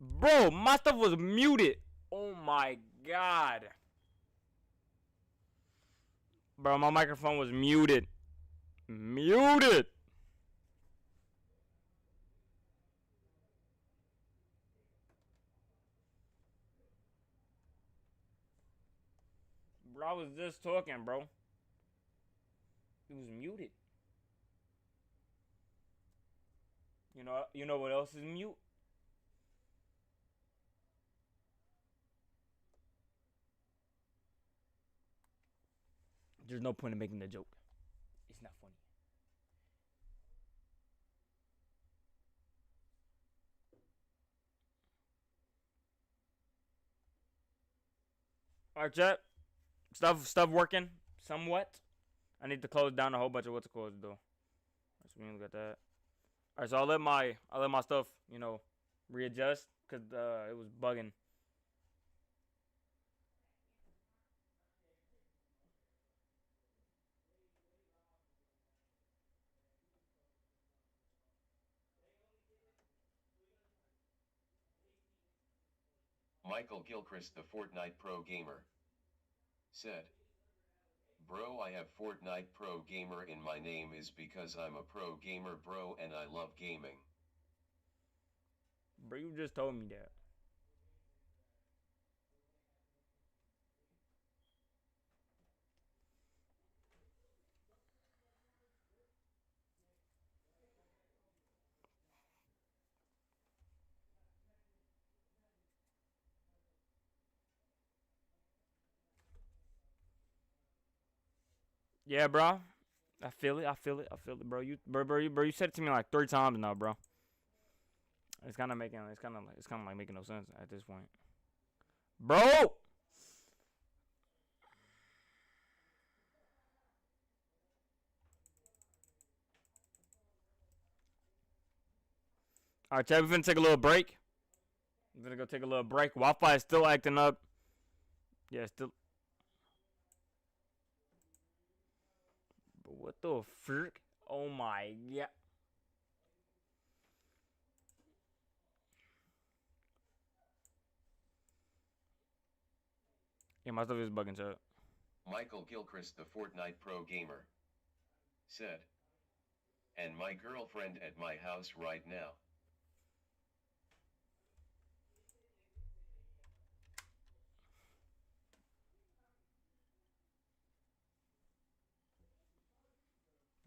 Bro, my stuff was muted. Oh my god. Bro, my microphone was muted. Muted. Bro, I was just talking, bro. It was muted. You know what else is mute? There's no point in making the joke. It's not funny. Alright, chat. Stuff working somewhat. I need to close down a whole bunch of what's it called though. So we look at that. Alright, so I'll let my stuff, readjust because it was bugging. Michael Gilchrist, the Fortnite Pro Gamer, said, "Bro, I have Fortnite Pro Gamer in my name is because I'm a pro gamer, bro, and I love gaming." Bro, you just told me that. Yeah, bro. I feel it, bro. You said it to me like 3 times now, bro. It's kind of like making no sense at this point, bro. All right, Chad, we're finna take a little break. We're gonna go take a little break. Wi-Fi is still acting up. Yeah, still. But what the frick? Oh my god. Yeah, my stuff is bugging, chat. Michael Gilchrist, the Fortnite Pro Gamer, said, "And my girlfriend at my house right now."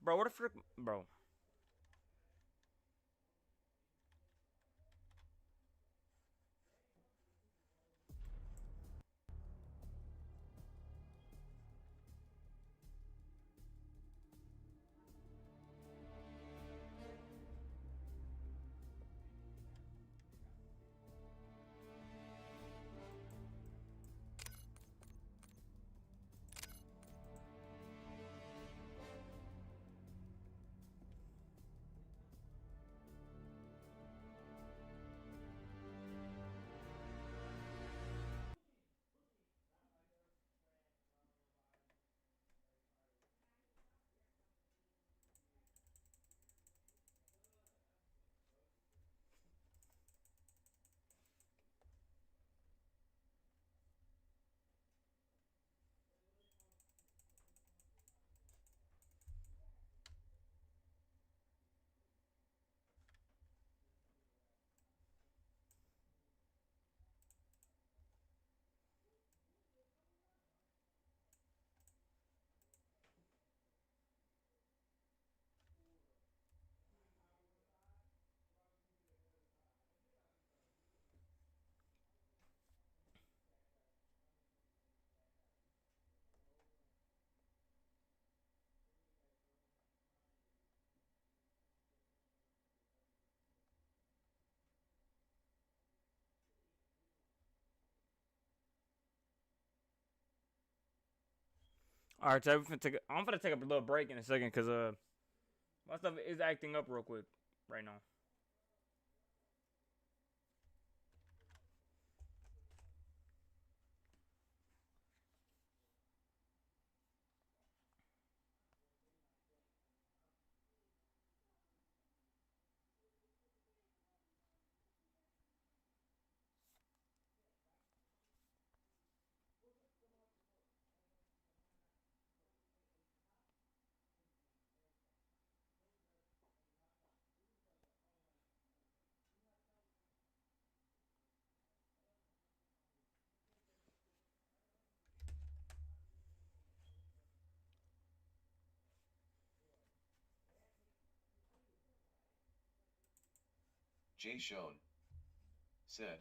Bro, what the frick? Bro. All right, so I'm gonna take a little break in a second because my stuff is acting up real quick right now. Jay Schoen said,